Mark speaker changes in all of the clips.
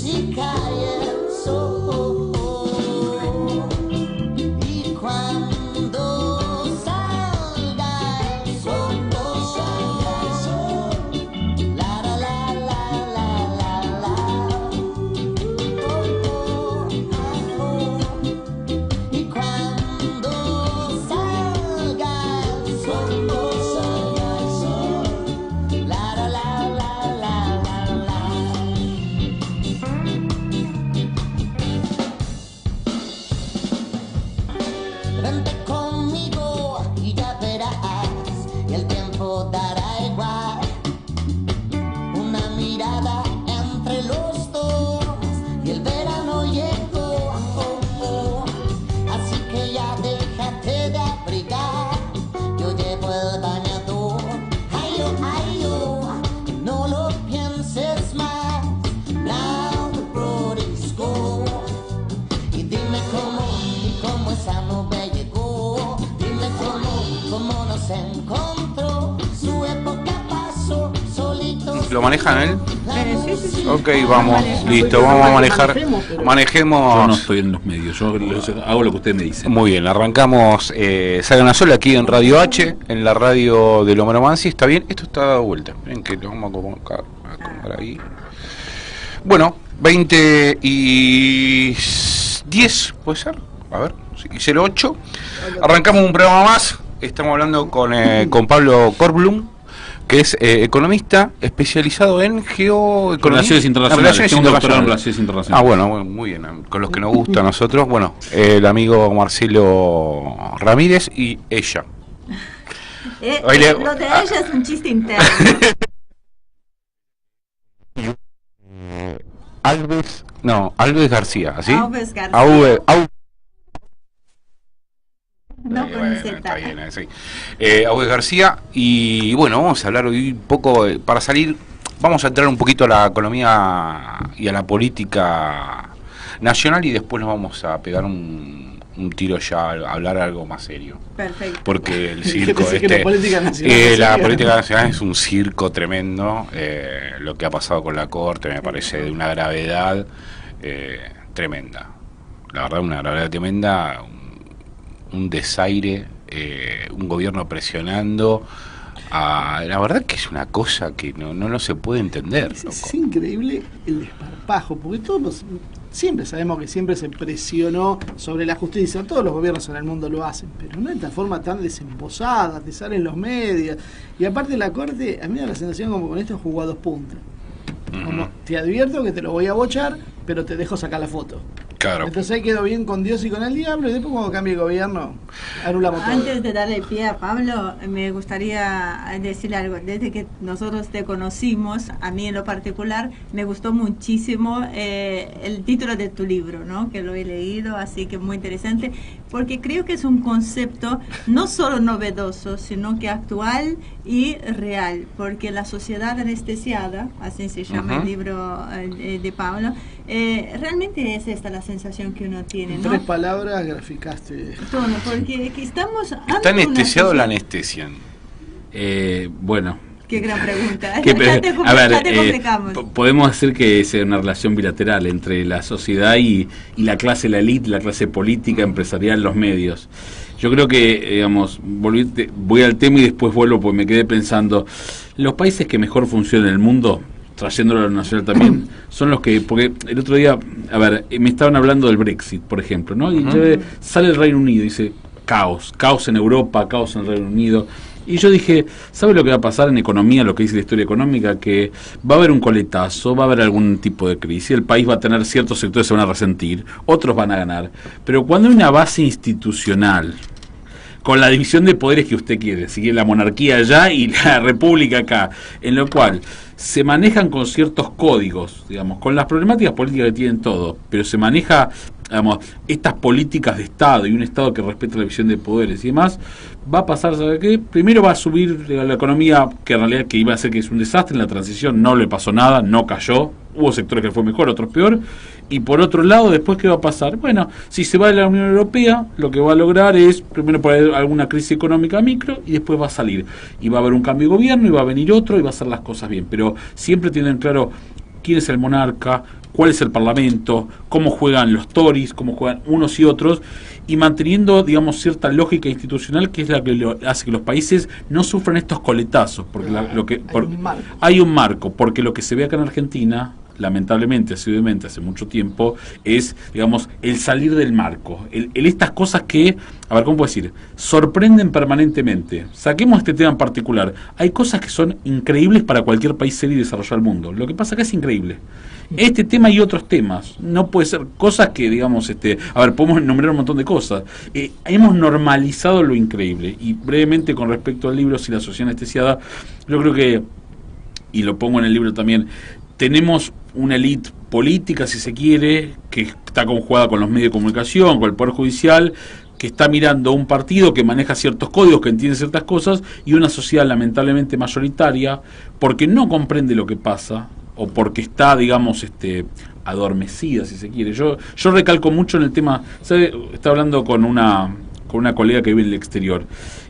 Speaker 1: si cae el sol. Y cuando salga el sol, la la la la la la la. Y cuando salga el sol, la la la la la la la. Vente conmigo y ya verás, y el tiempo dará igual. Una mirada entre los dos y el verano llegó. Así que ya déjate de abrigar, yo llevo el bañador. Ay yo, no lo pienses más. Now the road is gone. Y dime cómo esa nube llegó. Dime cómo nos encontró. Su época pasó solito.
Speaker 2: ¿Lo manejan él?
Speaker 3: Sí.
Speaker 2: Ok, vamos, listo, vamos a manejar. Manejemos.
Speaker 4: Yo no estoy en los medios, yo hago lo que usted me dice.
Speaker 2: Muy bien, arrancamos Salgan a Sol aquí en Radio H, en la radio de Homero Mansi. ¿Está bien? Esto está dado vuelta. Miren que lo vamos a acomodar ahí. Bueno, 20 y 10, ¿puede ser? A ver, sí, y 08. Arrancamos un programa más. Estamos hablando con Pablo Korblum, que es economista especializado en geoeconomía.
Speaker 4: Relaciones internacionales. Tengo un doctorado en relaciones internacionales.
Speaker 2: Ah, bueno, muy bien, con los que nos gusta a nosotros. Bueno, el amigo Marcelo Ramírez y ella.
Speaker 3: Lo de ella es un chiste interno.
Speaker 2: Alves García, ¿así?
Speaker 3: Alves García. No con
Speaker 2: bueno,
Speaker 3: Z.
Speaker 2: está bien, sí. Alves García, y bueno, vamos a hablar hoy un poco, para salir, vamos a entrar un poquito a la economía y a la política nacional, y después nos vamos a pegar un tiro ya a hablar algo más serio.
Speaker 3: Perfecto.
Speaker 2: Porque el circo
Speaker 5: la política nacional
Speaker 2: es un circo tremendo. Lo que ha pasado con la Corte me parece de una gravedad tremenda. La verdad, una gravedad tremenda, un desaire, un gobierno presionando. La verdad que es una cosa que no se puede entender.
Speaker 5: Es increíble el desparpajo, porque todos siempre sabemos que siempre se presionó sobre la justicia, todos los gobiernos en el mundo lo hacen, pero no de esta forma tan desembosada, te salen los medios, y aparte la Corte, a mí me da la sensación como con esto jugó a 2 puntas, como te advierto que te lo voy a bochar, pero te dejo sacar la foto.
Speaker 2: Claro.
Speaker 5: Entonces ahí quedó bien con Dios y con el diablo, y después cuando cambie el gobierno, anulamos todo.
Speaker 3: Antes de darle pie a Pablo, me gustaría decir algo. Desde que nosotros te conocimos, a mí en lo particular, me gustó muchísimo el título de tu libro, ¿no? Que lo he leído, así que muy interesante, porque creo que es un concepto no solo novedoso, sino que actual y real, porque la sociedad anestesiada, así se llama el libro de Pablo, realmente es esta la sensación que uno tiene,
Speaker 5: En
Speaker 3: ¿no?
Speaker 5: 3 palabras graficaste.
Speaker 3: Todo, porque que estamos
Speaker 2: ¿Está anestesiado o la anestesian?
Speaker 4: Bueno.
Speaker 3: Qué gran pregunta.
Speaker 4: A ver, podemos decir que es una relación bilateral entre la sociedad y la clase, la élite, la clase política, empresarial, los medios. Yo creo que, digamos, voy al tema y después vuelvo, porque me quedé pensando, los países que mejor funcionan en el mundo, trayéndolo a lo nacional también, son los que, porque el otro día, a ver, me estaban hablando del Brexit, por ejemplo, ¿no? Y sale el Reino Unido y dice, caos en Europa, caos en el Reino Unido. Y yo dije, ¿sabe lo que va a pasar en economía, lo que dice la historia económica? Que va a haber un coletazo, va a haber algún tipo de crisis, el país va a tener ciertos sectores que se van a resentir, otros van a ganar. Pero cuando hay una base institucional, con la división de poderes que usted quiere, si quiere la monarquía allá y la república acá, en lo cual se manejan con ciertos códigos, digamos, con las problemáticas políticas que tienen todos, pero se maneja, digamos, estas políticas de Estado y un Estado que respeta la división de poderes y demás, va a pasar, ¿sabe qué? Primero va a subir la economía, que en realidad que iba a ser que es un desastre, en la transición no le pasó nada, no cayó, hubo sectores que fue mejor, otros peor, y por otro lado, después, ¿qué va a pasar? Bueno, si se va de la Unión Europea, lo que va a lograr es, primero poner alguna crisis económica micro, y después va a salir, y va a haber un cambio de gobierno, y va a venir otro, y va a hacer las cosas bien, pero siempre tienen claro quién es el monarca, cuál es el parlamento, cómo juegan los Tories, cómo juegan unos y otros, y manteniendo, digamos, cierta lógica institucional que es la que hace que los países no sufran estos coletazos, porque hay un marco, porque lo que se ve acá en Argentina, lamentablemente, asiduamente, hace mucho tiempo, es, digamos, el salir del marco, el estas cosas que, a ver, ¿cómo puedo decir?, sorprenden permanentemente. Saquemos este tema en particular. Hay cosas que son increíbles para cualquier país serio y desarrollado del mundo. Lo que pasa acá es increíble. Este tema y otros temas, no puede ser cosas que, digamos, a ver, podemos nombrar un montón de cosas. Hemos normalizado lo increíble. Y brevemente, con respecto al libro, Si la sociedad anestesiada, yo creo que, y lo pongo en el libro también, tenemos una élite política, si se quiere, que está conjugada con los medios de comunicación, con el Poder Judicial, que está mirando un partido que maneja ciertos códigos, que entiende ciertas cosas, y una sociedad lamentablemente mayoritaria, porque no comprende lo que pasa, o porque está, digamos, adormecida, si se quiere. Yo recalco mucho en el tema, ¿sabe? Estaba hablando con una colega que vive en el exterior,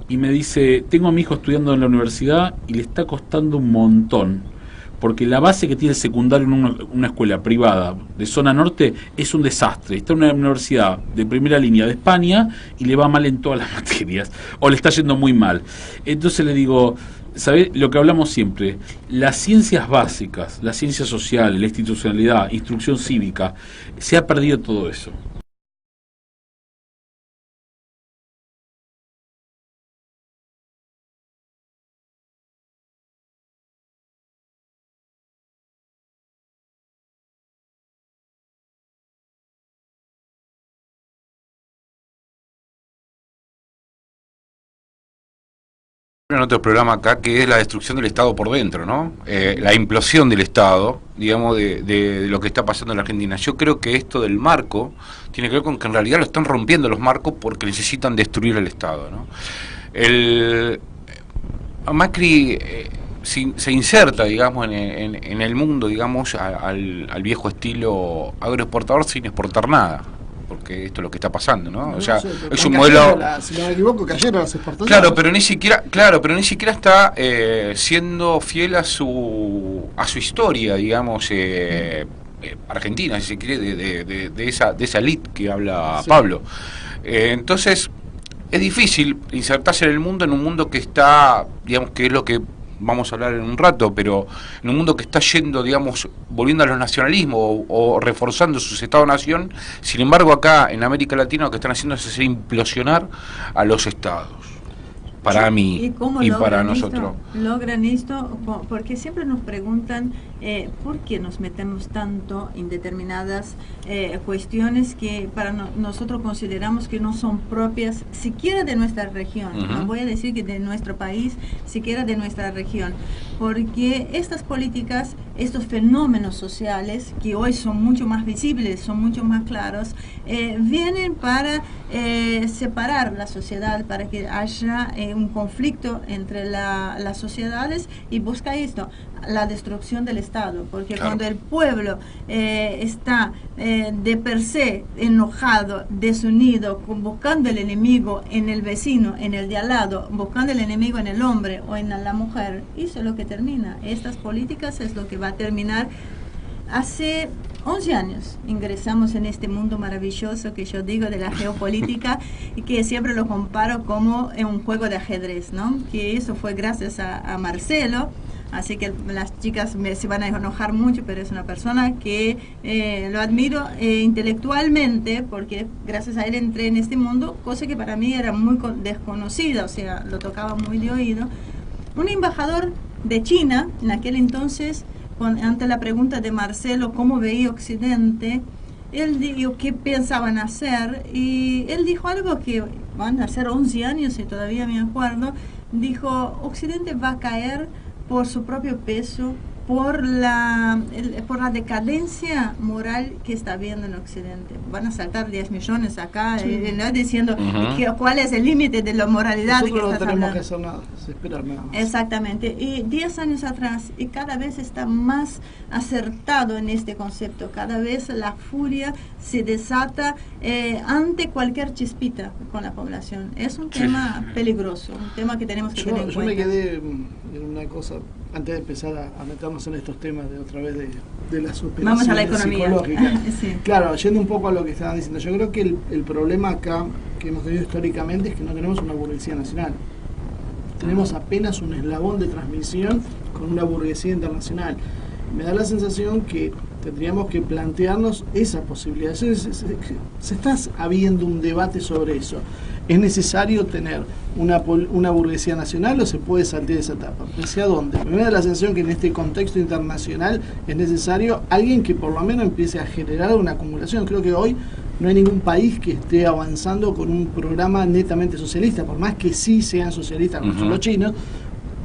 Speaker 4: y me dice, tengo a mi hijo estudiando en la universidad, y le está costando un montón, porque la base que tiene el secundario en una escuela privada de zona norte es un desastre. Está en una universidad de primera línea de España y le va mal en todas las materias, o le está yendo muy mal. Entonces le digo, ¿sabés lo que hablamos siempre? Las ciencias básicas, las ciencias sociales, la institucionalidad, instrucción cívica, se ha perdido todo eso.
Speaker 2: En otro programa acá, que es la destrucción del Estado por dentro, ¿no? La implosión del Estado, digamos, de lo que está pasando en la Argentina. Yo creo que esto del marco tiene que ver con que en realidad lo están rompiendo los marcos porque necesitan destruir el Estado, ¿no? Macri se inserta, digamos, en el mundo, digamos, al viejo estilo agroexportador sin exportar nada. Porque esto es lo que está pasando, ¿no? O sea, es un modelo.
Speaker 5: Si no me equivoco, cayeron las exportaciones.
Speaker 2: Claro, pero ni siquiera está siendo fiel a su historia, digamos, argentina, si se quiere, de esa elite que habla Pablo. Entonces, es difícil insertarse en un mundo que está, digamos, que es lo que vamos a hablar en un rato, pero en un mundo que está yendo, digamos, volviendo a los nacionalismos o reforzando sus Estado-nación. Sin embargo, acá en América Latina lo que están haciendo es hacer implosionar a los Estados. Para mí y para nosotros.
Speaker 3: ¿Logran esto? Porque siempre nos preguntan por qué nos metemos tanto en determinadas cuestiones que para nosotros consideramos que no son propias siquiera de nuestra región. No voy a decir que de nuestro país, siquiera de nuestra región. Porque estas políticas, estos fenómenos sociales, que hoy son mucho más visibles, son mucho más claros, vienen para separar la sociedad, para que haya un conflicto entre las sociedades, y busca esto, la destrucción del Estado, porque claro, cuando el pueblo está de per se enojado, desunido, buscando el enemigo en el vecino, en el de al lado, buscando el enemigo en el hombre o en la mujer, eso es lo que termina. Estas políticas es lo que va a terminar. Hace 11 años ingresamos en este mundo maravilloso que yo digo de la geopolítica y que siempre lo comparo como un juego de ajedrez, ¿no? Que eso fue gracias a Marcelo, así que las chicas se van a enojar mucho, pero es una persona que lo admiro intelectualmente, porque gracias a él entré en este mundo, cosa que para mí era muy desconocida, o sea, lo tocaba muy de oído. Un embajador de China, en aquel entonces, ante la pregunta de Marcelo cómo veía Occidente, él dijo qué pensaban hacer, y él dijo algo que van a ser 11 años y todavía me acuerdo. Dijo, Occidente va a caer por su propio peso, por la decadencia moral que está habiendo en Occidente. Van a saltar 10 millones acá, sí, ¿no? Diciendo cuál es el límite de la moralidad.
Speaker 5: Nosotros no tenemos que hacer nada, es esperar nada más.
Speaker 3: Exactamente, y 10 años atrás, y cada vez está más acertado en este concepto, cada vez la furia se desata ante cualquier chispita con la población. Es un tema peligroso, un tema que tenemos que tener en cuenta.
Speaker 5: Yo me quedé en una cosa antes de empezar a meternos en estos temas de otra vez de las operaciones
Speaker 3: vamos a la economía
Speaker 5: psicológicas.
Speaker 3: Sí.
Speaker 5: Claro, yendo un poco a lo que estaban diciendo, yo creo que el problema acá que hemos tenido históricamente es que no tenemos una burguesía nacional. Tenemos apenas un eslabón de transmisión con una burguesía internacional. Me da la sensación que tendríamos que plantearnos esa posibilidad. Se está habiendo un debate sobre eso. ¿Es necesario tener una burguesía nacional o se puede saltar esa etapa? ¿Hacia dónde? Me da la sensación que en este contexto internacional es necesario alguien que por lo menos empiece a generar una acumulación. Creo que hoy no hay ningún país que esté avanzando con un programa netamente socialista, por más que sí sean socialistas como son los chinos,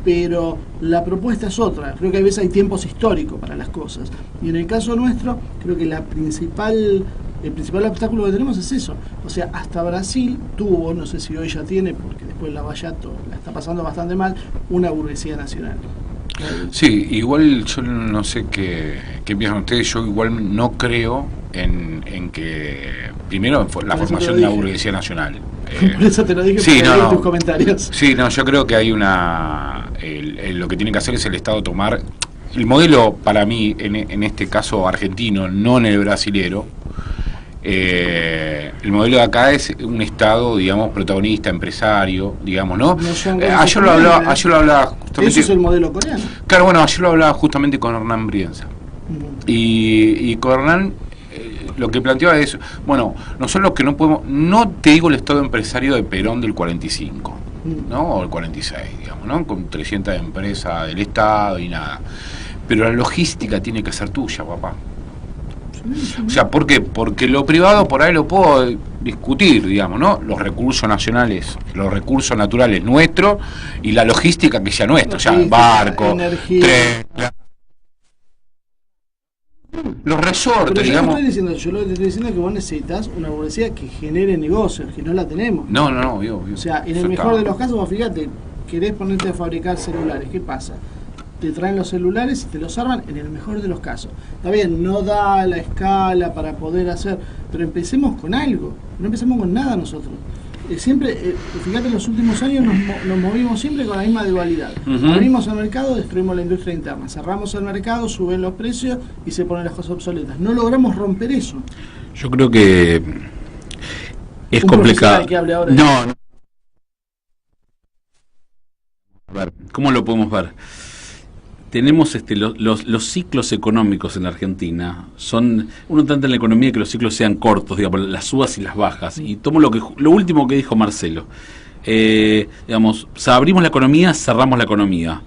Speaker 5: pero la propuesta es otra. Creo que a veces hay tiempos históricos para las cosas. Y en el caso nuestro, creo que el principal obstáculo que tenemos es eso. O sea, hasta Brasil tuvo, no sé si hoy ya tiene, porque después Lavallato la está pasando bastante mal, una burguesía nacional.
Speaker 2: Sí, igual yo no sé qué piensan ustedes, yo igual no creo en que, primero, la formación de una burguesía nacional.
Speaker 5: Por eso te lo dije,
Speaker 2: sí,
Speaker 5: en tus comentarios.
Speaker 2: Sí, no, yo creo que hay lo que tiene que hacer es el Estado tomar el modelo, para mí, en este caso argentino, no en el brasilero. El modelo de acá es un Estado, digamos, protagonista, empresario, digamos, ¿no? Ayer lo hablaba justamente.
Speaker 5: Eso es el modelo coreano.
Speaker 2: Claro, bueno, ayer lo hablaba justamente con Hernán Brienza. Y con Hernán lo que planteaba es, bueno, nosotros que no podemos, no te digo el Estado empresario de Perón del 45, ¿no? O el 46, digamos, ¿no? Con 300 empresas del Estado y nada. Pero la logística tiene que ser tuya, papá. O sea, ¿por qué? Porque lo privado por ahí lo puedo discutir, digamos, ¿no? Los recursos nacionales, los recursos naturales nuestros y la logística que sea nuestra, o sea, barco, tren, los resortes, digamos.
Speaker 5: Yo lo que te estoy diciendo es que vos necesitas una burguesía que genere negocios, que no la tenemos.
Speaker 2: No, obvio.
Speaker 5: O sea, en el mejor de los casos, vos fíjate, querés ponerte a fabricar celulares, ¿qué pasa? Te traen los celulares y te los arman en el mejor de los casos. Está bien, no da la escala para poder hacer, pero empecemos con algo, no empecemos con nada nosotros. Siempre, fíjate, en los últimos años nos movimos siempre con la misma dualidad. Abrimos el mercado, destruimos la industria interna. Cerramos el mercado, suben los precios y se ponen las cosas obsoletas. No logramos romper eso.
Speaker 4: Yo creo que es complicado.
Speaker 5: Que hable ahora
Speaker 4: no. A ver, ¿cómo lo podemos ver? Tenemos los ciclos económicos en la Argentina, uno trata en la economía que los ciclos sean cortos, digamos, las subas y las bajas, y tomo lo último que dijo Marcelo, digamos, abrimos la economía, cerramos la economía,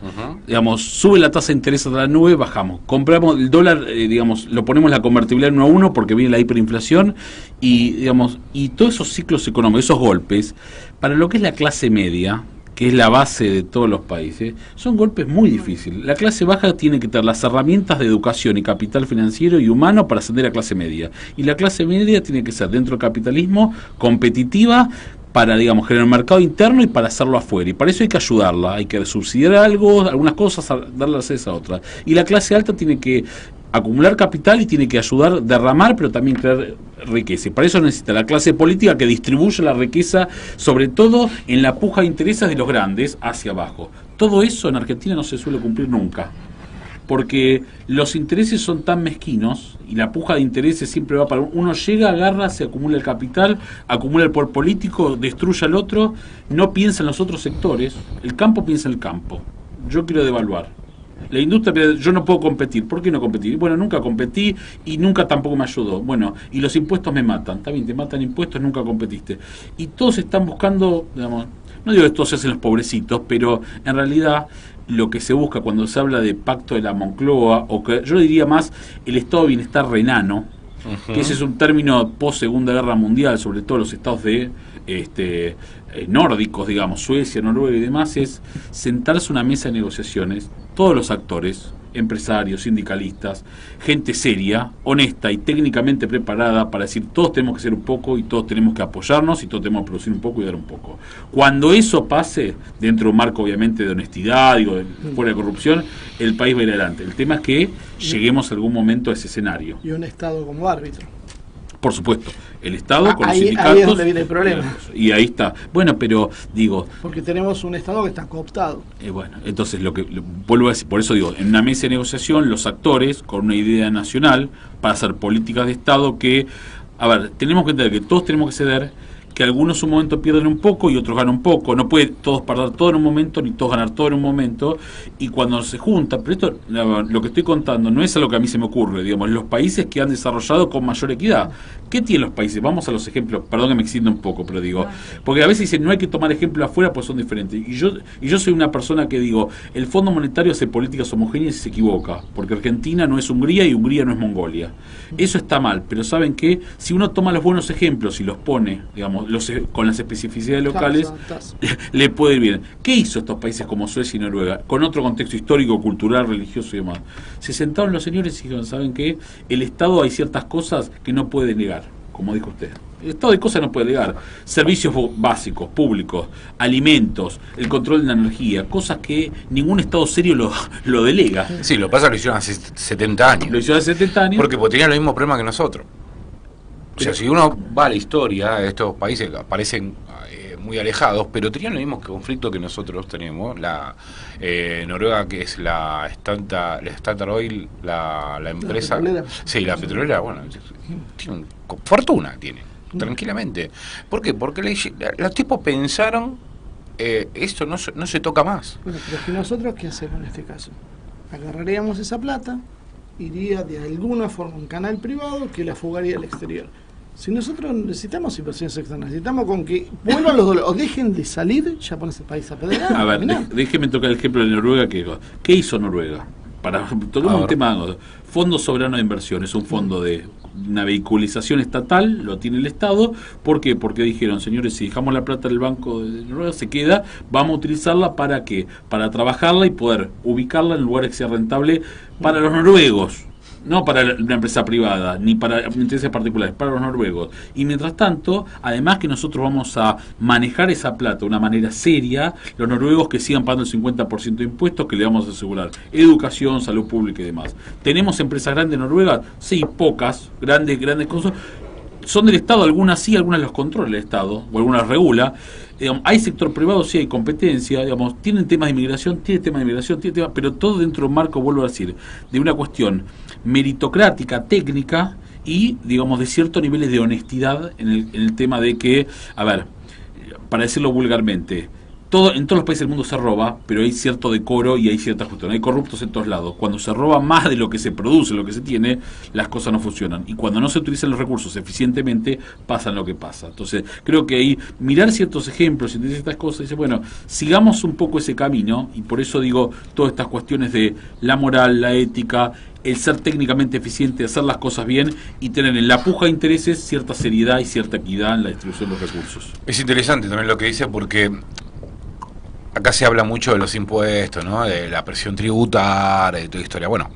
Speaker 4: digamos, sube la tasa de interés a la nube, bajamos, compramos el dólar, digamos, lo ponemos la convertibilidad en 1 a 1 porque viene la hiperinflación, y digamos, y todos esos ciclos económicos, esos golpes, para lo que es la clase media, que es la base de todos los países, son golpes muy difíciles. La clase baja tiene que tener las herramientas de educación y capital financiero y humano para ascender a clase media. Y la clase media tiene que ser, dentro del capitalismo, competitiva para, digamos, generar un mercado interno y para hacerlo afuera. Y para eso hay que ayudarla, hay que subsidiar algo, algunas cosas, darle acceso a otras. Y la clase alta tiene que acumular capital y tiene que ayudar, derramar, pero también crear riqueza. Y para eso necesita la clase política que distribuya la riqueza, sobre todo en la puja de intereses de los grandes hacia abajo. Todo eso en Argentina no se suele cumplir nunca, porque los intereses son tan mezquinos y la puja de intereses siempre va para uno llega, agarra, se acumula el capital, acumula el poder político, destruye al otro, no piensa en los otros sectores, el campo piensa en el campo. Yo quiero devaluar. La industria, yo no puedo competir. ¿Por qué no competir? Bueno, nunca competí y nunca tampoco me ayudó. Bueno, y los impuestos me matan. Está bien, te matan impuestos, nunca competiste. Y todos están buscando, digamos, no digo que todos se hacen los pobrecitos, pero en realidad lo que se busca cuando se habla de pacto de la Moncloa, o que yo diría más el estado de bienestar renano, que ese es un término post Segunda Guerra Mundial, sobre todo los estados de nórdicos, digamos, Suecia, Noruega y demás, es sentarse a una mesa de negociaciones, todos los actores, empresarios, sindicalistas, gente seria, honesta y técnicamente preparada para decir todos tenemos que hacer un poco y todos tenemos que apoyarnos y todos tenemos que producir un poco y dar un poco. Cuando eso pase, dentro de un marco obviamente de honestidad, digo, fuera de corrupción, el país va a ir adelante. El tema es que lleguemos a algún momento a ese escenario.
Speaker 5: Y un Estado como árbitro.
Speaker 4: Por supuesto, el Estado con los
Speaker 5: ahí
Speaker 4: sindicatos.
Speaker 5: es donde viene el problema.
Speaker 4: Y ahí está. Bueno, pero digo.
Speaker 5: Porque tenemos un Estado que está cooptado.
Speaker 4: Bueno, entonces vuelvo a decir, por eso digo, en una mesa de negociación, los actores con una idea nacional para hacer políticas de Estado que, a ver, tenemos que entender que todos tenemos que ceder, que algunos en un momento pierden un poco y otros ganan un poco. No puede todos perder todo en un momento, ni todos ganar todo en un momento. Y cuando se juntan, pero esto, lo que estoy contando no es algo que a mí se me ocurre, digamos, los países que han desarrollado con mayor equidad. ¿Qué tienen los países? Vamos a los ejemplos, perdón que me extienda un poco, pero digo, porque a veces dicen no hay que tomar ejemplos afuera pues son diferentes. Y yo soy una persona que digo, el Fondo Monetario hace políticas homogéneas y se equivoca, porque Argentina no es Hungría y Hungría no es Mongolia. Eso está mal, pero ¿saben qué? Si uno toma los buenos ejemplos y los pone, digamos, con las especificidades locales, le puede ir bien. ¿Qué hizo estos países como Suecia y Noruega? Con otro contexto histórico, cultural, religioso y demás. Se sentaron los señores y dijeron, ¿saben qué? El Estado hay ciertas cosas que no puede negar, como dijo usted. El Estado de cosas no puede negar. Servicios básicos, públicos, alimentos, el control de la energía, cosas que ningún Estado serio lo delega.
Speaker 2: Sí, lo pasa, lo hicieron hace 70 años.
Speaker 4: Lo hicieron hace 70 años.
Speaker 2: Porque tenían el mismo problema que nosotros. O sea, si uno va a la historia, estos países parecen muy alejados, pero tenían el mismo conflicto que nosotros tenemos. La Noruega, que es la Statoil Oil, la empresa.
Speaker 5: ¿La petrolera?
Speaker 2: Sí, la petrolera, bueno, tiene fortuna, tiene, tranquilamente. ¿Por qué? Porque los tipos pensaron, esto no se toca más.
Speaker 5: Bueno, pero si nosotros, ¿qué hacemos en este caso? Agarraríamos esa plata, iría de alguna forma a un canal privado que la fugaría al exterior. Si nosotros necesitamos inversiones externas, necesitamos con que vuelvan los dólares o dejen de salir, ya pones el país a pedrear.
Speaker 4: A ver, déjeme tocar el ejemplo de Noruega. ¿Qué hizo Noruega? Toquemos un tema, Fondo Soberano de Inversión, es un fondo de una vehiculización estatal, lo tiene el Estado. ¿Por qué? Porque dijeron, señores, si dejamos la plata del Banco de Noruega, se queda, vamos a utilizarla ¿para qué? Para trabajarla y poder ubicarla en lugares que sea rentable para los noruegos. No para una empresa privada, ni para intereses particulares, para los noruegos. Y mientras tanto, además que nosotros vamos a manejar esa plata de una manera seria, los noruegos que sigan pagando el 50% de impuestos que le vamos a asegurar. Educación, salud pública y demás. ¿Tenemos empresas grandes en Noruega? Sí, pocas, grandes cosas. Son del Estado, algunas sí, algunas los controla el Estado, o algunas regula. Hay sector privado, sí hay competencia, tienen temas de inmigración, pero todo dentro de un marco, vuelvo a decir, de una cuestión meritocrática, técnica y, digamos, de ciertos niveles de honestidad en el tema de que, a ver, para decirlo vulgarmente, en todos los países del mundo se roba, pero hay cierto decoro y hay cierta cuestión. Hay corruptos en todos lados. Cuando se roba más de lo que se produce, lo que se tiene, las cosas no funcionan. Y cuando no se utilizan los recursos eficientemente, pasa lo que pasa. Entonces, creo que ahí mirar ciertos ejemplos y entender ciertas cosas, dice, bueno, sigamos un poco ese camino, y por eso digo, todas estas cuestiones de la moral, la ética, el ser técnicamente eficiente, hacer las cosas bien y tener en la puja de intereses cierta seriedad y cierta equidad en la distribución de los recursos.
Speaker 2: Es interesante también lo que dice, porque acá se habla mucho de los impuestos, ¿no? De la presión tributaria, de toda historia. Bueno,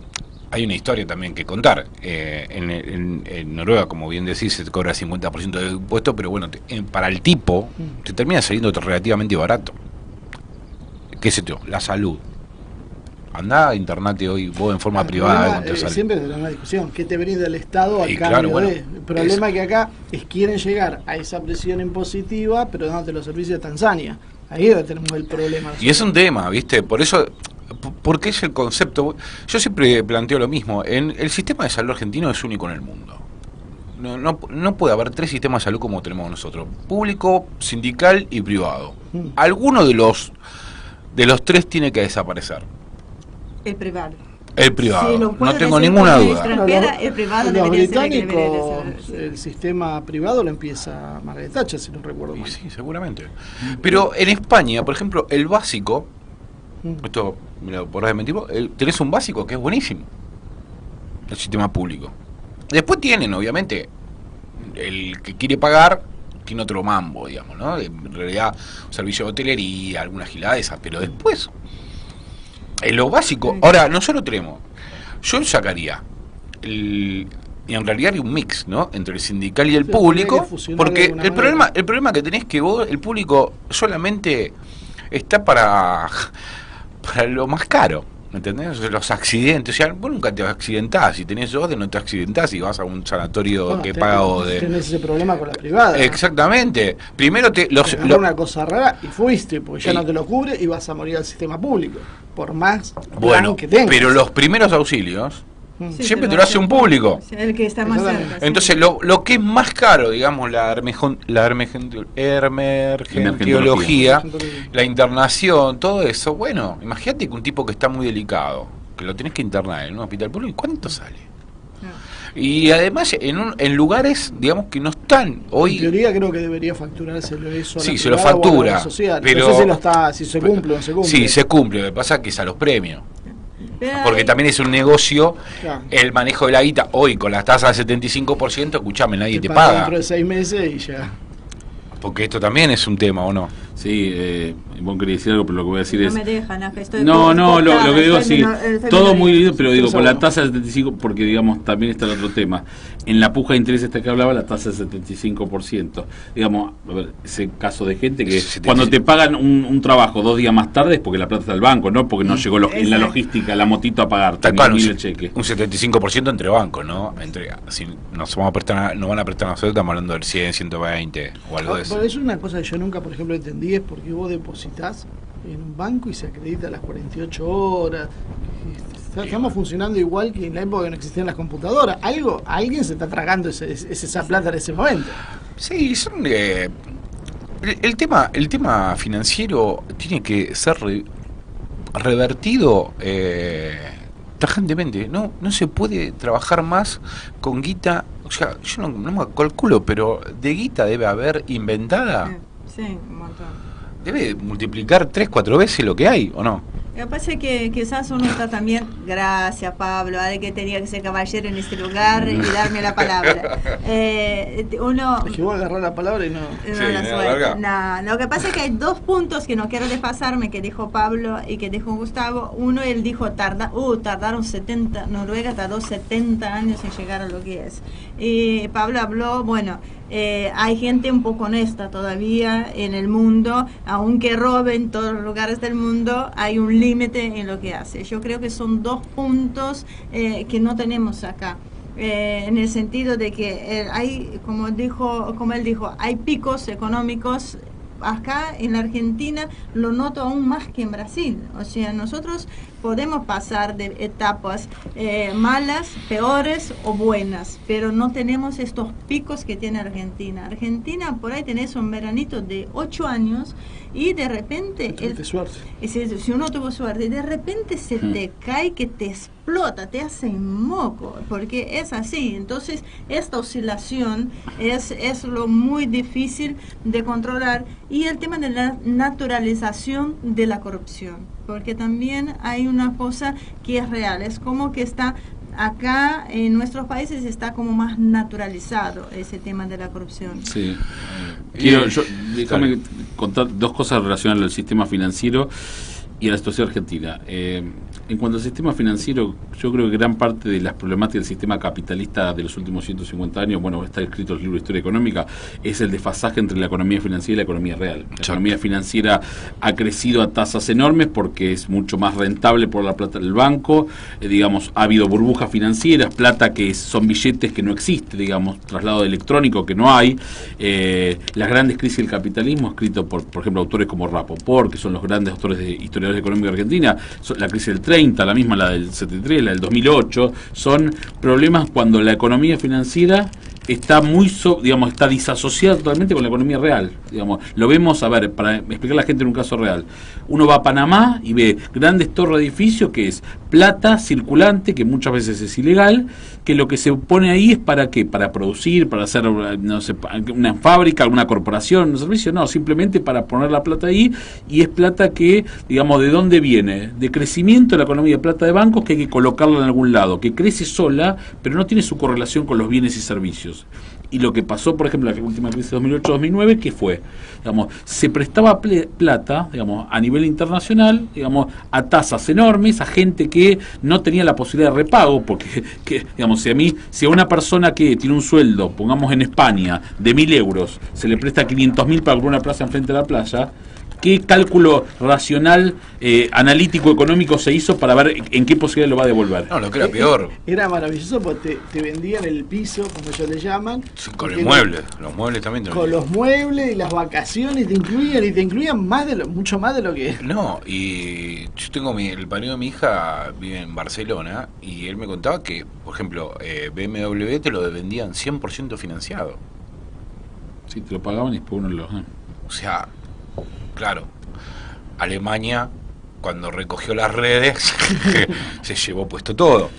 Speaker 2: hay una historia también que contar. En Noruega, como bien decís, se te cobra el 50% de impuestos, pero bueno, para el tipo te termina saliendo relativamente barato. ¿Qué sé yo? La salud. Andá, internate hoy vos en forma privada.
Speaker 5: Siempre es una discusión. ¿Qué te brinda el Estado a cambio
Speaker 2: claro, bueno,
Speaker 5: de? El problema es que acá quieren llegar a esa presión impositiva, pero dándote los servicios de Tanzania. Ahí es donde tenemos el problema.
Speaker 2: Y es un tema, ¿viste? Por eso, porque es el concepto. Yo siempre planteo lo mismo. El sistema de salud argentino es único en el mundo. No puede haber 3 sistemas de salud como tenemos nosotros: público, sindical y privado. Alguno de los 3 tiene que desaparecer.
Speaker 3: El privado.
Speaker 2: El privado,
Speaker 3: sí,
Speaker 2: no tengo ninguna duda.
Speaker 3: El privado
Speaker 5: los
Speaker 3: británicos,
Speaker 5: el sistema privado lo empieza Margaret Thatcher, si no recuerdo mal.
Speaker 2: Sí, seguramente. Pero en España, por ejemplo, el básico, esto me lo podrás mentir, tenés un básico que es buenísimo, el sistema público. Después tienen, obviamente, el que quiere pagar tiene otro mambo, digamos, ¿no? En realidad, un servicio de hotelería, alguna gilada de esas, pero después, en lo básico, ahora, nosotros tenemos, yo sacaría, y en realidad hay un mix, ¿no? Entre el sindical y el público, porque el problema que tenés que vos, el público solamente está para lo más caro. ¿entendés? Los accidentes, o sea, vos nunca te accidentás, si tenés ODE no te accidentás y vas a un sanatorio que paga ODE.
Speaker 5: Tenés ese problema con la privada.
Speaker 2: Exactamente. Primero te
Speaker 5: una cosa rara y fuiste, porque ya no te lo cubre y vas a morir al sistema público, por más
Speaker 2: bueno
Speaker 5: que tengas.
Speaker 2: Pero los primeros auxilios siempre te lo hace un público.
Speaker 3: El que está más cerca.
Speaker 2: Entonces, lo que es más caro, digamos, la emergentología, la internación, todo eso, bueno, imagínate que un tipo que está muy delicado, que lo tenés que internar en un hospital público, ¿cuánto sale? No. Y además, en lugares, digamos, que no están hoy. En
Speaker 5: teoría, creo que debería facturárselo eso.
Speaker 2: Sí, se lo factura.
Speaker 5: Pero no sé si se cumple o no se cumple.
Speaker 2: Sí, se cumple. Lo que pasa es que es a los premios. Porque también es un negocio, claro. El manejo de la guita hoy con las tasas del 75%, escuchame, nadie te paga.
Speaker 5: Dentro de 6 meses y ya.
Speaker 2: Porque esto también es un tema, ¿o no?
Speaker 4: Sí, vos querés decir algo, pero lo que voy a decir es...
Speaker 3: No me dejan,
Speaker 4: lo que digo es sí, todo muy lindo, pero digo, con la tasa del 75%, porque digamos, también está el otro tema. En la puja de interés esta que hablaba, la tasa es 75%. Digamos, a ver, ese caso de gente que cuando te pagan un trabajo 2 días más tarde es porque la plata está al banco, no porque no llegó en la logística, la motito a pagarte,
Speaker 2: el cheque. Un 75% entre bancos, ¿no? Si nos vamos a prestar, nos van a prestar a nosotros, estamos hablando del 100, 120 o algo de eso.
Speaker 5: Pero es una cosa que yo nunca, por ejemplo, entendí, es porque vos depositas en un banco y se acredita a las 48 horas. Estamos funcionando igual que en la época que no existían las computadoras. Alguien se está tragando esa plata en ese momento.
Speaker 2: Sí, son el tema financiero tiene que ser revertido tajantemente. No se puede trabajar más con guita. O sea, yo no me calculo, pero de guita debe haber inventada.
Speaker 3: Sí, un montón.
Speaker 2: Debe multiplicar 3, 4 veces lo que hay, ¿o no?
Speaker 3: Lo que pasa es que quizás uno está también, gracias Pablo, de que tenía que ser caballero en este lugar y darme la palabra. Uno...
Speaker 5: Es que vos agarrás la palabra y no...
Speaker 3: No, lo que pasa es que hay 2 puntos que no quiero desfasarme, que dijo Pablo y que dijo Gustavo. Uno, él dijo, tardaron 70, Noruega tardó 70 años en llegar a lo que es. Y Pablo habló, bueno... hay gente un poco honesta todavía en el mundo, aunque robe en todos los lugares del mundo, hay un límite en lo que hace. Yo creo que son 2 puntos que no tenemos acá. En el sentido de que hay, como él dijo, hay picos económicos. Acá en la Argentina lo noto aún más que en Brasil. O sea, nosotros podemos pasar de etapas malas, peores o buenas, pero no tenemos estos picos que tiene Argentina. Argentina, por ahí tenés un veranito de 8 años y de repente... Si uno tuvo suerte, de repente se te cae, que te explota, te hace moco, porque es así. Entonces, esta oscilación es lo muy difícil de controlar. Y el tema de la naturalización de la corrupción, porque también hay una cosa que es real, es como que está acá en nuestros países está como más naturalizado ese tema de la corrupción.
Speaker 4: Sí. Déjame contar 2 cosas relacionadas al sistema financiero y a la situación argentina. En cuanto al sistema financiero, yo creo que gran parte de las problemáticas del sistema capitalista de los últimos 150 años, bueno, está escrito en el libro de Historia Económica, es el desfasaje entre la economía financiera y la economía real. La economía financiera ha crecido a tasas enormes porque es mucho más rentable por la plata del banco, digamos, ha habido burbujas financieras, plata que son billetes que no existe, digamos, traslado electrónico que no hay, las grandes crisis del capitalismo, escrito por ejemplo, autores como Rapoport, que son los grandes autores de historiadores económicos de Argentina, la crisis del 30, la misma, la del 73, la del 2008, son problemas cuando la economía financiera está está disasociada totalmente con la economía real. Digamos, lo vemos, a ver, para explicar a la gente en un caso real. Uno va a Panamá y ve grandes torres de edificios que es plata circulante, que muchas veces es ilegal, que lo que se pone ahí es para ¿qué? Para producir, para hacer, no sé, una fábrica, alguna corporación, un servicio, no, simplemente para poner la plata ahí, y es plata que, digamos, ¿de dónde viene? De crecimiento de la economía, plata de bancos que hay que colocarla en algún lado, que crece sola, pero no tiene su correlación con los bienes y servicios. Y lo que pasó, por ejemplo, en la última crisis de 2008-2009, ¿qué fue? Digamos, se prestaba plata, digamos, a nivel internacional, digamos, a tasas enormes, a gente que no tenía la posibilidad de repago, porque, digamos, si a una persona que tiene un sueldo, pongamos en España, de 1.000 euros, se le presta 500.000 para alguna plaza enfrente de la playa, ¿Qué cálculo racional, analítico, económico se hizo para ver en qué posibilidad lo va a devolver?
Speaker 2: No, lo que era peor.
Speaker 5: Era maravilloso porque te vendían el piso, como ellos le llaman.
Speaker 2: Sí, con el mueble. Los muebles también.
Speaker 5: Con los muebles y las vacaciones te incluían mucho más de lo que...
Speaker 2: No, y yo tengo el padrino de mi hija vive en Barcelona y él me contaba que, por ejemplo, BMW te lo vendían 100% financiado.
Speaker 4: Sí, te lo pagaban y después uno lo...
Speaker 2: O sea, claro, Alemania cuando recogió las redes se llevó puesto todo.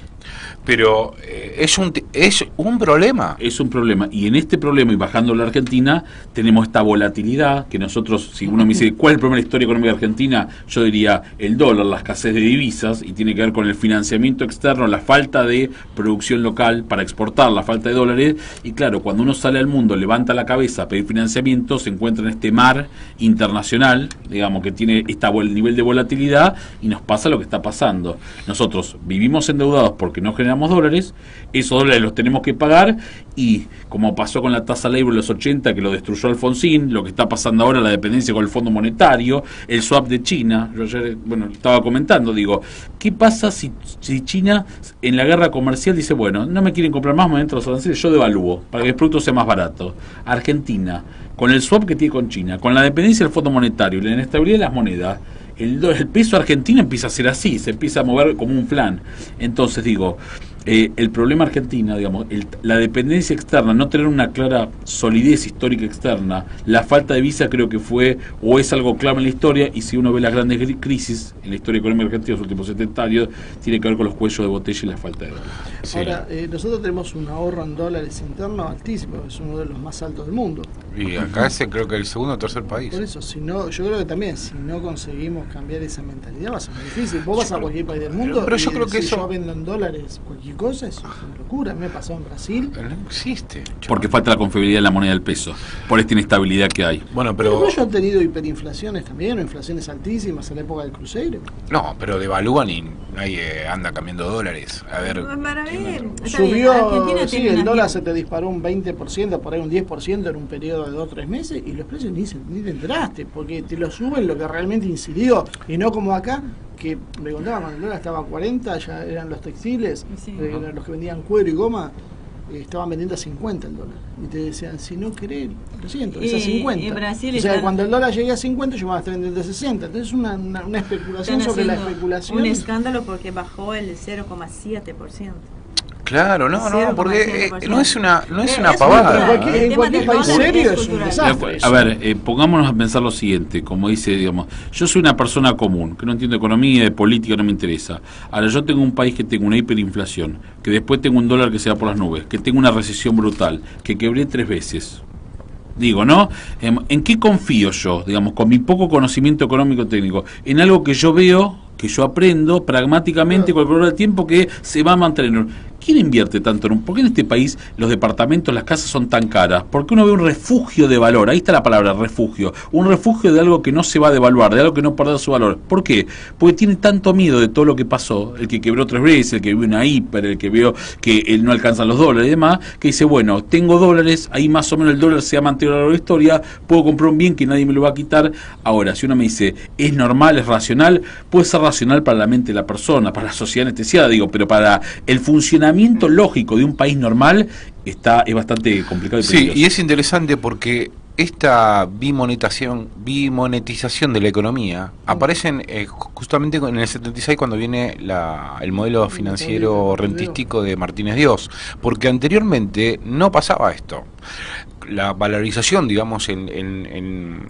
Speaker 2: Pero es un problema.
Speaker 4: Es un problema. Y en este problema, y bajando a la Argentina, tenemos esta volatilidad que nosotros, si uno me dice, ¿cuál es el problema de la historia económica de Argentina? Yo diría el dólar, la escasez de divisas, y tiene que ver con el financiamiento externo, la falta de producción local para exportar, la falta de dólares. Y claro, cuando uno sale al mundo, levanta la cabeza a pedir financiamiento, se encuentra en este mar internacional, digamos, que tiene el nivel de volatilidad, y nos pasa lo que está pasando. Nosotros vivimos endeudados porque no generamos dólares, esos dólares los tenemos que pagar, y como pasó con la tasa Labor en los 80, que lo destruyó Alfonsín, lo que está pasando ahora, la dependencia con el Fondo Monetario, el swap de China. Yo ayer, estaba comentando, digo, ¿qué pasa si China en la guerra comercial dice, bueno, no me quieren comprar más, me entro los aranceles, yo devalúo para que el producto sea más barato? Argentina, con el swap que tiene con China, con la dependencia del Fondo Monetario, la inestabilidad de las monedas, el peso argentino empieza a ser así, se empieza a mover como un flan. Entonces digo, el problema argentino, digamos, la dependencia externa, no tener una clara solidez histórica externa, la falta de visa creo que fue o es algo clave en la historia, y si uno ve las grandes crisis en la historia económica argentina de los últimos 70 años, tiene que ver con los cuellos de botella y la falta de dólares.
Speaker 2: Sí.
Speaker 5: Ahora, nosotros tenemos un ahorro en dólares interno altísimo, es uno de los más altos del mundo.
Speaker 2: Y acá creo que el segundo o tercer país.
Speaker 5: Por eso, yo creo que también, si no conseguimos cambiar esa mentalidad, va a ser muy difícil. Vos vas a cualquier país del mundo,
Speaker 2: pero yo creo que
Speaker 5: yo vendo en dólares cualquier cosa, eso es una locura. Me ha pasado en Brasil.
Speaker 2: No existe.
Speaker 4: Porque falta la confiabilidad de la moneda del peso, por esta inestabilidad que hay.
Speaker 2: Bueno, pero
Speaker 5: ellos han tenido hiperinflaciones también, o inflaciones altísimas en la época del crucero.
Speaker 2: no, pero devalúan y nadie anda cambiando dólares. A ver,
Speaker 3: Para mí,
Speaker 5: subió, sí, el dólar se te disparó un 20%, por ahí un 10% en un periodo de 2 o 3 meses, y los precios ni te enteraste, porque te lo suben lo que realmente incidió, y no como acá, que me contaba, cuando el dólar estaba a 40, ya eran los textiles,
Speaker 3: Sí.
Speaker 5: eran los que vendían cuero y goma, estaban vendiendo a 50 el dólar, y te decían, si no querés, lo siento, es a 50.
Speaker 3: En Brasil
Speaker 5: o sea,
Speaker 3: están...
Speaker 5: cuando el dólar llegue a 50, yo voy a estar vendiendo a 60, entonces es una especulación sobre la especulación.
Speaker 3: Un escándalo porque bajó el 0,7%.
Speaker 2: claro, no, porque no es una
Speaker 3: Es
Speaker 2: pavada.
Speaker 5: En cualquier país serio es un desastre.
Speaker 4: A ver, pongámonos a pensar lo siguiente, como dice, digamos, yo soy una persona común, que no entiendo economía, de política, no me interesa. Ahora, yo tengo un país que tengo una hiperinflación, que después tengo un dólar que se va por las nubes, que tengo una recesión brutal, que quebré 3 veces. Digo, ¿no? ¿En qué confío yo, digamos, con mi poco conocimiento económico técnico? En algo que yo veo, que yo aprendo pragmáticamente con el correr del tiempo, que se va a mantener. ¿Quién invierte tanto ¿Por qué en este país los departamentos, las casas son tan caras? Porque uno ve un refugio de valor, ahí está la palabra, refugio, un refugio de algo que no se va a devaluar, de algo que no perderá su valor. ¿Por qué? Porque tiene tanto miedo de todo lo que pasó, el que quebró 3 veces, el que vio una hiper, el que vio que él no alcanzan los dólares y demás, que dice, bueno, tengo dólares, ahí más o menos el dólar se ha mantenido a lo largo de la historia, puedo comprar un bien que nadie me lo va a quitar. Ahora, si uno me dice, ¿es normal, es racional? Puede ser racional para la mente de la persona, para la sociedad anestesiada, digo, pero para el funcionamiento lógico de un país normal es bastante complicado y peligroso.
Speaker 2: Sí, y es interesante porque esta bimonetización de la economía aparece justamente en el 76 cuando viene el modelo financiero rentístico de Martínez Dios, porque anteriormente no pasaba esto. La valorización, digamos, en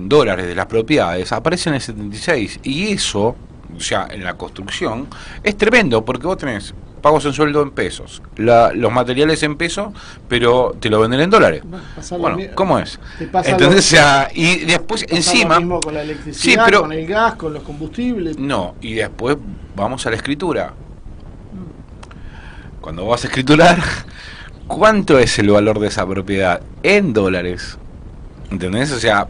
Speaker 2: dólares de las propiedades aparece en el 76, y eso, ya en la construcción, es tremendo, porque vos tenés pagos en sueldo en pesos, los materiales en pesos, pero te lo venden en dólares. Bueno, ¿cómo es? Entonces, y después encima...
Speaker 5: Lo mismo con la electricidad,
Speaker 2: sí, pero,
Speaker 5: con el gas, con los combustibles.
Speaker 2: No, y después vamos a la escritura. Cuando vas a escriturar, ¿cuánto es el valor de esa propiedad? En dólares. ¿Entendés? O sea,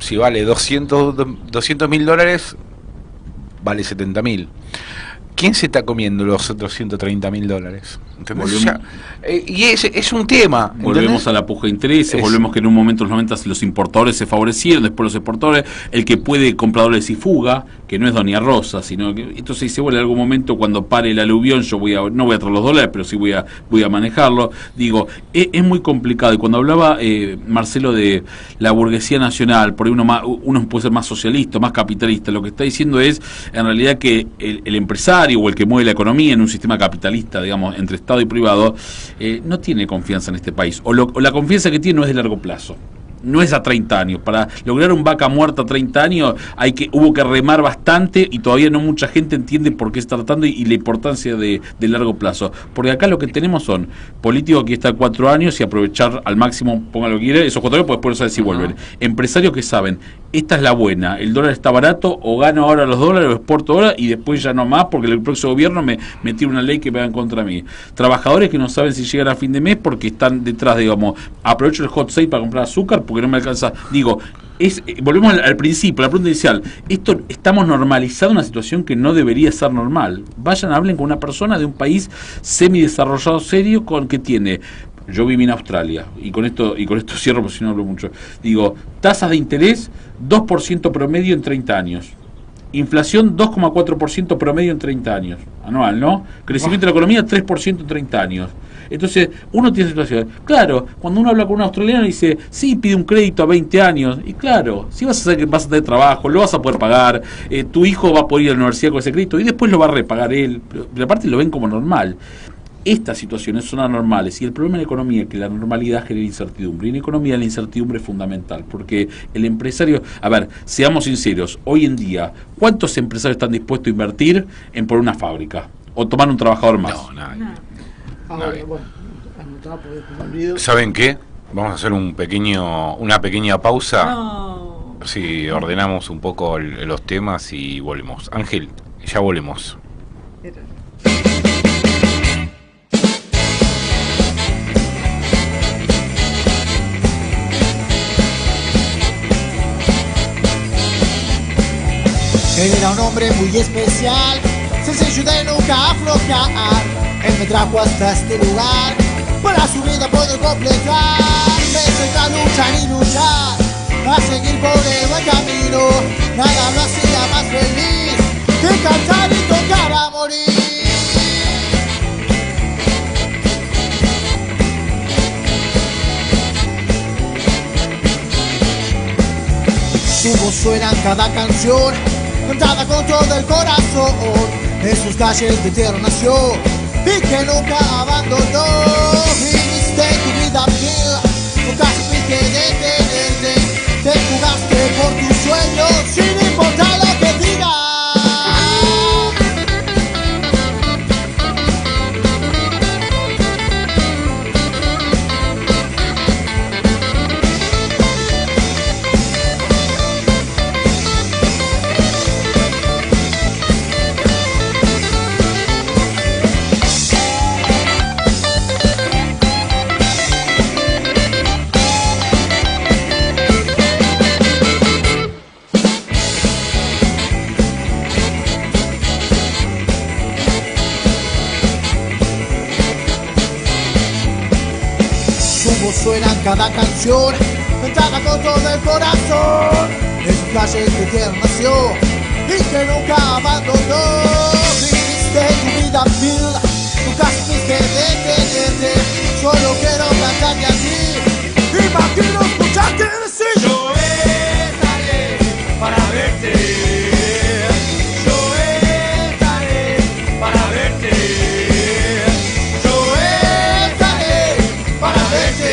Speaker 2: si vale $200,000, vale 70.000. ¿quién se está comiendo los otros $130.000? Y es un tema.
Speaker 4: Volvemos
Speaker 2: ¿entendés?
Speaker 4: a la puja de intereses, volvemos que en un momento en los 90 los importadores se favorecieron, después los exportadores, el que puede compra dólares y fuga, que no es Doña Rosa, sino que entonces dice, bueno, en algún momento cuando pare el aluvión yo no voy a traer los dólares, pero sí voy a manejarlo. Digo, es muy complicado. Y cuando hablaba Marcelo de la burguesía nacional, por ahí uno puede ser más socialista, más capitalista, lo que está diciendo es en realidad que el empresario o el que mueve la economía en un sistema capitalista, digamos, entre Estado y privado, no tiene confianza en este país, o la confianza que tiene no es de largo plazo, no es a 30 años. Para lograr un vaca muerta a 30 años hubo que remar bastante, y todavía no mucha gente entiende por qué se está tratando y la importancia de largo plazo, porque acá lo que tenemos son políticos que están 4 años y aprovechar al máximo, ponga lo que quiera, esos 4 años, pues después no saben si vuelven. Empresarios que saben, esta es la buena, el dólar está barato, o gano ahora los dólares, o exporto ahora, y después ya no más, porque el próximo gobierno me tiene una ley que me va en contra de mí. Trabajadores que no saben si llegan a fin de mes porque están detrás, digamos, aprovecho el hot sale para comprar azúcar porque no me alcanza. Digo, volvemos al principio, la pregunta inicial. Estamos normalizando una situación que no debería ser normal. Vayan, hablen con una persona de un país semidesarrollado serio que tiene. Yo viví en Australia, y con esto cierro porque si no hablo mucho. Digo, tasas de interés 2% promedio en 30 años. Inflación 2,4% promedio en 30 años. Anual, ¿no? Crecimiento de la economía 3% en 30 años. Entonces, uno tiene situación. Claro, cuando uno habla con un australiano y dice, sí, pide un crédito a 20 años. Y claro, si vas a tener trabajo, lo vas a poder pagar, tu hijo va a poder ir a la universidad con ese crédito y después lo va a repagar él. Pero aparte lo ven como normal. Estas situaciones son anormales, y el problema en la economía es que la normalidad genera incertidumbre, y en economía la incertidumbre es fundamental, porque el empresario, a ver, seamos sinceros, hoy en día, ¿cuántos empresarios están dispuestos a invertir en poner una fábrica o tomar un trabajador más?
Speaker 2: No, nadie.
Speaker 5: Ahora, bueno, anotado porque me olvido.
Speaker 2: ¿Saben qué? Vamos a hacer una pequeña pausa.
Speaker 3: No.
Speaker 2: Si ordenamos un poco los temas y volvemos. Ángel, ya volvemos.
Speaker 6: Él era un hombre muy especial, sencillo de nunca aflojar. Él me trajo hasta este lugar para su vida poder completar. Me enseñó a luchar y luchar, a seguir por el buen camino. Nada lo hacía más feliz que cantar y tocar a morir. Su voz suena en cada canción, cantada con todo el corazón. En sus calles de tierra nació y que nunca abandonó. Viviste tu vida fiel, nunca supiste detenerte. Te jugaste por tus sueños sin importar lo que digas. Suena en cada canción, cantada con todo el corazón. En sus calles de tierra nació y que nunca abandonó. Viviste tu vida fiel, nunca supiste detenerte. Solo quiero cantarte así, imagino escucharte decir: yo estaré para verte. Yo estaré para verte. Yo estaré para verte.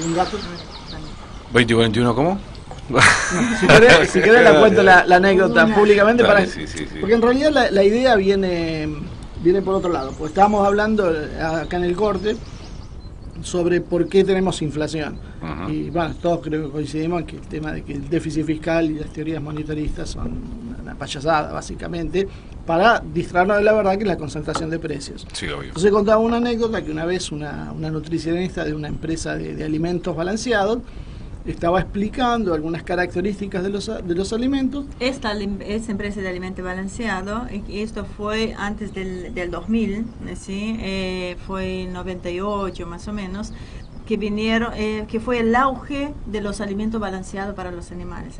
Speaker 5: Un gato.
Speaker 2: 2041, ¿cómo?
Speaker 5: Si querés la cuento la anécdota públicamente.
Speaker 2: Dale,
Speaker 5: para
Speaker 2: sí.
Speaker 5: Porque en realidad la idea viene por otro lado. Pues estábamos hablando acá en el corte sobre por qué tenemos inflación.
Speaker 2: Ajá.
Speaker 5: Y bueno, todos creo que coincidimos en que el tema de que el déficit fiscal y las teorías monetaristas son una payasada, básicamente, para distraernos de la verdad que es la concentración de precios.
Speaker 2: Sí, obvio.
Speaker 5: Entonces contaba una anécdota que una vez una nutricionista de una empresa de alimentos balanceados estaba explicando algunas características de los alimentos.
Speaker 3: Esta empresa de alimento balanceado, y esto fue antes del 2000, ¿sí? Fue en 98 más o menos, que vinieron, que fue el auge de los alimentos balanceados para los animales.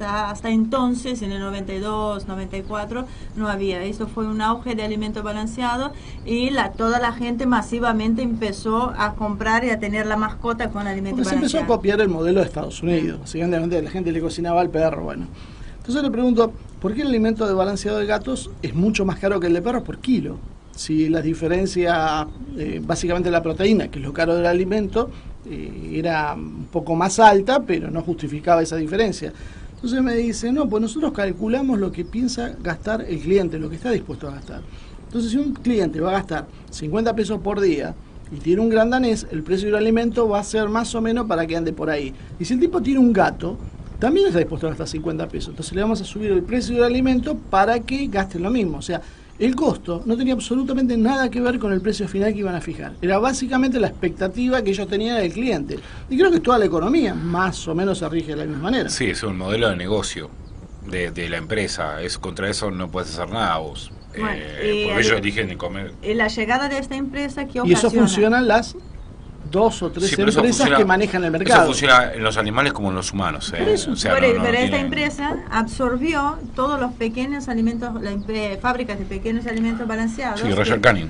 Speaker 3: Hasta entonces, en el 92, 94, no había. Esto fue un auge de alimentos balanceados y toda la gente masivamente empezó a comprar y a tener la mascota con alimentos
Speaker 5: balanceados. Se empezó a copiar el modelo de Estados Unidos. Básicamente la gente le cocinaba al perro. Bueno, entonces le pregunto, ¿por qué el alimento de balanceado de gatos es mucho más caro que el de perros por kilo? Si la diferencia, básicamente la proteína, que es lo caro del alimento, era un poco más alta, pero no justificaba esa diferencia. Entonces me dice, no, pues nosotros calculamos lo que piensa gastar el cliente, lo que está dispuesto a gastar. Entonces si un cliente va a gastar 50 pesos por día y tiene un gran danés, el precio del alimento va a ser más o menos para que ande por ahí. Y si el tipo tiene un gato, también está dispuesto a gastar 50 pesos. Entonces le vamos a subir el precio del alimento para que gasten lo mismo. O sea, el costo no tenía absolutamente nada que ver con el precio final que iban a fijar. Era básicamente la expectativa que ellos tenían del cliente. Y creo que toda la economía más o menos se rige de la misma manera.
Speaker 2: Sí, es un modelo de negocio de la empresa. Contra eso no puedes hacer nada vos.
Speaker 3: Bueno,
Speaker 2: porque ellos eligen de comer.
Speaker 3: La llegada de esta empresa que
Speaker 5: ocasiona... Y eso funciona en las 2 o 3 empresas que manejan el mercado.
Speaker 2: Eso funciona en los animales como en los humanos.
Speaker 3: Pero esta empresa absorbió todos los pequeños alimentos, fábricas de pequeños alimentos balanceados.
Speaker 2: Sí, Royal Canin.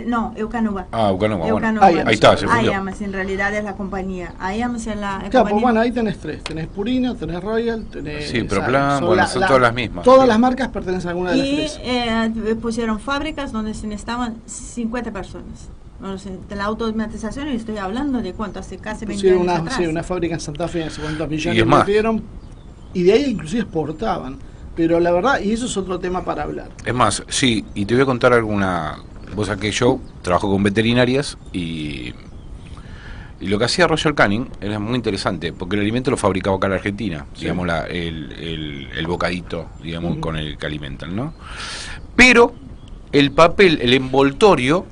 Speaker 3: No, Eukanuba.
Speaker 2: Ah, Eukanuba, bueno.
Speaker 3: Ahí
Speaker 2: está, se fundió.
Speaker 3: IAMS en realidad es la compañía. IAMS es la
Speaker 5: compañía. Pues bueno, ahí tenés 3. Tenés Purina, tenés Royal, tenés...
Speaker 2: Sí, pero Plan, bueno, son todas las mismas.
Speaker 5: Todas las marcas pertenecen a alguna de las 3.
Speaker 3: Y pusieron fábricas donde se necesitaban 50 personas. De la automatización, y estoy hablando de cuánto, hace casi 20 años atrás.
Speaker 5: Sí, una fábrica en Santa Fe, hace cuántos millones metieron, y de ahí inclusive exportaban. Pero la verdad, y eso es otro tema para hablar.
Speaker 2: Es más, sí, y te voy a contar alguna... Vos sabés que yo trabajo con veterinarias y lo que hacía Royal Canin era muy interesante, porque el alimento lo fabricaba acá en la Argentina, sí. Digamos, el bocadito, digamos, con el que alimentan, ¿no? Pero el papel, el envoltorio,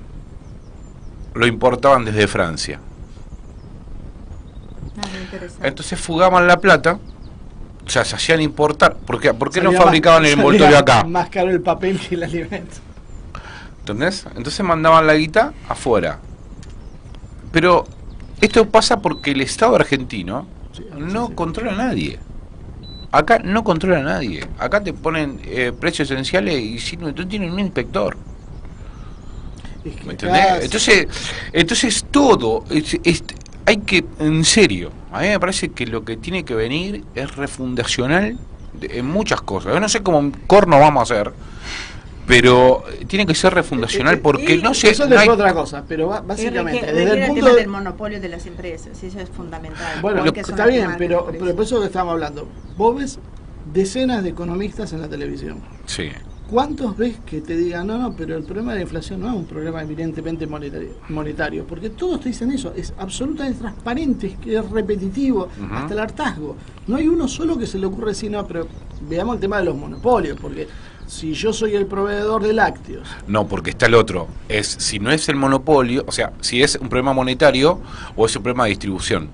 Speaker 2: lo importaban desde Francia. Entonces fugaban la plata, o sea, se hacían importar. ¿Por qué no fabricaban el envoltorio acá?
Speaker 5: Más caro el papel que el alimento.
Speaker 2: ¿Entendés? Entonces mandaban la guita afuera. Pero esto pasa porque el Estado argentino no controla a nadie. Acá no controla a nadie. Acá te ponen precios esenciales y si no tienen un inspector. ¿Me entendés? Entonces todo hay que, en serio, a mí me parece que lo que tiene que venir es refundacional en muchas cosas. Yo no sé cómo corno vamos a hacer, pero tiene que ser refundacional porque no sé.
Speaker 5: Eso es otra cosa, pero básicamente
Speaker 3: desde el punto del monopolio de las empresas, eso es fundamental.
Speaker 5: Bueno, está bien, pero por eso que estamos hablando. Vos ves decenas de economistas en la televisión.
Speaker 2: Sí.
Speaker 5: ¿Cuántos ves que te digan, no, pero el problema de la inflación no es un problema evidentemente monetario? Porque todos te dicen eso, es absolutamente transparente, es repetitivo, hasta el hartazgo. No hay uno solo que se le ocurre decir, no, pero veamos el tema de los monopolios, porque si yo soy el proveedor de lácteos...
Speaker 2: No, porque está el otro, si no es el monopolio, o sea, si es un problema monetario o es un problema de distribución.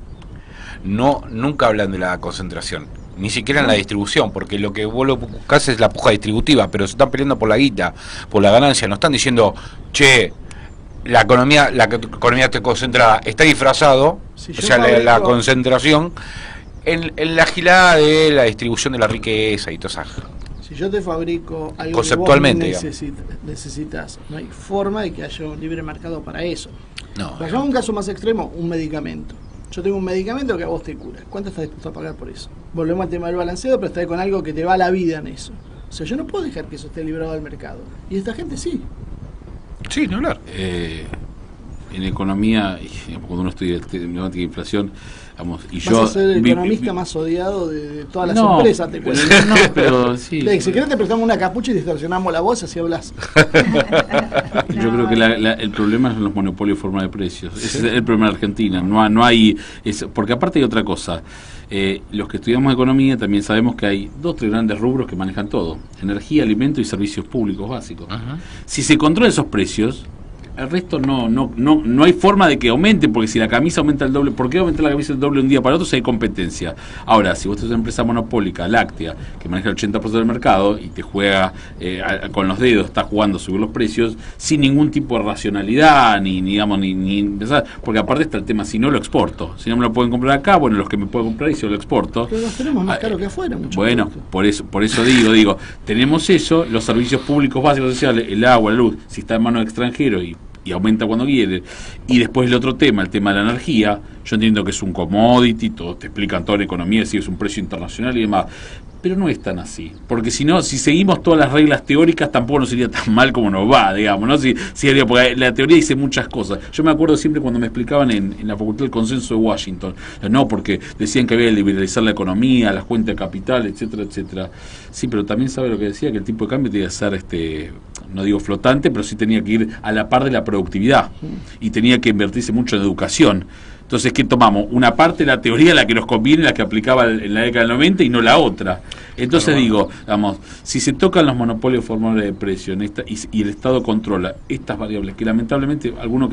Speaker 2: Nunca hablan de la concentración. Ni siquiera en la distribución, porque lo que vos lo buscás es la puja distributiva, pero se están peleando por la guita, por la ganancia. No están diciendo, che, la economía está concentrada, está disfrazado, o sea, la concentración en la gilada de la distribución de la riqueza y todas esas.
Speaker 5: Si yo te fabrico algo
Speaker 2: conceptualmente,
Speaker 5: que vos necesitas, no hay forma de que haya un libre mercado para eso.
Speaker 2: No.
Speaker 5: Pero un caso más extremo, un medicamento. Yo tengo un medicamento que a vos te cura. ¿Cuánto estás dispuesto a pagar por eso? Volvemos al tema del balanceo, pero estás con algo que te va la vida en eso. O sea, yo no puedo dejar que eso esté librado del mercado. Y esta gente sí.
Speaker 2: Sí, no hablar.
Speaker 4: en economía, cuando uno estudia temática de inflación, vamos, y
Speaker 5: vas
Speaker 4: yo...
Speaker 5: a ser el economista más odiado de todas las empresas, te cuento.
Speaker 4: No, pero sí.
Speaker 5: Si querés te prestamos una capucha y distorsionamos la voz, así hablas.
Speaker 4: Yo creo que el problema son los monopolios de forma de precios. Ese es el problema de Argentina. No hay... porque aparte hay otra cosa. Los que estudiamos economía también sabemos que hay 2 o 3 grandes rubros que manejan todo: energía, alimento y servicios públicos básicos. Ajá. Si se controlan esos precios, el resto no hay forma de que aumente, porque si la camisa aumenta el doble, ¿por qué aumentar la camisa el doble un día para otro si hay competencia? Ahora, si vos tenés una empresa monopólica, láctea, que maneja el 80% del mercado y te juega con los dedos, está jugando a subir los precios sin ningún tipo de racionalidad, ni empezar, porque aparte está el tema, si no lo exporto, si no me lo pueden comprar acá, bueno, los que me pueden comprar y si lo exporto.
Speaker 5: Pero los tenemos más caro que afuera.
Speaker 4: Bueno, por eso digo, tenemos eso, los servicios públicos básicos sociales, el agua, la luz, si está en manos de extranjeros y aumenta cuando quiere. Y después el otro tema, el tema de la energía, yo entiendo que es un commodity, todos te explican toda la economía, si es un precio internacional y demás, pero no es tan así, porque si seguimos todas las reglas teóricas tampoco nos iría tan mal como nos va, digamos, ¿no? Porque la teoría dice muchas cosas. Yo me acuerdo siempre cuando me explicaban en la Facultad del Consenso de Washington, no, porque decían que había que liberalizar la economía, las cuentas de capital, etcétera, etcétera. Sí, pero también sabe lo que decía, que el tipo de cambio tenía que ser, no digo flotante, pero sí tenía que ir a la par de la productividad y tenía que invertirse mucho en educación. Entonces, ¿qué tomamos? Una parte de la teoría, la que nos conviene, la que aplicaba en la década del 90 y no la otra. Entonces digo, vamos, si se tocan los monopolios formales de precio y el Estado controla estas variables, que lamentablemente algún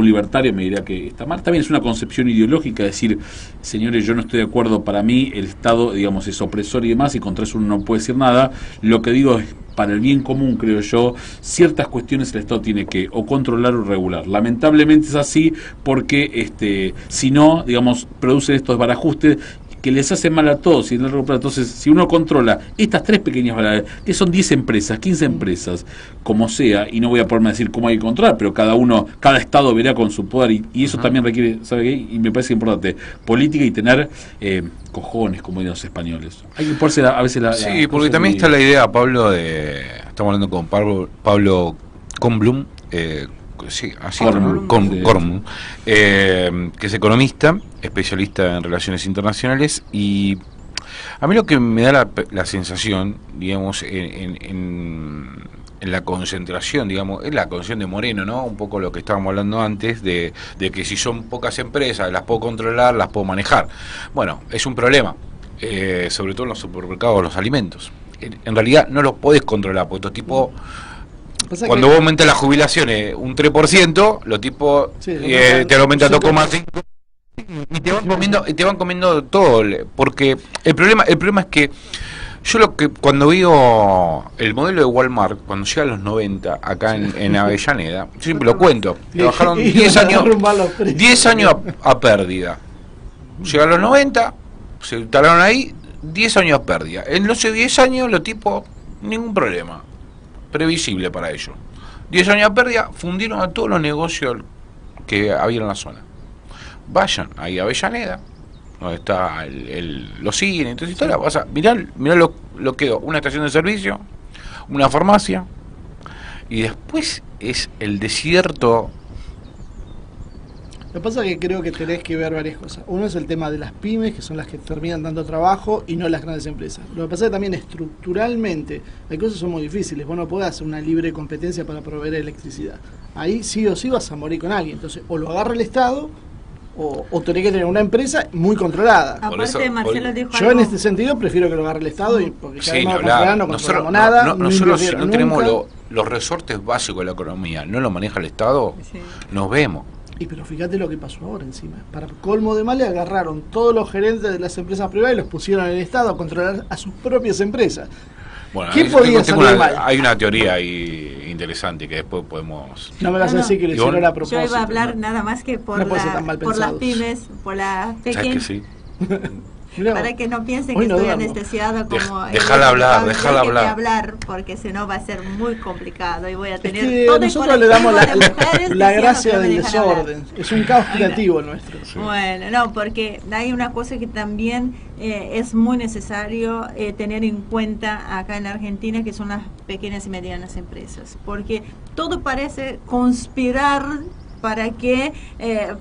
Speaker 4: libertario me dirá que está mal, también es una concepción ideológica, decir, señores, yo no estoy de acuerdo, para mí el Estado, digamos, es opresor y demás, y contra eso uno no puede decir nada. Lo que digo es, para el bien común, creo yo, ciertas cuestiones el Estado tiene que o controlar o regular. Lamentablemente es así, porque si no, digamos, producen estos desbarajustes que les hacen mal a todos. Entonces, si uno controla estas 3 pequeñas variables, que son 10 empresas, 15 empresas, como sea, y no voy a ponerme a decir cómo hay que controlar, pero cada Estado verá con su poder, y eso también requiere, ¿sabe qué? Y me parece importante, política y tener cojones, como dicen los españoles. Hay que ponerse a veces
Speaker 2: sí, porque también está la idea, Pablo, estamos hablando con Pablo Kornblum, sí, así Kornblum, que es economista, especialista en relaciones internacionales, y a mí lo que me da la sensación, digamos, en la concentración, digamos, es la concentración de Moreno, ¿no? Un poco lo que estábamos hablando antes, de que si son pocas empresas, las puedo controlar, las puedo manejar. Bueno, es un problema, sobre todo en los supermercados, los alimentos. En realidad no los podés controlar, porque estos tipos... Cuando vos aumentas las jubilaciones un 3%, los tipos te lo aumentan 2,5%. Y te van comiendo todo, porque el problema es que yo cuando veo el modelo de Walmart, cuando llega a los 90 acá en Avellaneda, yo siempre lo cuento, trabajaron 10 años a pérdida. Llega a los 90, se instalaron ahí, 10 años a pérdida. En los 10 años los tipos, ningún problema, previsible para ellos. 10 años a pérdida, fundieron a todos los negocios que había en la zona. Vayan ahí a Avellaneda, donde está los cines, entonces mirá lo que quedó, una estación de servicio, una farmacia, y después es el desierto.
Speaker 5: Lo que pasa es que creo que tenés que ver varias cosas. Uno es el tema de las pymes, que son las que terminan dando trabajo, y no las grandes empresas. Lo que pasa es que también estructuralmente hay cosas que son muy difíciles. Vos no podés hacer una libre competencia para proveer electricidad. Ahí sí o sí vas a morir con alguien. Entonces, o lo agarra el Estado, o tenés que tener una empresa muy controlada.
Speaker 3: Aparte, Marcelo dijo
Speaker 5: yo en este sentido prefiero que lo agarre el Estado, porque ya no controlamos nada.
Speaker 2: Nosotros, si no tenemos los resortes básicos de la economía, no lo maneja el Estado, nos vemos.
Speaker 5: Pero fíjate lo que pasó ahora encima. Para colmo de mal, le agarraron todos los gerentes de las empresas privadas y los pusieron en el Estado a controlar a sus propias empresas.
Speaker 2: Bueno, ¿qué podía salir mal? Hay una teoría ahí interesante que después podemos...
Speaker 5: No me vas a decir que le hicieron la propuesta.
Speaker 3: Yo iba a hablar nada más que por las pymes, por las pequeñas...
Speaker 2: Sí.
Speaker 3: Para que no piensen que estoy anestesiado como...
Speaker 2: Déjala hablar.
Speaker 3: Porque si no va a ser muy complicado y voy a tener...
Speaker 5: Es que
Speaker 3: todo
Speaker 5: nosotros le damos la gracia del desorden. Es un caos creativo nuestro.
Speaker 3: Sí. Bueno, no, porque hay una cosa que también es muy necesario tener en cuenta acá en Argentina, que son las pequeñas y medianas empresas. Porque todo parece conspirar para que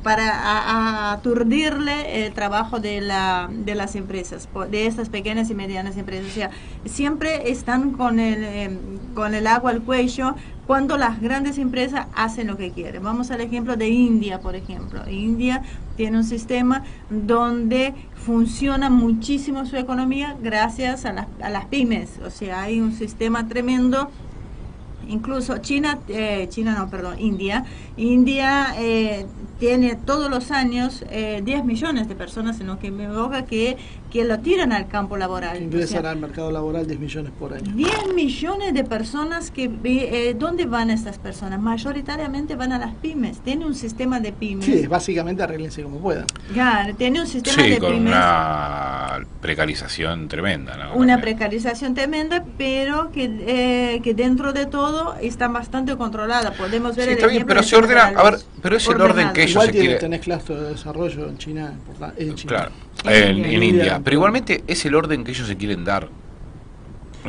Speaker 3: para aturdirle el trabajo de las empresas, de estas pequeñas y medianas empresas. O sea, siempre están con el agua al cuello cuando las grandes empresas hacen lo que quieren. Vamos al ejemplo de India, por ejemplo. India tiene un sistema donde funciona muchísimo su economía gracias a las pymes. O sea, hay un sistema tremendo. Incluso India tiene todos los años 10 millones de personas, en lo que me evoca que lo tiran al campo laboral.
Speaker 5: Ingresan al mercado laboral 10 millones por año.
Speaker 3: 10 millones de personas que ¿dónde van estas personas? Mayoritariamente van a las pymes. Tiene un sistema de pymes.
Speaker 5: Sí, básicamente arreglense como puedan.
Speaker 3: Claro, tiene un sistema de
Speaker 2: con
Speaker 3: pymes.
Speaker 2: Una precarización tremenda, ¿no?
Speaker 3: Una precarización tremenda, pero que dentro de todo está bastante controlada. Podemos ver
Speaker 2: Sí,
Speaker 3: el
Speaker 2: está bien,
Speaker 3: ejemplo
Speaker 2: pero
Speaker 3: de
Speaker 2: se ordena, a ver,
Speaker 3: General
Speaker 2: pero es el
Speaker 3: ordenado.
Speaker 2: orden que ellos
Speaker 5: Igual
Speaker 2: se quieren.
Speaker 5: tenés claustro de desarrollo en China, en China.
Speaker 2: Claro,
Speaker 3: En
Speaker 2: en
Speaker 3: India.
Speaker 2: India. Pero igualmente es el orden que ellos se quieren dar.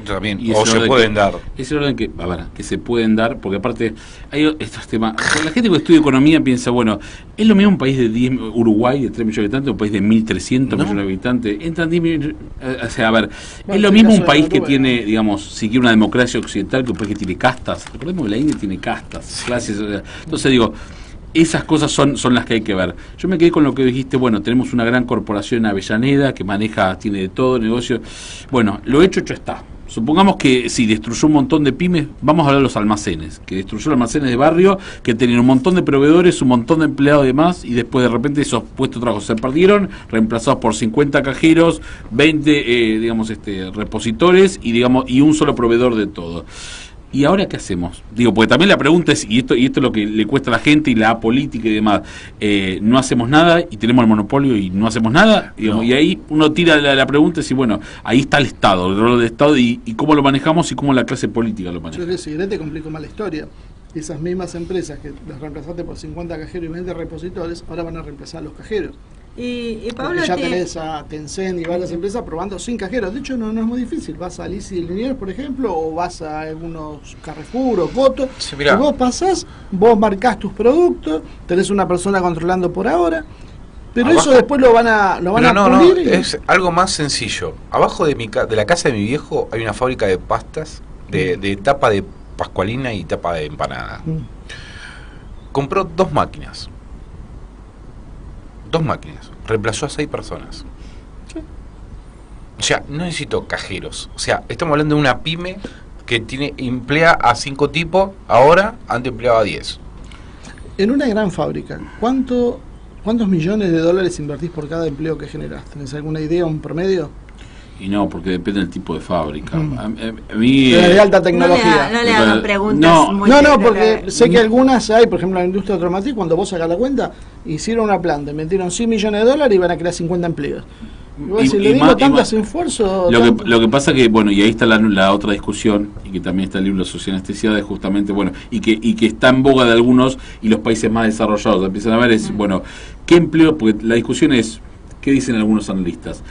Speaker 2: También,
Speaker 4: Y
Speaker 2: o
Speaker 4: ese
Speaker 2: se
Speaker 4: orden
Speaker 2: pueden
Speaker 4: que-
Speaker 2: dar.
Speaker 4: Es el orden que se pueden dar, porque aparte hay estos temas. La gente que estudia economía piensa, bueno, es lo mismo un país de 10, Uruguay, de 3 millones de habitantes, un país de 1.300
Speaker 2: No.
Speaker 4: millones de habitantes. Entran 10 millones. O sea, a ver,
Speaker 5: Bueno,
Speaker 4: es lo
Speaker 5: en
Speaker 4: mismo
Speaker 5: el
Speaker 4: un
Speaker 5: caso
Speaker 4: país
Speaker 5: de
Speaker 4: que
Speaker 5: Noruega.
Speaker 4: tiene, digamos, si quiere una democracia occidental, que un país que tiene castas. Recordemos que la India tiene castas, clases. O sea, entonces digo, esas cosas son las que hay que ver. Yo me quedé con lo que dijiste, bueno, tenemos una gran corporación en Avellaneda que tiene de todo el negocio. Bueno, lo hecho está. Supongamos que si destruyó un montón de pymes, vamos a hablar de los almacenes, que destruyó los almacenes de barrio, que tenían un montón de proveedores, un montón de empleados y demás, y después de repente esos puestos de trabajo se perdieron, reemplazados por 50 cajeros, 20 repositores y un solo proveedor de todo. ¿Y ahora qué hacemos? Digo, porque también la pregunta es, y esto es lo que le cuesta a la gente y la política y demás, no hacemos nada y tenemos el monopolio y no hacemos nada, digamos,
Speaker 2: No.
Speaker 4: y ahí uno tira la pregunta y dice, bueno, ahí está el Estado, el rol del Estado y cómo lo manejamos y cómo la clase política lo
Speaker 5: Yo
Speaker 4: maneja.
Speaker 5: le seguiré, te complico más la historia. Esas mismas empresas que las reemplazaste por 50 cajeros y 20 repositores, ahora van a reemplazar a los cajeros.
Speaker 3: Y Pablo,
Speaker 5: Porque ya tenés a Tencent y varias empresas probando sin cajeros. De hecho, no es muy difícil. Vas a Alicia y Liniers, por ejemplo, o vas a algunos Carrefour o Coto.
Speaker 2: Sí, mirá.
Speaker 5: Y vos pasás, vos marcás tus productos, tenés una persona controlando por ahora. Pero
Speaker 2: Abajo.
Speaker 5: eso después lo van a
Speaker 2: Pero no,
Speaker 5: pulir. y-
Speaker 2: es algo más sencillo. Abajo de de la casa de mi viejo hay una fábrica de pastas, de tapa de pascualina y tapa de empanada.
Speaker 5: Mm.
Speaker 2: Compró dos máquinas. Reemplazó a 6 personas.
Speaker 5: Sí.
Speaker 2: O sea, no necesito cajeros. O sea, estamos hablando de una pyme que emplea a 5 tipos, ahora antes empleaba a 10.
Speaker 5: En una gran fábrica, ¿cuántos millones de dólares invertís por cada empleo que generás? ¿Tenés alguna idea, un promedio?
Speaker 4: Y no, porque depende del tipo de fábrica.
Speaker 5: Mm.
Speaker 4: A mí...
Speaker 5: De alta
Speaker 3: no
Speaker 5: tecnología.
Speaker 3: le hagan preguntas
Speaker 4: No.
Speaker 3: muy
Speaker 5: No,
Speaker 3: técnicas.
Speaker 5: porque sé que algunas hay, por ejemplo, en la industria automotriz, cuando vos sacás la cuenta, hicieron una planta, metieron 100 millones de dólares y van a crear 50 empleos. Y vos, si le digo tantos esfuerzos...
Speaker 4: Lo que pasa que, bueno, y ahí está la otra discusión, y que también está el libro Sociedad Anestesiada, es justamente, bueno, y que está en boga de algunos, y los países más desarrollados empiezan a ver, es, bueno, ¿qué empleo? Porque la discusión es, ¿qué dicen algunos analistas?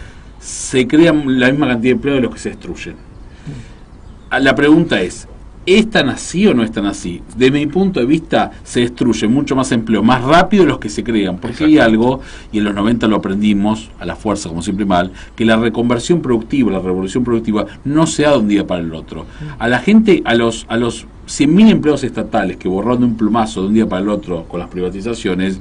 Speaker 4: Se crean la misma cantidad de empleos de los que se destruyen. La pregunta es tan así o no es tan así? De mi punto de vista, se destruye mucho más empleo, más rápido de los que se crean, porque hay algo, y en los 90 lo aprendimos, a la fuerza, como siempre mal, que la reconversión productiva, la revolución productiva, no se da de un día para el otro. A la gente, a los 100.000 empleos estatales que borraron de un plumazo de un día para el otro con las privatizaciones,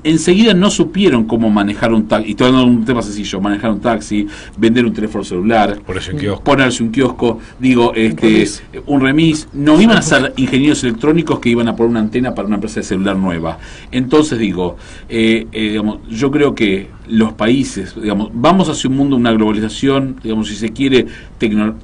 Speaker 4: enseguida no supieron cómo manejar un taxi, y estoy hablando de un tema sencillo, manejar un taxi, vender un teléfono celular,
Speaker 2: Por eso en kiosco.
Speaker 4: ponerse un kiosco,
Speaker 5: remis.
Speaker 4: un remis, no iban a ser ingenieros electrónicos que iban a poner una antena para una empresa de celular nueva. Entonces digo, digamos, yo creo que los países, digamos, vamos hacia un mundo, una globalización, digamos, si se quiere,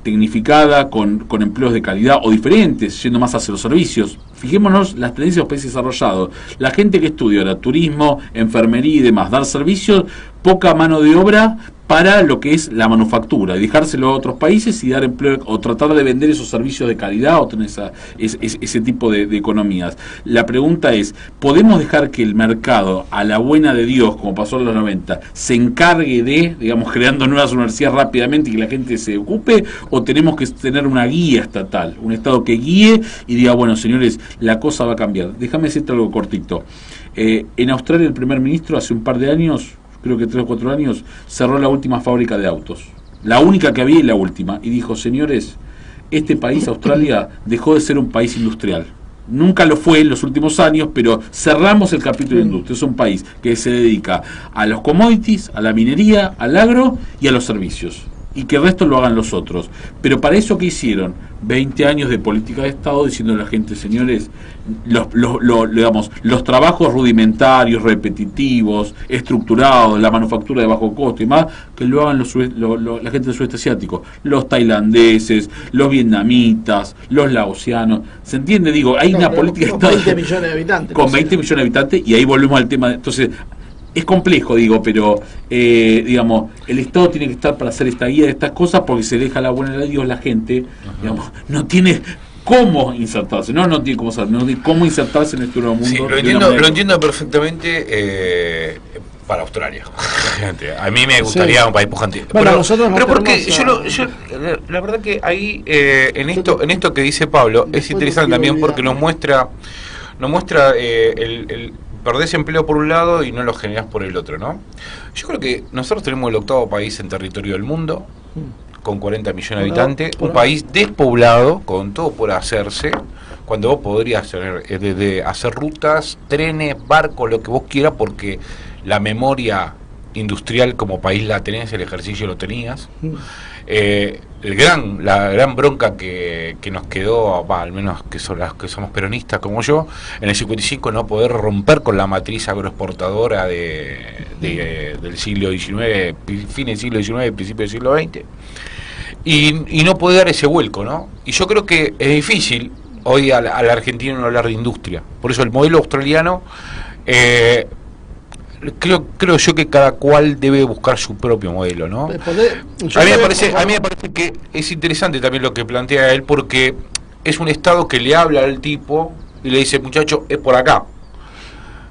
Speaker 4: tecnificada, con empleos de calidad o diferentes, yendo más hacia los servicios. Fijémonos las tendencias de los países desarrollados. La gente que estudia ahora turismo, enfermería y demás, dar servicios, poca mano de obra para lo que es la manufactura, y dejárselo a otros países y dar empleo, o tratar de vender esos servicios de calidad, o tener ese tipo de economías. La pregunta es, ¿podemos dejar que el mercado, a la buena de Dios, como pasó en los 90, se encargue de, digamos, creando nuevas universidades rápidamente y que la gente se ocupe, o tenemos que tener una guía estatal, un Estado que guíe y diga, bueno, señores, la cosa va a cambiar? Déjame decirte algo cortito. En Australia el primer ministro hace un par de años, creo que 3 o 4 años, cerró la última fábrica de autos, la única que había y la última, y dijo, señores, este país, Australia, dejó de ser un país industrial. Nunca lo fue en los últimos años, pero cerramos el capítulo de industria. Es un país que se dedica a los commodities, a la minería, al agro y a los servicios, y que el resto lo hagan los otros. Pero para eso, ¿qué hicieron? 20 años de política de Estado diciendo a la gente, señores, digamos, los trabajos rudimentarios, repetitivos, estructurados, la manufactura de bajo costo y más, que lo hagan la gente del sudeste asiático, los tailandeses, los vietnamitas, los laosianos. ¿Se entiende? Digo, hay una política de Estado
Speaker 5: 20 millones de habitantes.
Speaker 4: Con 20 millones de habitantes, y ahí volvemos al tema. Entonces, es complejo, digo, pero digamos, el Estado tiene que estar para hacer esta guía de estas cosas, porque se deja la buena de Dios, la gente, digamos, no tiene cómo insertarse, no tiene cómo saber, no tiene cómo insertarse en este nuevo mundo.
Speaker 2: Sí, lo entiendo perfectamente para Australia. A mí me gustaría un país pujante.
Speaker 5: Bueno,
Speaker 2: pero porque yo la verdad que ahí en esto que dice Pablo es interesante también, porque nos muestra el perdés empleo por un lado y no lo generás por el otro, ¿no? Yo creo que nosotros tenemos el 8º país en territorio del mundo, con 40 millones de habitantes, un país despoblado, con todo por hacerse, cuando vos podrías hacer rutas, trenes, barcos, lo que vos quieras, porque la memoria industrial como país la tenés, el ejercicio lo tenías. La gran bronca que nos quedó, al menos que son las que somos peronistas como yo, en el 55, no poder romper con la matriz agroexportadora del siglo XIX, fin del siglo XIX, principio del siglo XX, y no poder dar ese vuelco, ¿no? Y yo creo que es difícil hoy al argentino no hablar de industria. Por eso el modelo australiano, creo yo que cada cual debe buscar su propio modelo, ¿no? A mí me parece que es interesante también lo que plantea él, porque es un Estado que le habla al tipo y le dice, muchacho, es por acá,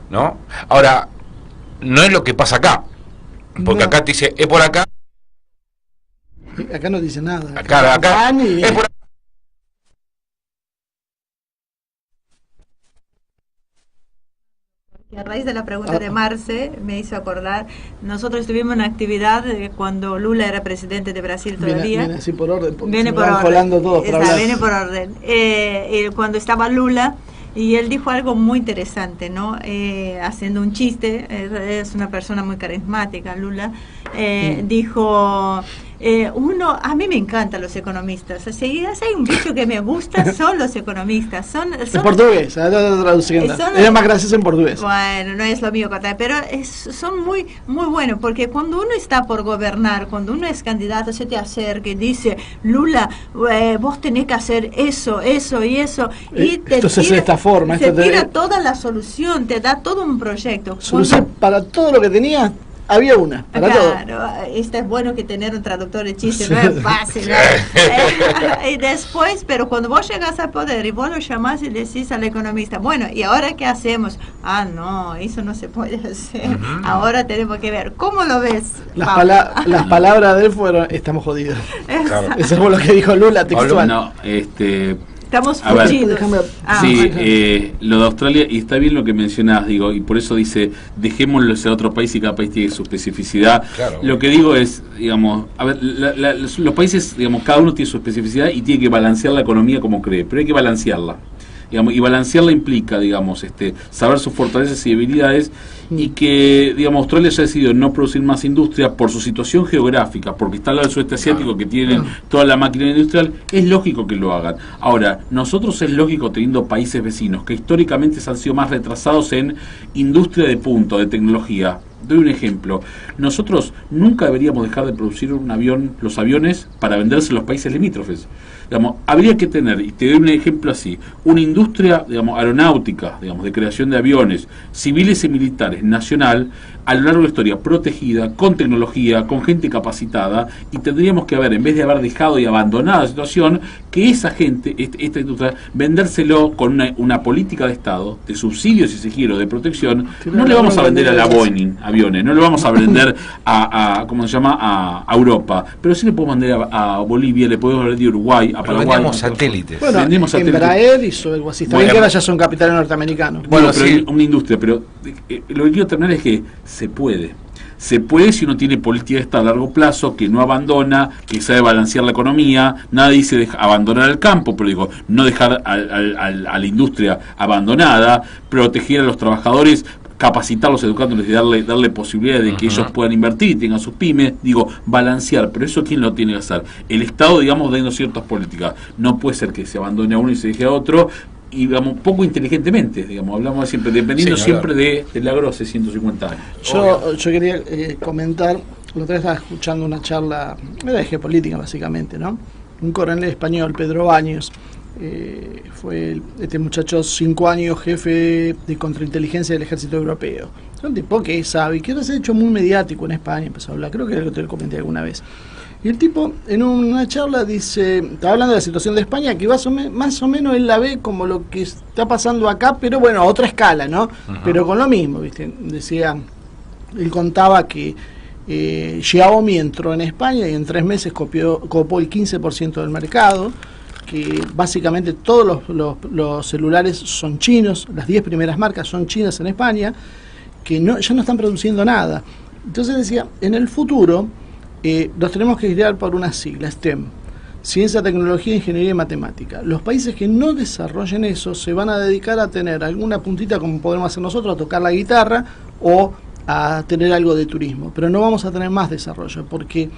Speaker 2: ¿no? Ahora, no es lo que pasa acá, porque acá te dice, es por acá.
Speaker 5: Acá no dice nada.
Speaker 4: Acá es por acá.
Speaker 3: A raíz de la pregunta de Marce, me hizo acordar, nosotros tuvimos una actividad cuando Lula era presidente de Brasil todavía.
Speaker 5: Viene así por orden, porque
Speaker 3: viene
Speaker 5: se
Speaker 3: por
Speaker 5: van
Speaker 3: orden.
Speaker 5: colando todos para hablar.
Speaker 3: Viene por orden. Cuando estaba Lula, y él dijo algo muy interesante, ¿no? Haciendo un chiste, es una persona muy carismática, Lula, dijo... a mí me encantan los economistas. O sea, si hay un bicho que me gusta, son los economistas. En
Speaker 5: portugués, traduciendo. Es más gracioso en portugués.
Speaker 3: Bueno, no es lo mío, pero son muy muy buenos, porque cuando uno está por gobernar, cuando uno es candidato, se te acerca y dice, Lula, vos tenés que hacer eso y eso, y te
Speaker 5: entonces de esta forma,
Speaker 3: te tira toda la solución, te da todo un proyecto.
Speaker 5: Solución para todo lo que tenía. Había una, para
Speaker 3: claro,
Speaker 5: todo.
Speaker 3: Es bueno que tener un traductor de chistes, no es fácil. Y después, pero cuando vos llegas al poder y vos lo llamás y le decís al economista, bueno, ¿y ahora qué hacemos? No, eso no se puede hacer. Ahora tenemos que ver, ¿cómo lo ves?
Speaker 5: Las palabras de él fueron, estamos jodidos. Claro. Eso es lo que dijo Lula textual.
Speaker 3: Estamos fugidos.
Speaker 4: Lo de Australia, y está bien lo que mencionás, digo, y por eso dice, dejémoslo a otro país y cada país tiene su especificidad. Claro. Lo que digo es, digamos, a ver, los países, digamos, cada uno tiene su especificidad y tiene que balancear la economía como cree, pero hay que balancearla. Digamos, y balancearla implica, digamos, saber sus fortalezas y debilidades, y que, digamos, Australia haya decidido no producir más industria por su situación geográfica, porque está al lado del sudeste asiático, que tienen toda la máquina industrial. Es lógico que lo hagan. Ahora, nosotros es lógico, teniendo países vecinos que históricamente se han sido más retrasados en industria de punta, de tecnología. Doy un ejemplo. Nosotros nunca deberíamos dejar de producir los aviones para venderse a los países limítrofes. digamos, habría que tener, y te doy un ejemplo así, una industria, digamos, aeronáutica, digamos, de creación de aviones civiles y militares nacional, a lo largo de la historia, protegida, con tecnología, con gente capacitada, y tendríamos que haber, en vez de haber dejado y abandonado la situación, que esa gente, esta industria, vendérselo con una política de Estado, de subsidios, si se quiere, de protección. No le vamos a vender a la Boeing aviones, no le vamos a vender a ¿cómo se llama?, a Europa, pero sí le podemos vender a Bolivia, le podemos vender a Uruguay, a Paraguay.
Speaker 2: Vendemos satélites.
Speaker 5: Bueno,
Speaker 4: vendemos satélites.
Speaker 5: Embraer hizo algo así, también que ahora ya son capitales norteamericanos.
Speaker 4: Bueno, pero sí, una industria, pero lo que quiero terminar es que se puede si uno tiene política de Estado a largo plazo, que no abandona, que sabe balancear la economía. Nadie dice abandonar el campo, pero digo, no dejar a la industria abandonada, proteger a los trabajadores, capacitarlos, educándoles y darle posibilidades de que ellos puedan invertir y tengan sus pymes, digo, balancear. Pero eso, ¿quién lo tiene que hacer? El Estado, digamos, dando ciertas políticas. No puede ser que se abandone a uno y se deje a otro, y digamos, poco inteligentemente, digamos, hablamos siempre, dependiendo siempre del agro hace 150 años.
Speaker 5: Yo quería comentar, la otra vez estaba escuchando una charla, era de geopolítica básicamente, ¿no? Un coronel español, Pedro Baños, fue este muchacho 5 años jefe de contrainteligencia del ejército europeo. Es un tipo que sabe, que ahora se ha hecho muy mediático en España, empezó a hablar, creo que te lo comenté alguna vez. Y el tipo en una charla dice, estaba hablando de la situación de España, que más o menos él la ve como lo que está pasando acá, pero bueno, a otra escala, ¿no? Pero con lo mismo, ¿viste? Decía, él contaba que Xiaomi entró en España y en 3 meses copó el 15% del mercado, que básicamente todos los celulares son chinos, las 10 primeras marcas son chinas en España, que ya no están produciendo nada. Entonces decía, en el futuro los tenemos que guiar por una sigla, STEM, Ciencia, Tecnología, Ingeniería y Matemática. Los países que no desarrollen eso se van a dedicar a tener alguna puntita, como podemos hacer nosotros, a tocar la guitarra o a tener algo de turismo, pero no vamos a tener más desarrollo, porque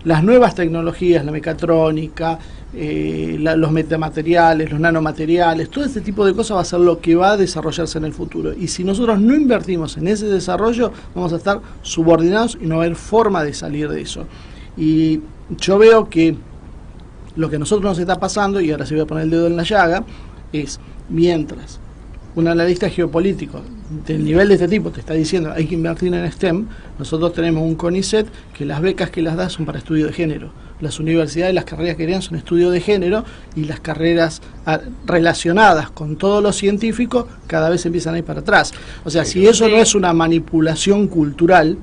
Speaker 5: las nuevas tecnologías, la mecatrónica, los metamateriales, los nanomateriales, todo este tipo de cosas va a ser lo que va a desarrollarse en el futuro. Y si nosotros no invertimos en ese desarrollo, vamos a estar subordinados y no va a haber forma de salir de eso. Y yo veo que lo que a nosotros nos está pasando, y ahora sí voy a poner el dedo en la llaga, es mientras un analista geopolítico del nivel de este tipo te está diciendo hay que invertir en STEM, nosotros tenemos un CONICET que las becas que las da son para estudio de género. Las universidades, las carreras que crean son estudio de género, y las carreras relacionadas con todo lo científico cada vez empiezan a ir para atrás. O sea, si eso no es una manipulación cultural.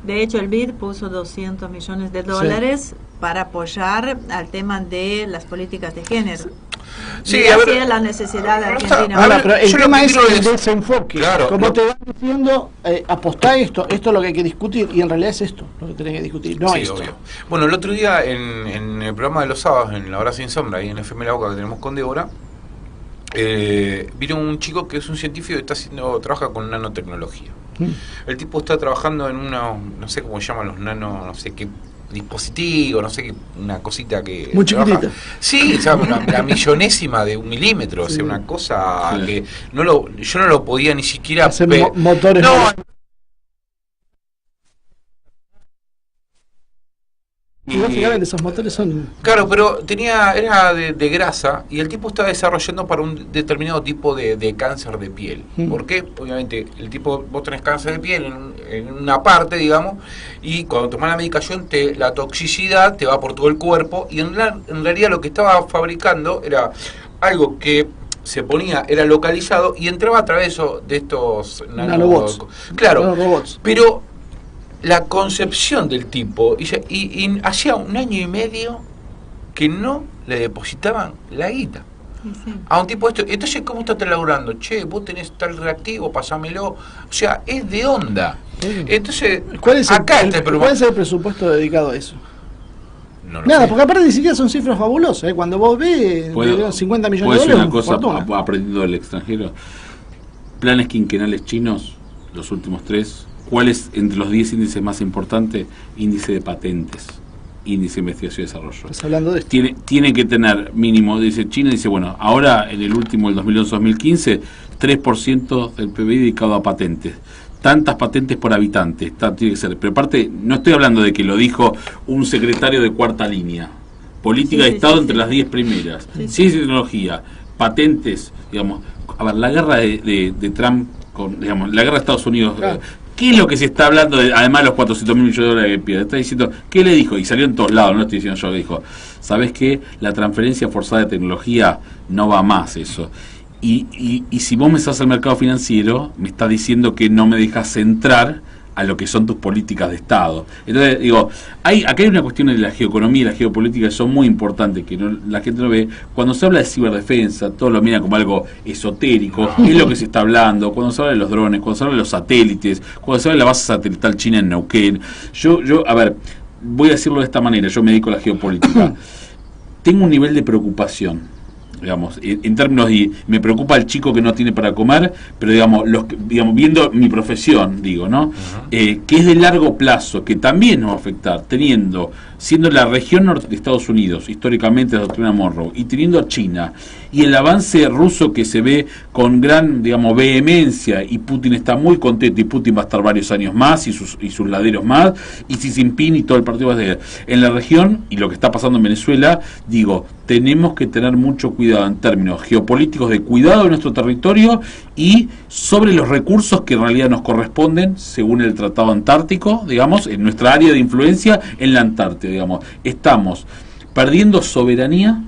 Speaker 3: De hecho, el BID puso $200 millones para apoyar al tema de las políticas de género.
Speaker 2: Sí,
Speaker 3: y así es la necesidad de Argentina.
Speaker 5: Ahora, pero el tema es el
Speaker 2: es
Speaker 5: desenfoque.
Speaker 2: Claro,
Speaker 5: como te van diciendo, apostá esto es lo que hay que discutir, y en realidad es esto lo que tenés que discutir, no esto.
Speaker 2: Obvio. Bueno, el otro día en el programa de los sábados, en La Hora Sin Sombra, ahí en FM La Boca, que tenemos con Débora, vino un chico que es un científico que trabaja con nanotecnología. El tipo está trabajando en no sé cómo se llaman los no sé qué dispositivo, no sé qué, una cosita que
Speaker 5: muy chiquitita.
Speaker 2: Sí, o sea, la millonésima de 1 milímetro, o sea, una cosa que yo no lo podía ni siquiera
Speaker 5: hacer motores.
Speaker 2: No.
Speaker 5: Y básicamente esos motores son...
Speaker 2: Claro, pero era de grasa, y el tipo estaba desarrollando para un determinado tipo de cáncer de piel. ¿Por qué? Obviamente, vos tenés cáncer de piel en una parte, digamos, y cuando tomás la medicación, la toxicidad te va por todo el cuerpo, y en realidad lo que estaba fabricando era algo que se ponía, era localizado, y entraba a través de estos
Speaker 5: nanobots.
Speaker 2: Claro,
Speaker 5: nanobots.
Speaker 2: Pero la concepción del tipo, y hacía 1 año y medio que no le depositaban la guita a un tipo entonces ¿cómo estás laburando? Che, vos tenés tal reactivo, pasámelo. O sea, es de onda. Entonces,
Speaker 5: ¿cuál es
Speaker 2: ¿cuál
Speaker 5: es el presupuesto dedicado a eso?
Speaker 2: No lo
Speaker 5: Nada,
Speaker 2: sé.
Speaker 5: porque aparte ni siquiera son cifras fabulosas, Cuando vos ves 50 millones de dólares,
Speaker 4: una cosa, aprendiendo del extranjero, planes quinquenales chinos, los últimos 3. ¿Cuál es, entre los 10 índices más importantes? Índice de patentes, índice de investigación y desarrollo.
Speaker 5: Estás hablando de esto.
Speaker 4: Tiene que tener mínimo, dice China, dice, bueno, ahora en el último, el 2011-2015, 3% del PBI dedicado a patentes. Tantas patentes por habitante, tiene que ser. Pero aparte, no estoy hablando de que lo dijo un secretario de cuarta línea, política de Estado entre las 10 primeras, ciencia y tecnología, patentes, digamos. A ver, la guerra de Trump con, digamos, la guerra de Estados Unidos, claro. ¿Qué es lo que se está hablando, además de los 400.000 millones de dólares que pierde? Está diciendo, ¿qué le dijo? Y salió en todos lados, no estoy diciendo yo, dijo, ¿sabes qué? La transferencia forzada de tecnología no va más eso. Y si vos me estás al mercado financiero, me estás diciendo que no me dejas entrar a lo que son tus políticas de Estado. Entonces, digo, acá hay una cuestión de la geoeconomía y la geopolítica que son muy importantes, que la gente no ve. Cuando se habla de ciberdefensa, todos lo miran como algo esotérico, es lo que se está hablando. Cuando se habla de los drones, cuando se habla de los satélites, cuando se habla de la base satelital china en Neuquén. Yo, a ver, voy a decirlo de esta manera, yo me dedico a la geopolítica. Tengo un nivel de preocupación, digamos, en términos de, me preocupa el chico que no tiene para comer, pero digamos, viendo mi profesión, digo, ¿no? Que es de largo plazo, que también nos va a afectar, siendo la región norte de Estados Unidos, históricamente la doctrina Monroe, y teniendo a China, y el avance ruso que se ve con gran, digamos, vehemencia, y Putin está muy contento, y Putin va a estar varios años más, y sus laderos más, y Xi Jinping y todo el partido va a ser en la región, y lo que está pasando en Venezuela, digo, tenemos que tener mucho cuidado en términos geopolíticos de cuidado de nuestro territorio y sobre los recursos que en realidad nos corresponden según el Tratado Antártico, digamos, en nuestra área de influencia en la Antártida, digamos. Estamos perdiendo soberanía.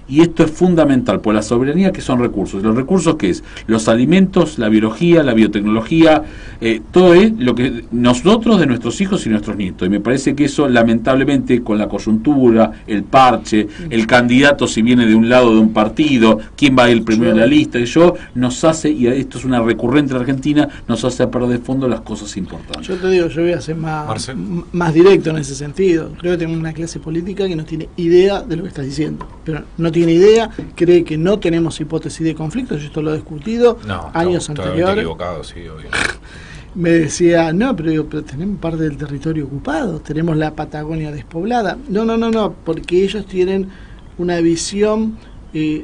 Speaker 4: Y esto es fundamental, por la soberanía, que son recursos. Los recursos, ¿qué es? Los alimentos, la biología, la biotecnología, todo es lo que nosotros, de nuestros hijos y nuestros nietos. Y me parece que eso, lamentablemente, con la coyuntura, el parche, el candidato si viene de un lado de un partido, quién va a ir primero en la lista, nos hace, y esto es una recurrente en Argentina, nos hace perder de fondo las cosas importantes.
Speaker 5: Yo te digo, yo voy a ser más directo en ese sentido. Creo que tenemos una clase política que no tiene idea de lo que estás diciendo, pero no tiene idea, cree que no tenemos hipótesis de conflicto. Yo esto lo he discutido años anteriores.
Speaker 2: Equivocado, sí, obvio.
Speaker 5: Me decía, pero tenemos parte del territorio ocupado, tenemos la Patagonia despoblada. No, porque ellos tienen una visión,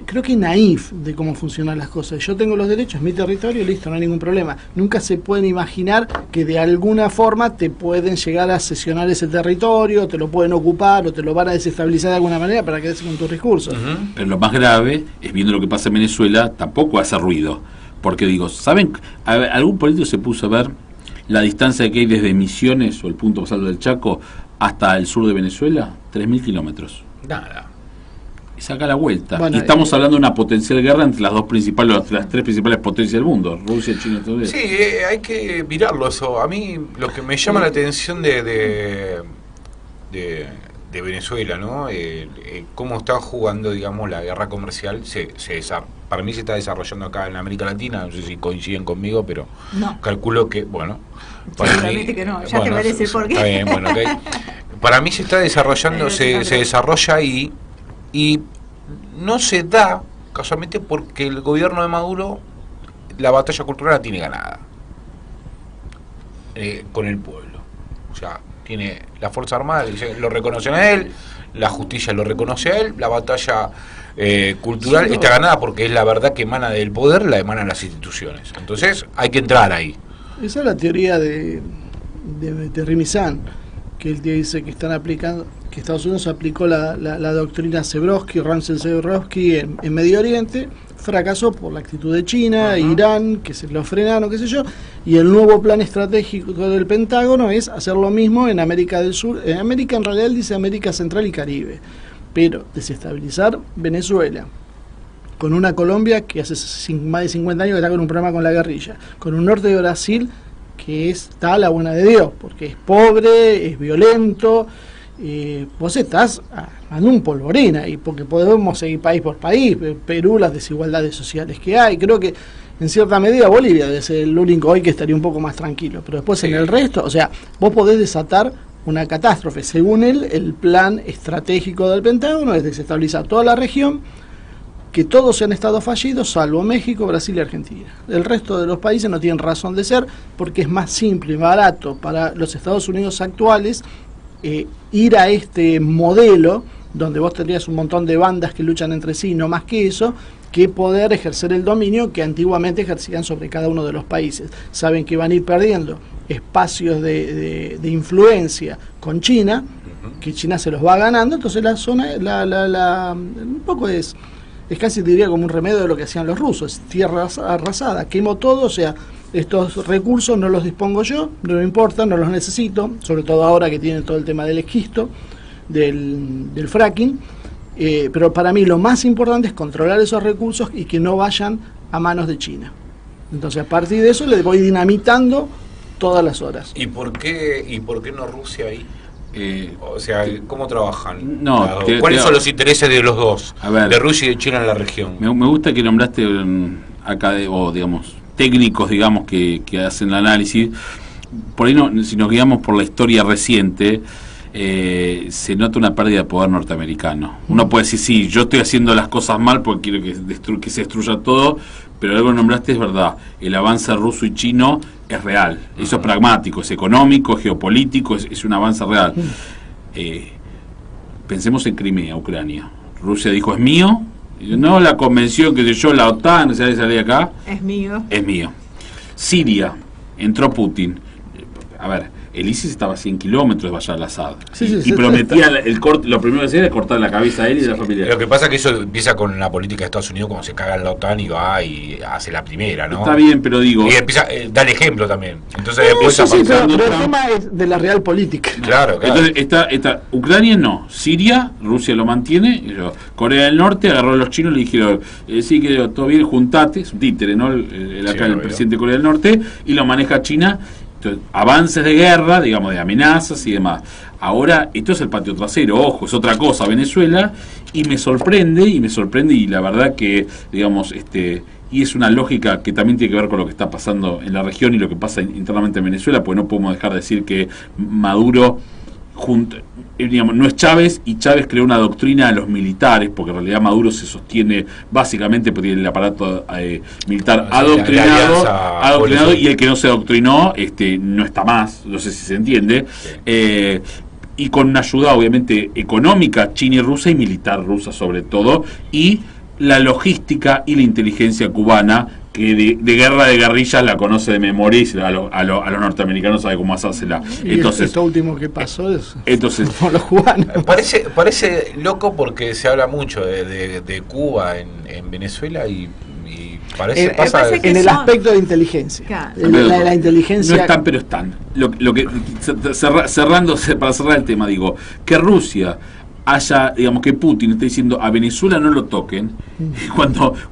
Speaker 5: creo que naif de cómo funcionan las cosas. Yo tengo los derechos, es mi territorio, listo, no hay ningún problema. Nunca se pueden imaginar que de alguna forma te pueden llegar a sesionar ese territorio, te lo pueden ocupar o te lo van a desestabilizar de alguna manera para quedarse con tus recursos.
Speaker 4: Pero lo más grave es, viendo lo que pasa en Venezuela, tampoco hace ruido. Porque digo, ¿saben? Algún político se puso a ver la distancia que hay desde Misiones o el punto más alto del Chaco hasta el sur de Venezuela, 3.000 kilómetros.
Speaker 2: Nada.
Speaker 4: Saca la vuelta. Bueno, y estamos hablando de una potencial guerra entre las tres principales potencias del mundo, Rusia, China y todo eso.
Speaker 2: Sí, hay que mirarlo eso. A mí lo que me llama la atención de Venezuela, ¿no? Cómo está jugando, digamos, la guerra comercial. Para mí se está desarrollando acá en América Latina. No sé si coinciden conmigo, pero calculo que, bueno, para mí,
Speaker 3: que no. Ya te voy a decir por qué.
Speaker 2: Está bien, bueno, okay. Para mí se está desarrollando, se desarrolla ahí. Y no se da, casualmente, porque el gobierno de Maduro la batalla cultural la tiene ganada con el pueblo. O sea, tiene la Fuerza Armada, lo reconocen a él, la justicia lo reconoce a él, la batalla cultural está ganada porque es la verdad que emana del poder, la emanan las instituciones. Entonces hay que entrar ahí.
Speaker 5: Esa es la teoría de Rimizán, que él dice que están aplicando, que Estados Unidos aplicó la doctrina Ramsey Zebrowski en Medio Oriente, fracasó por la actitud de China, Irán, que se lo frenaron, qué sé yo, y el nuevo plan estratégico del Pentágono es hacer lo mismo en América del Sur. En América, en realidad, él dice América Central y Caribe, pero desestabilizar Venezuela, con una Colombia que hace más de 50 años que está con un problema con la guerrilla, con un norte de Brasil que está a la buena de Dios, porque es pobre, es violento. Vos estás en un polvorín ahí, porque podemos seguir país por país. Perú, las desigualdades sociales que hay, creo que en cierta medida Bolivia debe ser el único hoy que estaría un poco más tranquilo, pero después en el resto, o sea, vos podés desatar una catástrofe. Según él, el plan estratégico del Pentágono es desestabilizar toda la región, que todos han estado fallidos, salvo México, Brasil y Argentina. El resto de los países no tienen razón de ser, porque es más simple y barato para los Estados Unidos actuales ir a este modelo, donde vos tendrías un montón de bandas que luchan entre sí, no más que eso, que poder ejercer el dominio que antiguamente ejercían sobre cada uno de los países. Saben que van a ir perdiendo espacios de influencia con China, que China se los va ganando. Entonces la zona, un poco es casi diría como un remedio de lo que hacían los rusos, tierra arrasada, quemo todo, o sea, estos recursos no los dispongo yo, no me importa, no los necesito, sobre todo ahora que tienen todo el tema del esquisto, del fracking, pero para mí lo más importante es controlar esos recursos y que no vayan a manos de China. Entonces a partir de eso le voy dinamitando todas las horas.
Speaker 2: ¿Y por qué no Rusia ahí? O sea, ¿cómo trabajan?
Speaker 4: No,
Speaker 2: ¿Cuáles son los intereses de los dos?
Speaker 4: A ver,
Speaker 2: de Rusia y de China en la región.
Speaker 4: Me gusta que nombraste acá, o digamos, técnicos, digamos, que hacen el análisis. Por ahí, si nos guiamos por la historia reciente, se nota una pérdida de poder norteamericano. Uno puede decir, sí, yo estoy haciendo las cosas mal porque quiero que se destruya todo, pero algo que nombraste es verdad. El avance ruso y chino es real. Eso es pragmático, es económico, es geopolítico, es un avance real. Pensemos en Crimea, Ucrania. Rusia dijo, es mío. No la convención, que yo, la OTAN, ¿se sale de acá?
Speaker 3: Es mío.
Speaker 4: Es mío. Siria, entró Putin. A ver, el ISIS estaba a 100 kilómetros de Bashar al-Assad. Y prometía lo primero que hacía era cortar la cabeza a él y de la familia.
Speaker 2: Lo que pasa es que eso empieza con la política de Estados Unidos, cuando se caga en la OTAN y va y hace la primera, ¿no?
Speaker 4: Está bien, pero digo...
Speaker 2: Y empieza, da el ejemplo también. Entonces después
Speaker 5: pero el tema es de la real política.
Speaker 2: Claro.
Speaker 4: Entonces está Ucrania no, Siria, Rusia lo mantiene, Corea del Norte agarró a los chinos y le dijeron, sí, que todo bien, juntate, es un títere, ¿no? El presidente de Corea del Norte, y lo maneja China. Avances de guerra, digamos, de amenazas y demás. Ahora, esto es el patio trasero, ojo, es otra cosa, Venezuela, y me sorprende, y la verdad que, digamos, y es una lógica que también tiene que ver con lo que está pasando en la región y lo que pasa internamente en Venezuela, porque no podemos dejar de decir que Maduro digamos, no es Chávez, y Chávez creó una doctrina a los militares, porque en realidad Maduro se sostiene básicamente porque tiene el aparato militar adoctrinado, y el que no se adoctrinó no está más, no sé si se entiende, y con una ayuda obviamente económica china y rusa, y militar rusa sobre todo, y la logística y la inteligencia cubana, que de guerra de guerrillas la conoce de memoria, y a los norteamericanos sabe cómo hacérsela. Entonces,
Speaker 5: esto último que pasó es
Speaker 4: por
Speaker 5: los cubanos.
Speaker 2: Parece loco porque se habla mucho de Cuba en Venezuela y pasa
Speaker 5: en el aspecto de inteligencia. Claro. La inteligencia.
Speaker 4: No están, pero están. Lo que cerrándose, para cerrar el tema, digo, que Rusia haya, digamos, que Putin está diciendo a Venezuela no lo toquen,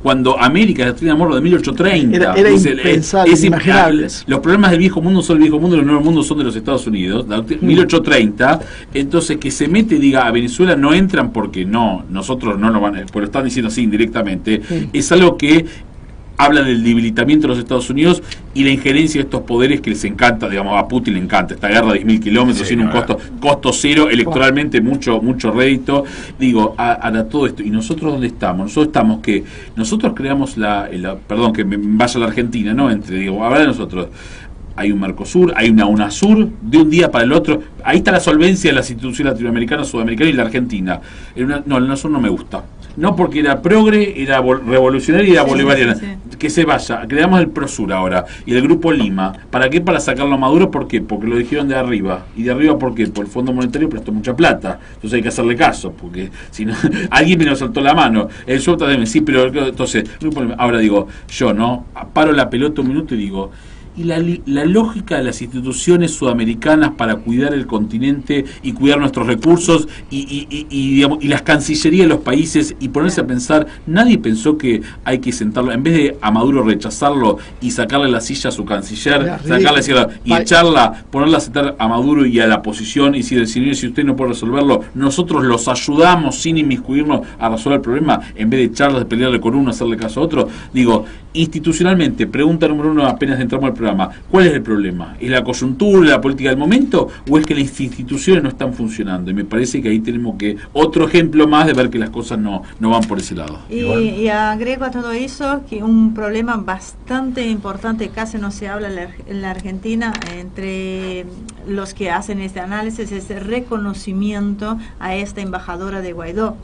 Speaker 4: cuando América, la doctrina Monroe de 1830
Speaker 5: era impensable, inimaginable.
Speaker 4: Los problemas del viejo mundo son del viejo mundo, los nuevos mundos son de los Estados Unidos, 1830. Entonces, que se mete y diga a Venezuela no entran porque nosotros no nos van, pues lo están diciendo así indirectamente, es algo que habla del debilitamiento de los Estados Unidos y la injerencia de estos poderes que les encanta, digamos, a Putin le encanta esta guerra de 10.000 kilómetros, tiene un costo cero, electoralmente mucho rédito. Digo, a todo esto, ¿y nosotros dónde estamos? Nosotros creamos perdón, que me vaya a la Argentina, ¿no? Ahora de nosotros hay un Mercosur, hay una UNASUR, de un día para el otro, ahí está la solvencia de las instituciones latinoamericanas, sudamericanas y la Argentina. La UNASUR no me gusta. No porque era progre, era revolucionaria y era bolivariana. Sí. Que se vaya. Creamos el Prosur ahora y el Grupo Lima. ¿Para qué? Para sacarlo a Maduro. ¿Por qué? Porque lo dijeron de arriba. ¿Y de arriba por qué? Por el Fondo Monetario prestó mucha plata. Entonces hay que hacerle caso. Porque si no, alguien me lo saltó la mano. El suelta de sí, pero entonces, Grupo Lima. Ahora digo, yo no paro la pelota un minuto y digo, y la lógica de las instituciones sudamericanas para cuidar el continente y cuidar nuestros recursos y las cancillerías de los países y ponerse a pensar, nadie pensó que hay que sentarlo, en vez de a Maduro rechazarlo y sacarle la silla a su canciller, y echarla, ponerla a sentar a Maduro y a la oposición y decir, señor, si usted no puede resolverlo, nosotros los ayudamos sin inmiscuirnos a resolver el problema, en vez de echarlos, de pelearle con uno, hacerle caso a otro. Digo, institucionalmente, pregunta número uno apenas entramos al programa, ¿cuál es el problema? ¿Es la coyuntura, la política del momento, o es que las instituciones no están funcionando? Y me parece que ahí tenemos otro ejemplo más de ver que las cosas no van por ese lado.
Speaker 3: Y agrego a todo eso que un problema bastante importante, casi no se habla en la Argentina, entre los que hacen este análisis, es el reconocimiento a esta embajadora de Guaidó.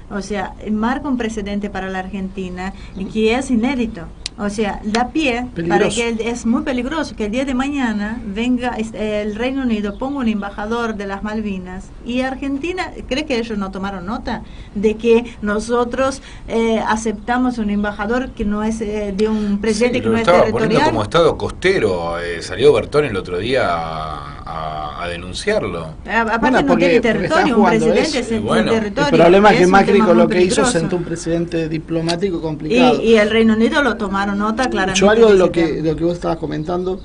Speaker 3: O sea, marca un precedente para la Argentina y que es inédito. O sea, da pie para que es muy peligroso que el día de mañana venga el Reino Unido, ponga un embajador de las Malvinas y Argentina, ¿cree que ellos no tomaron nota de que nosotros aceptamos un embajador que no es de un presidente que no es territorial?
Speaker 2: Poniendo como estado costero, salió Bertone el otro día a denunciarlo.
Speaker 3: Aparte no tiene territorio, un presidente es territorio.
Speaker 5: El problema es que Macri con lo que hizo sentó un precedente diplomático complicado.
Speaker 3: Y el Reino Unido lo tomaron nota claramente.
Speaker 5: Yo algo de lo que vos estabas comentando,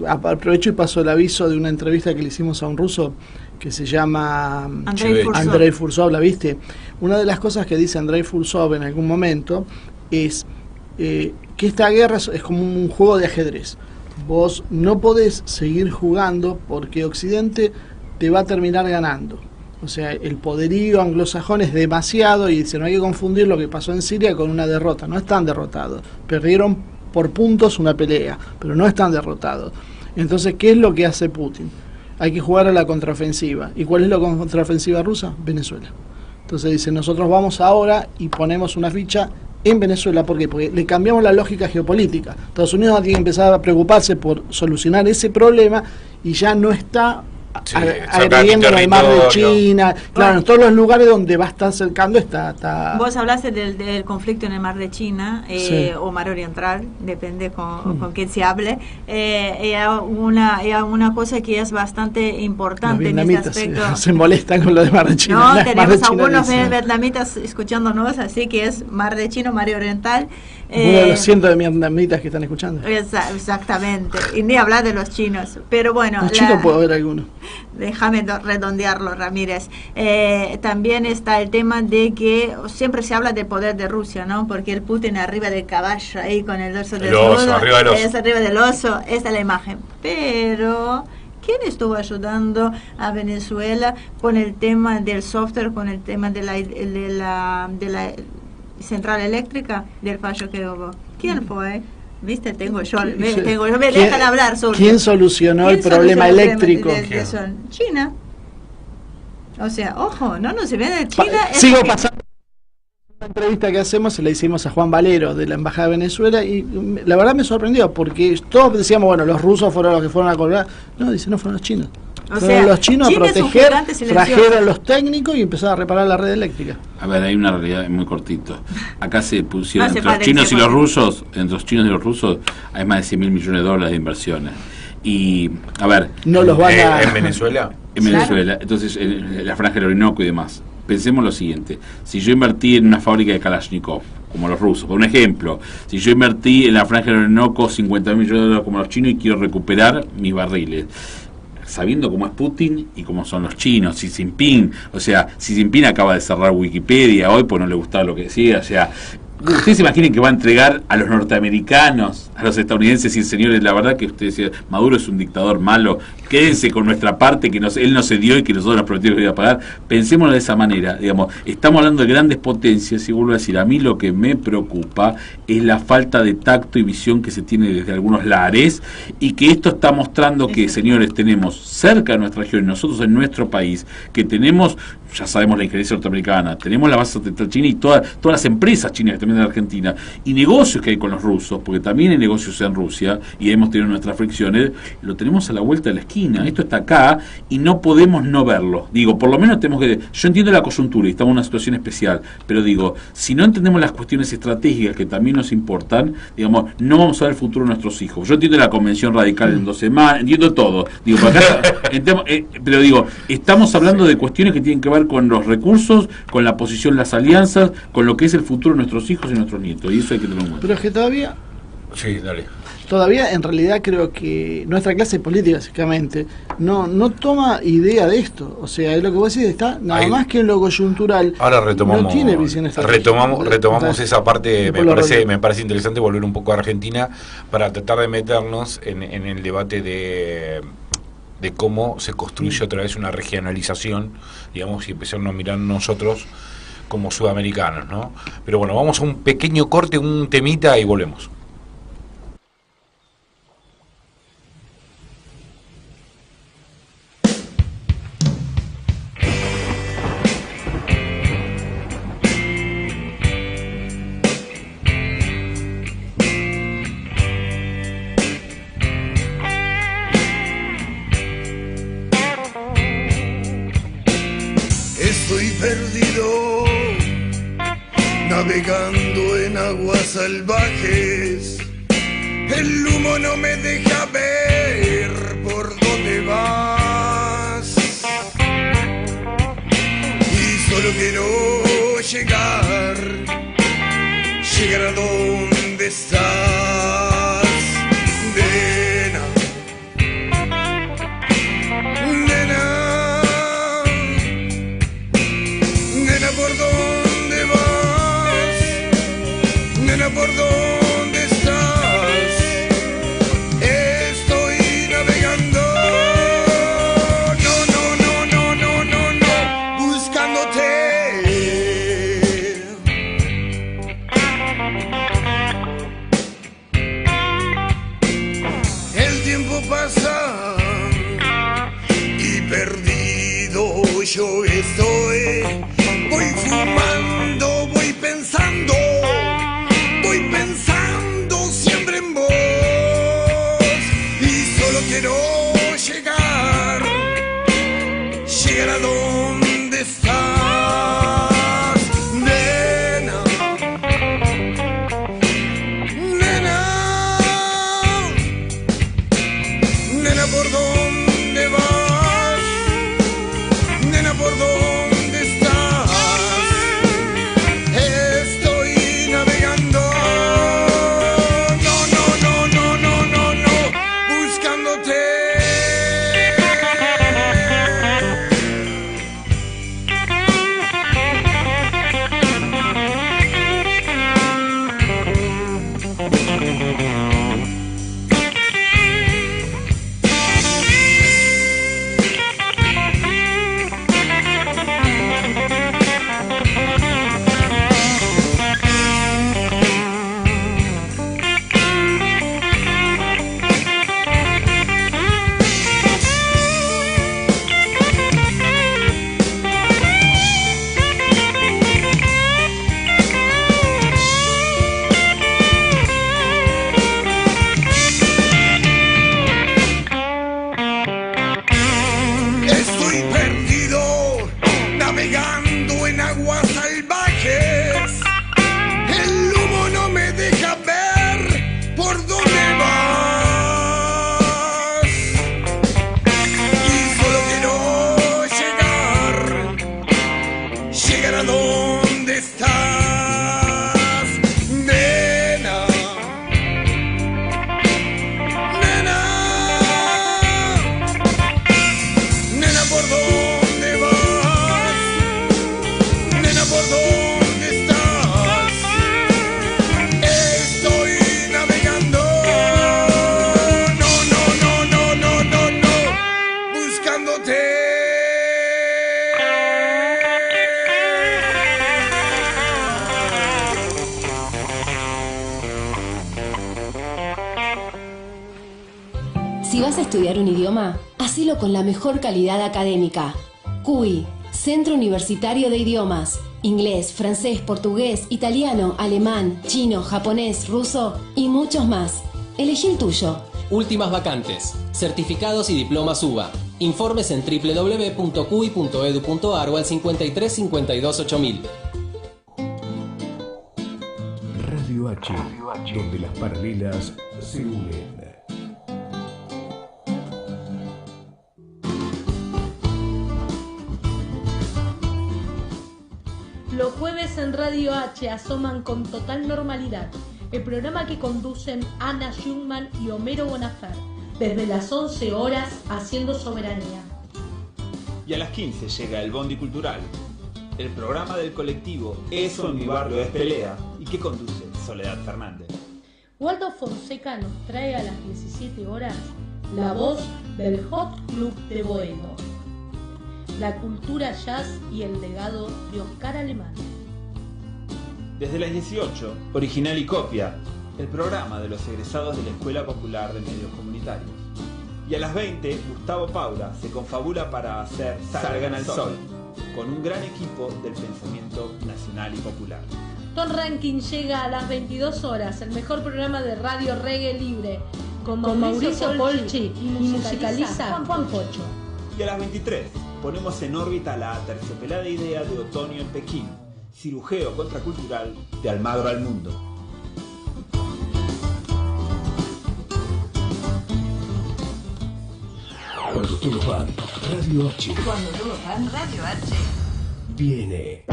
Speaker 5: aprovecho y paso el aviso de una entrevista que le hicimos a un ruso que se llama Andrei Fursov, ¿la viste? Una de las cosas que dice Andrei Fursov en algún momento es que esta guerra es como un juego de ajedrez. Vos no podés seguir jugando porque Occidente te va a terminar ganando. O sea, el poderío anglosajón es demasiado y dice, no hay que confundir lo que pasó en Siria con una derrota. No están derrotados. Perdieron por puntos una pelea, pero no están derrotados. Entonces, ¿qué es lo que hace Putin? Hay que jugar a la contraofensiva. ¿Y cuál es la contraofensiva rusa? Venezuela. Entonces dice, nosotros vamos ahora y ponemos una ficha en Venezuela. ¿Por qué? Porque le cambiamos la lógica geopolítica. Estados Unidos tiene que empezar a preocuparse por solucionar ese problema y ya no está agrediendo el mar de China. Claro, en todos los lugares donde va a estar cercando está.
Speaker 3: Vos hablaste del conflicto en el mar de China o mar oriental, depende con quién se hable. Una cosa que es bastante importante en este aspecto.
Speaker 5: Se molestan con lo de mar de China.
Speaker 3: No, tenemos algunos vietnamitas escuchándonos, así que es mar de China, mar oriental.
Speaker 5: Uno de los cientos de vietnamitas que están escuchando.
Speaker 3: Exactamente, y ni hablar de los chinos. Pero bueno,
Speaker 5: los chinos puedo ver algunos.
Speaker 3: Déjame redondearlo, Ramírez. También está el tema de que siempre se habla del poder de Rusia, ¿no? Porque el Putin arriba del caballo, ahí con el dorso del oso, es arriba del oso, esta es la imagen. Pero ¿quién estuvo ayudando a Venezuela con el tema del software, con el tema de la central eléctrica, del fallo que hubo? ¿Quién fue? ¿Viste? Me dejan hablar sobre.
Speaker 5: ¿Quién solucionó el problema eléctrico?
Speaker 3: China. O sea, ojo, no se ve de China.
Speaker 5: Sigo pasando. Una entrevista que hacemos se la hicimos a Juan Valero de la Embajada de Venezuela y la verdad me sorprendió porque todos decíamos, bueno, los rusos fueron los que fueron a colgar. No, dice, no, fueron los chinos. Fueron los chinos a proteger, trajeron los técnicos y empezaron a reparar la red eléctrica.
Speaker 4: A ver, hay una realidad muy cortito. Acá se pusieron entre los chinos y los rusos, hay más de $100.000 millones de inversiones. Y, a ver,
Speaker 5: no los van a...
Speaker 2: ¿En Venezuela?
Speaker 4: En Venezuela, entonces en la franja del Orinoco y demás. Pensemos lo siguiente, si yo invertí en una fábrica de Kalashnikov, como los rusos, por un ejemplo, si yo invertí en la franja del Orinoco $50.000 millones como los chinos y quiero recuperar mis barriles, sabiendo cómo es Putin y cómo son los chinos, Xi Jinping, o sea, Xi Jinping acaba de cerrar Wikipedia hoy porque no le gustaba lo que decía, o sea, ¿ustedes se imaginen que va a entregar a los norteamericanos, a los estadounidenses y señores, la verdad que usted decía, Maduro es un dictador malo, quédense con nuestra parte que él nos cedió y que nosotros nos prometimos que iba a pagar? Pensémoslo de esa manera, digamos, estamos hablando de grandes potencias y vuelvo a decir, a mí lo que me preocupa es la falta de tacto y visión que se tiene desde algunos lares y que esto está mostrando que, señores, tenemos cerca de nuestra región, nosotros en nuestro país, que tenemos, ya sabemos la injerencia norteamericana, tenemos la base central china y todas las empresas chinas que también en Argentina, y negocios que hay con los rusos, porque también hay negocios en Rusia, y hemos tenido nuestras fricciones, lo tenemos a la vuelta de la esquina, esto está acá, y no podemos no verlo. Digo, por lo menos tenemos que, yo entiendo la coyuntura, y estamos en una situación especial, pero digo, si no entendemos las cuestiones estratégicas que también nos importan, digamos, no vamos a ver el futuro de nuestros hijos. Yo entiendo la convención radical en 2 semanas, entiendo todo, digo, pero digo, estamos hablando de cuestiones que tienen que ver con los recursos, con la posición, las alianzas, con lo que es el futuro de nuestros hijos y nuestros nietos, y eso hay que tenerlo en cuenta.
Speaker 5: Pero es que todavía...
Speaker 2: Sí, dale.
Speaker 5: Todavía en realidad creo que nuestra clase política básicamente no toma idea de esto, o sea, es lo que vos decís, está nada más que en lo coyuntural.
Speaker 2: Ahora retomamos,
Speaker 5: no tiene visión estratégica.
Speaker 2: retomamos esa parte. Me parece interesante volver un poco a Argentina para tratar de meternos en el debate de cómo se construye otra vez una regionalización, digamos, y empezar a mirar nosotros como sudamericanos, ¿no? Pero bueno, vamos a un pequeño corte, un temita y volvemos.
Speaker 7: salvajes. El humo no me deja ver por dónde vas. Y solo quiero llegar a donde estás, nena. Nena, ¿por dónde vas? Nena, ¿por dónde estás? Estoy navegando, no, buscándote. El tiempo pasa y perdido yo estoy. Voy fumando, voy pensando siempre en vos. Y solo quiero llegar a donde estás, nena. Nena, ¿por dónde vas? Nena, ¿por dónde estás? Estoy navegando, no, buscándote. Estoy perdido, navegando en aguas salvajes. El humo no me deja ver por dónde vas. Y solo quiero llegar a donde estás, nena. Nena, ¿por dónde vas? Nena, ¿por dónde estás? Estoy navegando, no, buscándote.
Speaker 8: Si vas a estudiar un idioma, hacelo con la mejor calidad académica. CUI, Centro Universitario de Idiomas. Inglés, francés, portugués, italiano, alemán, chino, japonés, ruso y muchos más. Elegí el tuyo.
Speaker 9: Últimas vacantes, certificados y diplomas UBA. Informes en www.cui.edu.ar o al 53 52 8000.
Speaker 10: Radio H, donde las paralelas se unen.
Speaker 11: Los jueves en Radio H asoman con total normalidad, el programa que conducen Ana Jungmann y Homero Bonafert, desde las 11 horas haciendo soberanía.
Speaker 12: Y a las 15 llega el Bondi Cultural, el programa del colectivo Eso en mi barrio es pelea y que conduce Soledad Fernández.
Speaker 11: Waldo Fonseca nos trae a las 17 horas la voz del Hot Club de Boedo, la cultura jazz y el legado de Oscar Alemán.
Speaker 12: Desde las 18, Original y Copia, el programa de los egresados de la Escuela Popular de Medios Comunitarios. Y a las 20, Gustavo Paura se confabula para hacer Salgan al Sol, con un gran equipo del pensamiento nacional y popular.
Speaker 11: Ton Ranking llega a las 22 horas, el mejor programa de radio reggae libre, con Mauricio Polchi y musicaliza Juan Pocho.
Speaker 12: Y a las 23, ponemos en órbita la aterciopelada idea de Otoño en Pekín, cirujeo contracultural de Almagro al mundo.
Speaker 10: Cuando todos van, Radio H.
Speaker 13: Cuando todos van, Radio H.
Speaker 10: Viene.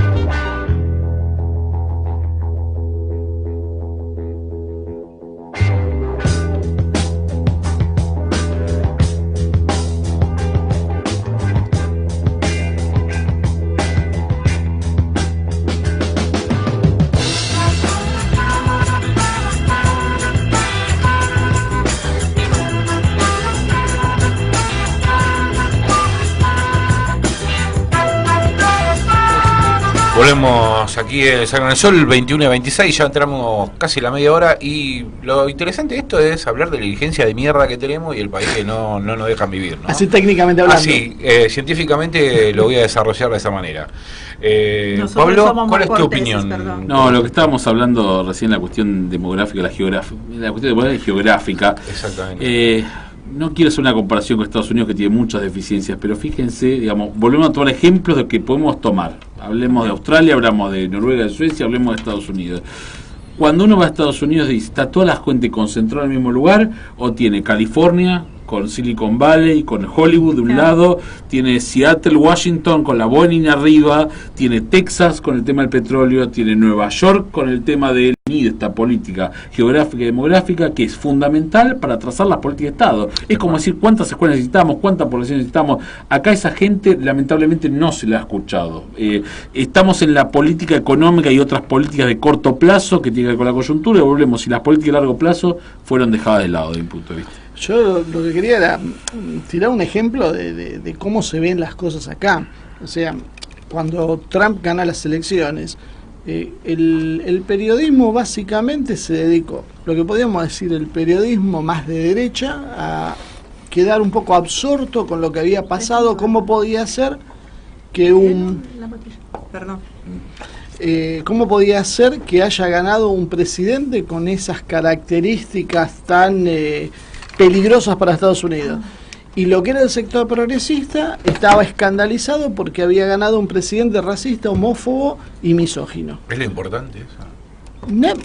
Speaker 2: Volvemos aquí en Salgan el Sol, 21 y 26, ya entramos casi la media hora y lo interesante de esto es hablar de la diligencia de mierda que tenemos y el país que no nos dejan vivir, ¿no?
Speaker 5: Así técnicamente hablando.
Speaker 2: Así, científicamente lo voy a desarrollar de esa manera. Pablo, ¿cuál es tu opinión?
Speaker 3: Perdón.
Speaker 4: No, lo que estábamos hablando recién, la cuestión demográfica, la cuestión demográfica y geográfica.
Speaker 2: Exactamente.
Speaker 4: No quiero hacer una comparación con Estados Unidos que tiene muchas deficiencias, pero fíjense, digamos, volvemos a tomar ejemplos de que podemos tomar. Hablemos de Australia, hablamos de Noruega, de Suecia, hablemos de Estados Unidos. Cuando uno va a Estados Unidos, dice, ¿está toda la gente concentrada en el mismo lugar? ¿O tiene California con Silicon Valley, con Hollywood de un lado, tiene Seattle, Washington con la Boeing arriba, tiene Texas con el tema del petróleo, tiene Nueva York con el tema de esta política geográfica y demográfica que es fundamental para trazar las políticas de Estado? Es como decir cuántas escuelas necesitamos, cuánta población necesitamos. Acá esa gente lamentablemente no se la ha escuchado. Estamos en la política económica y otras políticas de corto plazo que tienen que ver con la coyuntura y volvemos si las políticas de largo plazo fueron dejadas de lado, de mi punto de vista.
Speaker 5: Yo lo que quería era tirar un ejemplo de cómo se ven las cosas acá. O sea, cuando Trump gana las elecciones, el periodismo básicamente se dedicó, lo que podríamos decir el periodismo más de derecha, a quedar un poco absorto con lo que había pasado, cómo podía ser que ¿cómo podía ser que haya ganado un presidente con esas características tan peligrosas para Estados Unidos? Y lo que era el sector progresista estaba escandalizado porque había ganado un presidente racista, homófobo y misógino.
Speaker 2: Es lo importante eso.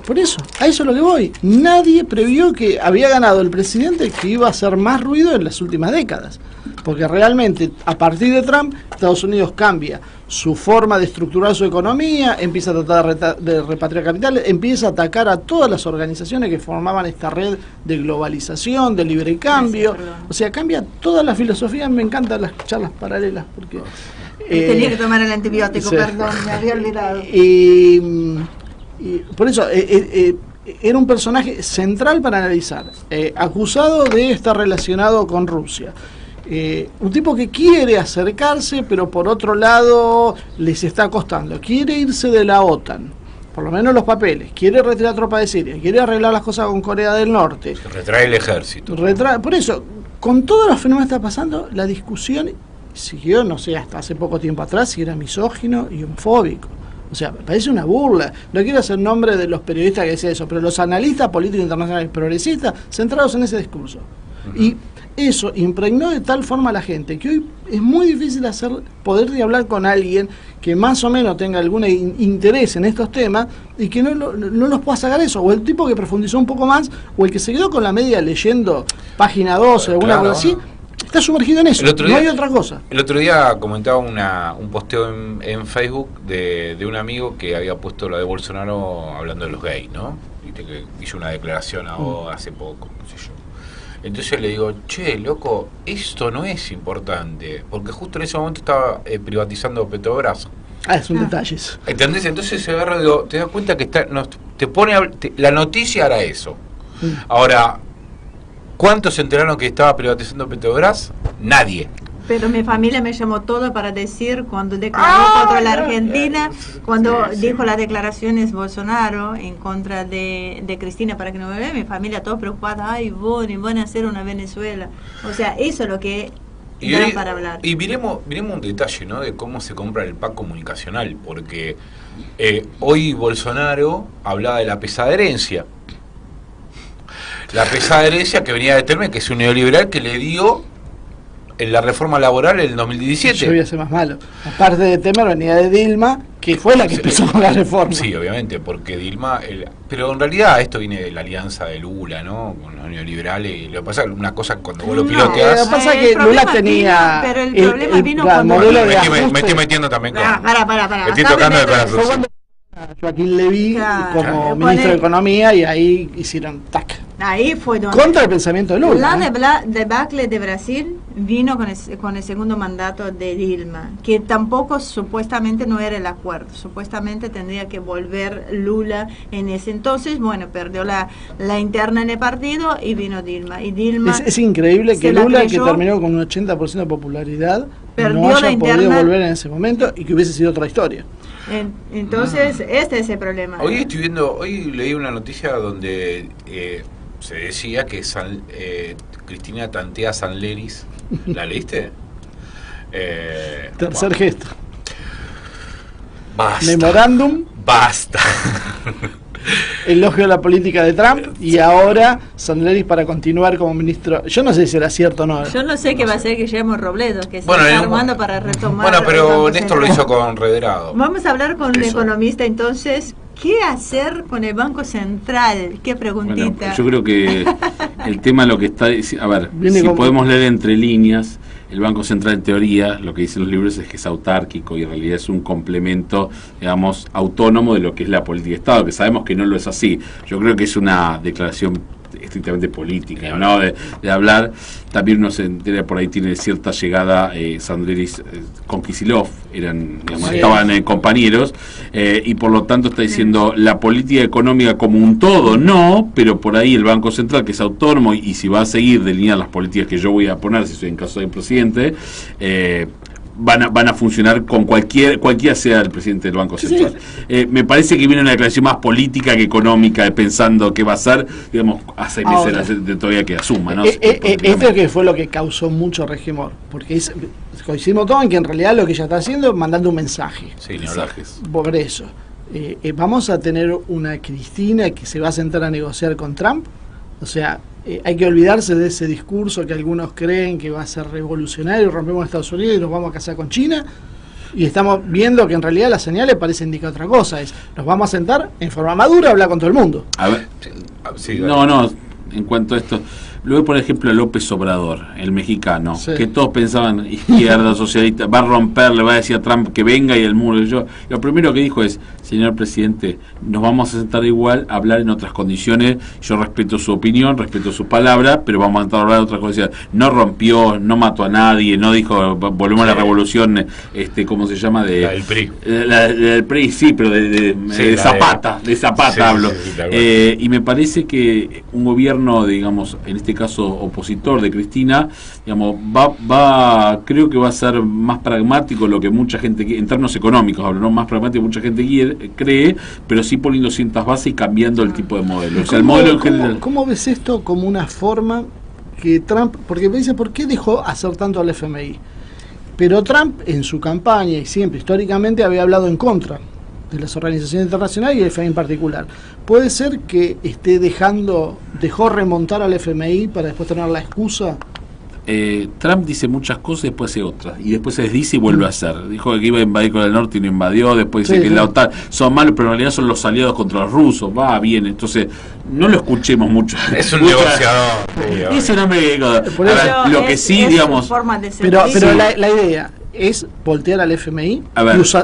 Speaker 5: Por eso, a eso es lo que voy. Nadie previó que había ganado el presidente que iba a hacer más ruido en las últimas décadas. Porque realmente, a partir de Trump, Estados Unidos cambia su forma de estructurar su economía, empieza a tratar de repatriar capitales, empieza a atacar a todas las organizaciones que formaban esta red de globalización, de libre cambio. O sea, cambia toda la filosofía. Me encantan las charlas paralelas porque...
Speaker 3: tenía que tomar el antibiótico, sí. Perdón, me había olvidado.
Speaker 5: Y por eso era un personaje central para analizar, acusado de estar relacionado con Rusia. Un tipo que quiere acercarse, pero por otro lado les está costando. Quiere irse de la OTAN, por lo menos los papeles. Quiere retirar tropas de Siria. Quiere arreglar las cosas con Corea del Norte.
Speaker 2: Retrae el ejército.
Speaker 5: Por eso, con todos los fenómenos que está pasando, la discusión siguió, no sé, hasta hace poco tiempo atrás, si era misógino y homofóbico. O sea, me parece una burla. No quiero hacer nombre de los periodistas que decían eso, pero los analistas políticos internacionales progresistas centrados en ese discurso. Y eso impregnó de tal forma a la gente que hoy es muy difícil poder hablar con alguien que más o menos tenga algún interés en estos temas y que no los pueda sacar eso, o el tipo que profundizó un poco más, o el que se quedó con la media leyendo página 12 o alguna cosa así, está sumergido en eso, no hay otra cosa.
Speaker 2: El otro día comentaba un posteo en Facebook de un amigo que había puesto lo de Bolsonaro hablando de los gays, ¿no? Viste que hizo una declaración hace poco, no sé yo. Entonces le digo, che, loco, esto no es importante, porque justo en ese momento estaba privatizando Petrobras.
Speaker 5: Es un detalle eso.
Speaker 2: ¿Entendés? Entonces se agarra, digo, te das cuenta que te pone la noticia era eso. Ahora, ¿cuántos se enteraron que estaba privatizando Petrobras? Nadie.
Speaker 3: Pero mi familia me llamó toda para decir cuando declaró contra la Argentina, cuando dijo las declaraciones Bolsonaro en contra de Cristina para que no me vea, mi familia toda preocupada, ay, van a hacer una Venezuela. O sea, eso es lo que dan para hablar.
Speaker 2: Y miremos un detalle, ¿no? De cómo se compra el pack comunicacional, porque hoy Bolsonaro hablaba de la pesada herencia. La pesada herencia que venía de Temer, que es un neoliberal que le dio en la reforma laboral en el 2017.
Speaker 5: Yo voy a ser más malo. Aparte de Temer venía de Dilma, que fue la que empezó con la reforma.
Speaker 2: Sí, obviamente, porque Dilma... pero en realidad esto viene de la alianza de Lula, ¿no? Con los neoliberales. Y lo que pasa es una cosa cuando vos lo piloteas...
Speaker 5: Lo que pasa es que Lula tenía...
Speaker 3: Pero el problema vino
Speaker 5: cuando...
Speaker 2: Me estoy metiendo también con...
Speaker 3: Para.
Speaker 2: Me estoy tocando de corazón.
Speaker 5: Joaquín Levy como ministro de Economía y ahí hicieron tac.
Speaker 3: Ahí fue donde
Speaker 5: contra el pensamiento de Lula.
Speaker 3: La debacle de Brasil vino con el segundo mandato de Dilma, que tampoco supuestamente no era el acuerdo, supuestamente tendría que volver Lula en ese entonces. Bueno, perdió la interna en el partido y vino Dilma. Y Dilma
Speaker 5: es increíble que Lula, que terminó con un 80% de popularidad,
Speaker 3: perdió
Speaker 5: no haya podido
Speaker 3: interna,
Speaker 5: volver en ese momento y que hubiese sido otra historia.
Speaker 3: Entonces, este es el problema.
Speaker 2: Hoy leí una noticia donde se decía que Cristina tantea a Sanleris. ¿La leíste?
Speaker 5: Tercer gesto.
Speaker 2: Basta.
Speaker 5: Memorándum.
Speaker 2: Basta.
Speaker 5: Elogio a la política de Trump y ahora Sanleris para continuar como ministro. Yo no sé si era cierto o no.
Speaker 3: Yo no sé qué va a ser Guillermo Robledo, que se está armando para retomar.
Speaker 2: Bueno, pero Néstor lo hizo con Redrado.
Speaker 3: Vamos a hablar con un economista entonces. ¿Qué hacer con el Banco Central? Qué preguntita.
Speaker 4: Bueno, yo creo que el tema lo que está... A ver, si podemos leer entre líneas, el Banco Central en teoría, lo que dicen los libros es que es autárquico y en realidad es un complemento, digamos, autónomo de lo que es la política de Estado, que sabemos que no lo es así. Yo creo que es una declaración estrictamente política, ¿no? De hablar. También uno se entera, por ahí tiene cierta llegada Sanleris con Kicillof, estaban compañeros, y por lo tanto está diciendo la política económica como un todo, no, pero por ahí el Banco Central, que es autónomo, y si va a seguir delinear las políticas que yo voy a poner, si soy en caso de presidente, van a funcionar con cualquiera sea el presidente del Banco Central. Sí. Me parece que viene una declaración más política que económica, pensando qué va a ser, digamos, a 6 meses de todavía que asuma, ¿no?
Speaker 5: Esto que fue lo que causó mucho resquemor, porque coincidimos todos en que en realidad lo que ella está haciendo es mandando un mensaje.
Speaker 2: Sí, mensajes.
Speaker 5: Por eso, vamos a tener una Cristina que se va a sentar a negociar con Trump, o sea... hay que olvidarse de ese discurso que algunos creen que va a ser revolucionario, rompemos Estados Unidos y nos vamos a casar con China, y estamos viendo que en realidad las señales parecen indicar otra cosa, nos vamos a sentar en forma madura a hablar con todo el mundo.
Speaker 4: A ver, no, en cuanto a esto, luego por ejemplo a López Obrador, el mexicano, que todos pensaban izquierda, socialista, va a romper, le va a decir a Trump que venga y el muro. Lo primero que dijo es, señor presidente, nos vamos a sentar igual a hablar en otras condiciones, yo respeto su opinión, respeto sus palabras, pero vamos a sentar a hablar de otras cosas. No rompió, no mató a nadie, no dijo volvemos a la revolución, ¿cómo se llama? La
Speaker 2: del PRI.
Speaker 4: Del PRI, sí, pero de Zapata hablo. Y me parece que un gobierno, digamos, en este caso opositor de Cristina, digamos, creo que va a ser más pragmático lo que mucha gente, en términos económicos hablo, no más pragmático mucha gente cree, pero sí poniendo ciertas bases y cambiando el tipo de modelo. O sea, el modelo en general.
Speaker 5: ¿Cómo ves esto como una forma que Trump, porque me dice, ¿por qué dejó hacer tanto al FMI? Pero Trump en su campaña y siempre históricamente había hablado en contra de las organizaciones internacionales y el FMI en particular. ¿Puede ser que dejó remontar al FMI para después tener la excusa?
Speaker 4: Trump dice muchas cosas y después hace otras, y después se desdice y vuelve a hacer. Dijo que iba a invadir Corea del Norte y no invadió, después dice que la OTAN son malos, pero en realidad son los aliados contra los rusos. Va bien, entonces no lo escuchemos mucho.
Speaker 2: Es un negociador.
Speaker 4: Es un hombre lo que sí, digamos,
Speaker 5: pero la idea ¿es voltear al FMI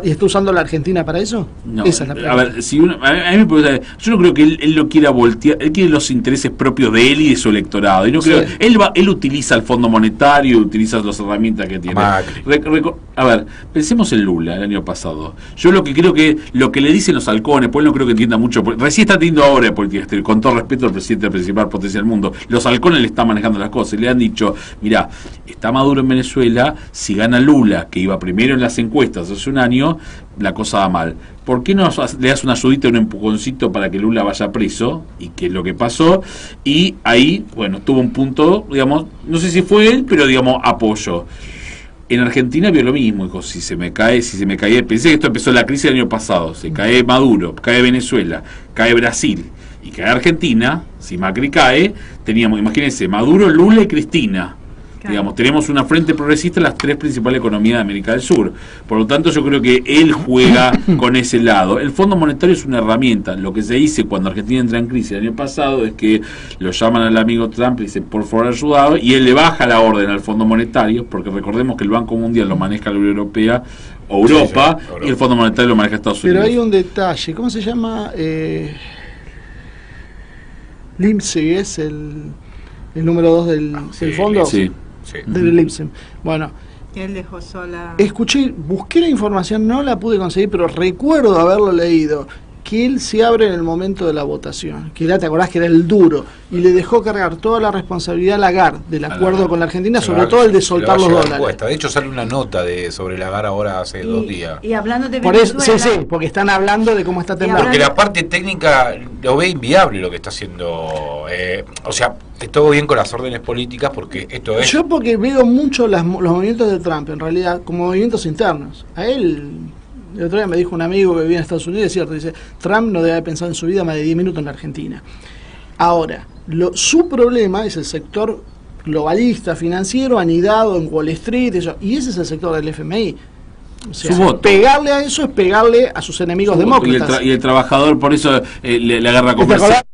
Speaker 5: y está usando la Argentina para eso?
Speaker 4: No,
Speaker 5: esa es la pregunta.
Speaker 4: A ver, si a mí me pregunta, yo no creo que él lo quiera voltear, él quiere los intereses propios de él y de su electorado. Y no creo, él utiliza el Fondo Monetario, utiliza las herramientas que tiene. A ver, pensemos en Lula el año pasado. Yo lo que creo que lo que le dicen los halcones, pues no creo que entienda mucho, recién está teniendo ahora política exterior, con todo respeto al presidente de la principal potencia del mundo. Los halcones le están manejando las cosas y le han dicho, mira, está Maduro en Venezuela, si gana Lula, que iba primero en las encuestas hace un año, la cosa va mal. ¿Por qué no le das una ayudita, un empujoncito para que Lula vaya preso? Y que es lo que pasó. Y ahí, bueno, tuvo un punto, digamos, no sé si fue él, pero digamos, apoyo. En Argentina vio lo mismo, dijo, si se me cae, pensé que esto empezó la crisis el año pasado, se cae Maduro, cae Venezuela, cae Brasil y cae Argentina, si Macri cae, teníamos, imagínense, Maduro, Lula y Cristina.
Speaker 3: Claro.
Speaker 4: Digamos, tenemos una frente progresista en las 3 principales economías de América del Sur. Por lo tanto, yo creo que él juega con ese lado. El Fondo Monetario es una herramienta. Lo que se dice cuando Argentina entra en crisis el año pasado es que lo llaman al amigo Trump y dicen, por favor, ayudado, y él le baja la orden al Fondo Monetario, porque recordemos que el Banco Mundial lo maneja la Unión Europea o Europa,
Speaker 2: Europa.
Speaker 4: Y el Fondo Monetario lo maneja Estados Unidos.
Speaker 5: Pero hay un detalle, ¿cómo se llama? Lindsey es el número 2 del fondo.
Speaker 4: Sí.
Speaker 5: Del Lindsey. Bueno,
Speaker 3: Él dejó sola.
Speaker 5: busqué la información, no la pude conseguir, pero recuerdo haberlo leído, que él se abre en el momento de la votación, que era, te acordás que era el duro, y le dejó cargar toda la responsabilidad a Lagarde del acuerdo con la Argentina, sobre todo el de soltar los dólares.
Speaker 2: De hecho sale una nota sobre Lagarde ahora hace 2 días.
Speaker 3: Y hablando de
Speaker 5: Por eso,
Speaker 3: Venezuela,
Speaker 5: sí, porque están hablando de cómo está temblando.
Speaker 2: Porque la parte técnica lo ve inviable lo que está haciendo. O sea, todo bien con las órdenes políticas, porque esto es.
Speaker 5: Yo porque veo mucho los movimientos de Trump, en realidad, como movimientos internos. A él, el otro día me dijo un amigo que vivía en Estados Unidos, es cierto, dice, Trump no debe haber pensado en su vida más de 10 minutos en la Argentina. Ahora, su problema es el sector globalista, financiero, anidado en Wall Street, y ese es el sector del FMI. O sea,
Speaker 4: Su voto.
Speaker 5: pegarle a eso es pegarle a sus enemigos demócratas.
Speaker 4: Y el trabajador, por eso le agarra
Speaker 5: ¿Te
Speaker 4: comercial.
Speaker 5: acordás?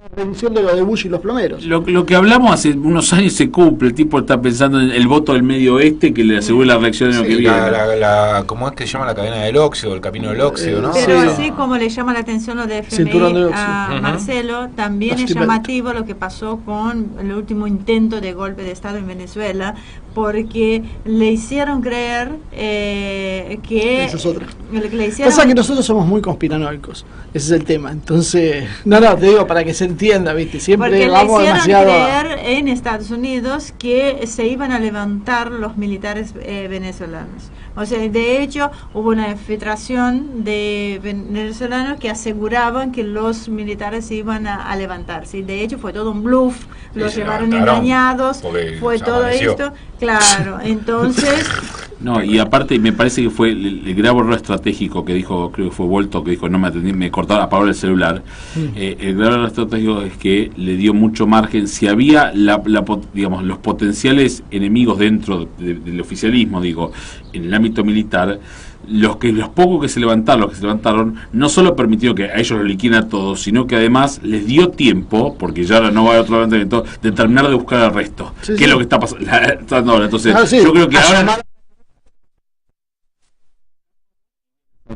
Speaker 5: La rendición de lo de Bush y los plomeros.
Speaker 4: Lo que hablamos hace unos años se cumple. El tipo está pensando en el voto del medio oeste que le asegure la reacción en lo que viene.
Speaker 2: ¿Cómo es que se llama la cadena del óxido, el camino del óxido, no?
Speaker 3: Pero
Speaker 5: Sí.
Speaker 3: así como le llama la atención lo de
Speaker 5: Cinturón de
Speaker 3: FMI
Speaker 5: óxido.
Speaker 3: a Marcelo, también es
Speaker 5: Bastibel.
Speaker 3: llamativo lo que pasó con el último intento de golpe de Estado en Venezuela, porque le hicieron creer que...
Speaker 5: Esa es otra.
Speaker 3: Le hicieron...
Speaker 5: Pasa que nosotros somos muy conspiranoicos, ese es el tema. Entonces, no, te digo para que se entienda, ¿viste? Siempre
Speaker 3: Porque le
Speaker 5: vamos
Speaker 3: hicieron
Speaker 5: demasiado.
Speaker 3: creer en Estados Unidos que se iban a levantar los militares venezolanos. O sea, de hecho, hubo una infiltración de venezolanos que aseguraban que los militares iban a levantarse. Y de hecho, fue todo un bluff, los
Speaker 2: se
Speaker 3: llevaron
Speaker 2: levantaron
Speaker 3: engañados,
Speaker 2: porque
Speaker 3: fue
Speaker 2: se
Speaker 3: todo
Speaker 2: amaneció.
Speaker 3: esto. Claro, entonces...
Speaker 4: No, y aparte me parece que fue el grave error estratégico que dijo, creo que fue Bolto, que dijo no me atendí, me cortaron, apagaron el celular. El grave error estratégico es que le dio mucho margen. Si había digamos, los potenciales enemigos dentro del oficialismo, digo, en el ámbito militar, los pocos que se levantaron, no solo permitió que a ellos lo liquiden a todos, sino que además les dio tiempo, porque ya no va a haber otro levantamiento, de terminar de buscar al resto.
Speaker 5: Sí,
Speaker 4: ¿Qué
Speaker 5: sí.
Speaker 4: es lo que está pasando ahora? Entonces,
Speaker 5: Sí.
Speaker 4: yo creo que ahora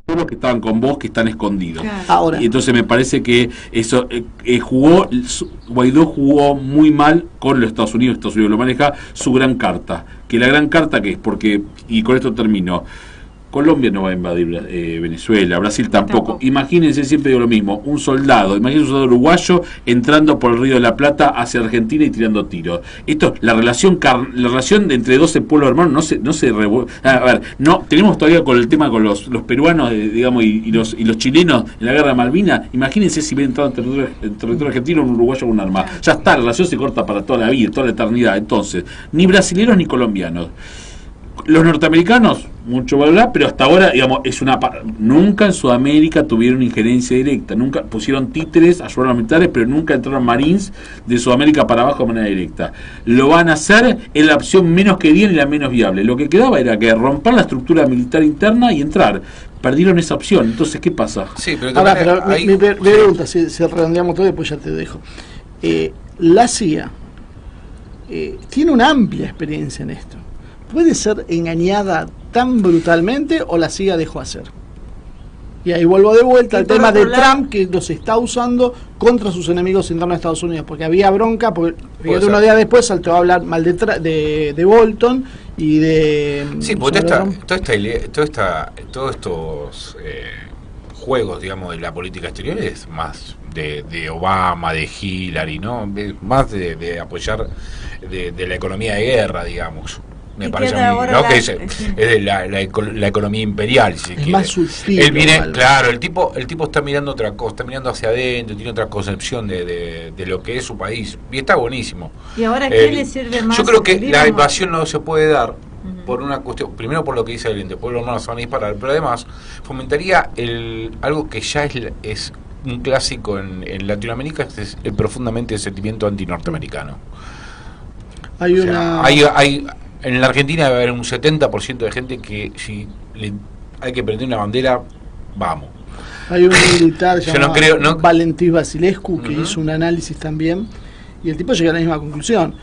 Speaker 4: todos los que estaban con vos que están escondidos.
Speaker 3: Claro.
Speaker 5: Ahora,
Speaker 4: Y entonces me parece que eso Guaidó jugó muy mal con los Estados Unidos lo maneja su gran carta, que la gran carta que es porque, y con esto termino, Colombia no va a invadir Venezuela, Brasil tampoco. Imagínense, siempre digo lo mismo, imagínense un soldado uruguayo entrando por el Río de la Plata hacia Argentina y tirando tiros. Esto, la relación entre 12 pueblos hermanos no se a ver, no, tenemos todavía con el tema con los peruanos, digamos, y los chilenos en la guerra de Malvinas. Imagínense si hubiera entrado en territorio argentino un uruguayo con un arma. Ya está, la relación se corta para toda la vida, toda la eternidad. Entonces, ni brasileños ni colombianos. Los norteamericanos, mucho valor, pero hasta ahora, digamos, nunca en Sudamérica tuvieron injerencia directa, nunca pusieron títeres, ayudaron a los militares, pero nunca entraron marines de Sudamérica para abajo de manera directa. Lo van a hacer en la opción menos que bien y la menos viable. Lo que quedaba era que romper la estructura militar interna y entrar. Perdieron esa opción, entonces, ¿qué pasa?
Speaker 2: Sí, pero
Speaker 5: ahora,
Speaker 2: también
Speaker 5: mi pregunta, si redondeamos todo, después ya te dejo. La CIA tiene una amplia experiencia en esto. ¿Puede ser engañada tan brutalmente o la CIA dejó hacer? Y ahí vuelvo de vuelta al tema de Trump, que los está usando contra sus enemigos internos de Estados Unidos, porque había bronca, porque fíjate, unos días después saltó a hablar mal de Bolton y de...
Speaker 2: Sí, porque todos estos juegos, digamos, de la política exterior es más de Obama, de Hillary, ¿no? Más de apoyar de la economía de guerra, digamos. Me parece a mí, ¿no? Que es de la economía imperial, si se quiere.
Speaker 5: Más sutil.
Speaker 2: Él viene, claro, el tipo está mirando otra cosa, está mirando hacia adentro, tiene otra concepción de lo que es su país, y está buenísimo.
Speaker 3: ¿Y ahora qué le sirve más?
Speaker 2: Yo creo que la invasión no se puede dar por una cuestión, primero por lo que dice el ente, pueblos hermanos se van a disparar, pero además fomentaría algo que ya es un clásico en Latinoamérica, es profundamente el sentimiento antinorteamericano.
Speaker 5: Hay
Speaker 2: O sea, en la Argentina debe haber un 70% de gente que si hay que prender una bandera, vamos.
Speaker 5: Hay un militar
Speaker 2: Yo
Speaker 5: llamado
Speaker 2: no creo,
Speaker 5: Valentín Vasilescu que hizo un análisis también y el tipo llega a la misma conclusión.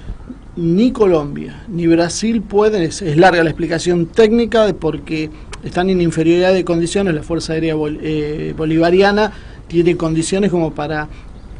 Speaker 5: Ni Colombia ni Brasil pueden, es larga la explicación técnica de por qué están en inferioridad de condiciones. La Fuerza Aérea Bolivariana tiene condiciones como para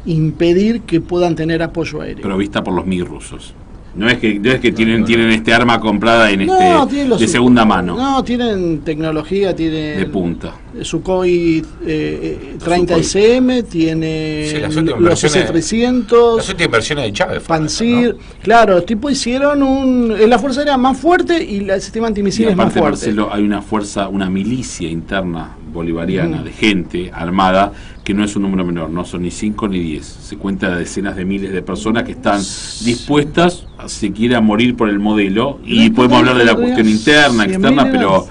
Speaker 5: impedir que puedan tener apoyo aéreo.
Speaker 4: Pero vista por los MiG rusos. No es que tienen este arma comprada de segunda mano.
Speaker 5: No, tienen tecnología, tienen
Speaker 4: de punta.
Speaker 5: Sukhoi 30SM, tiene los S-300.
Speaker 2: Las últimas versiones de Chávez.
Speaker 5: Panzir, ¿no? Claro, los tipos hicieron es la fuerza aérea más fuerte y el sistema antimisiles más fuerte.
Speaker 4: Marcelo, hay una milicia interna bolivariana de gente armada que no es un número menor, no son ni 5 ni 10, se cuenta de decenas de miles de personas que están dispuestas a siquiera morir por el modelo, y podemos hablar de la cuestión interna, externa, pero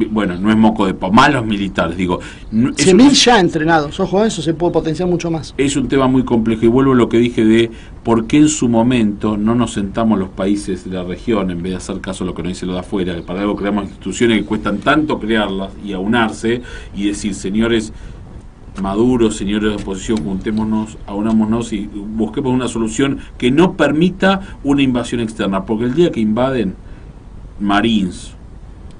Speaker 4: bueno, no es moco de malos militares, digo.
Speaker 5: 100.000 ya entrenados, ojo, eso se puede potenciar mucho más.
Speaker 4: Es un tema muy complejo y vuelvo a lo que dije de por qué en su momento no nos sentamos los países de la región en vez de hacer caso a lo que nos dice lo de afuera, que para algo creamos instituciones que cuestan tanto crearlas y aunarse y decir, señores Maduro, señores de oposición, juntémonos, aunámonos y busquemos una solución que no permita una invasión externa, porque el día que invaden Marines,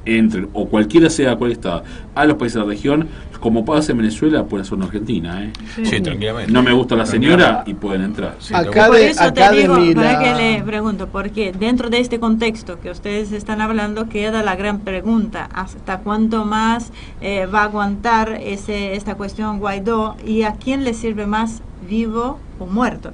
Speaker 4: entren, o cualquiera sea cual está, a los países de la región, como pasa en Venezuela, puede ser en Argentina,
Speaker 2: Sí, tranquilamente.
Speaker 4: No me gusta la señora y pueden entrar.
Speaker 3: Sí, por eso te digo, para que le pregunto, porque dentro de este contexto que ustedes están hablando, queda la gran pregunta, ¿hasta cuánto más va a aguantar esta cuestión Guaidó y a quién le sirve más, vivo o muerto?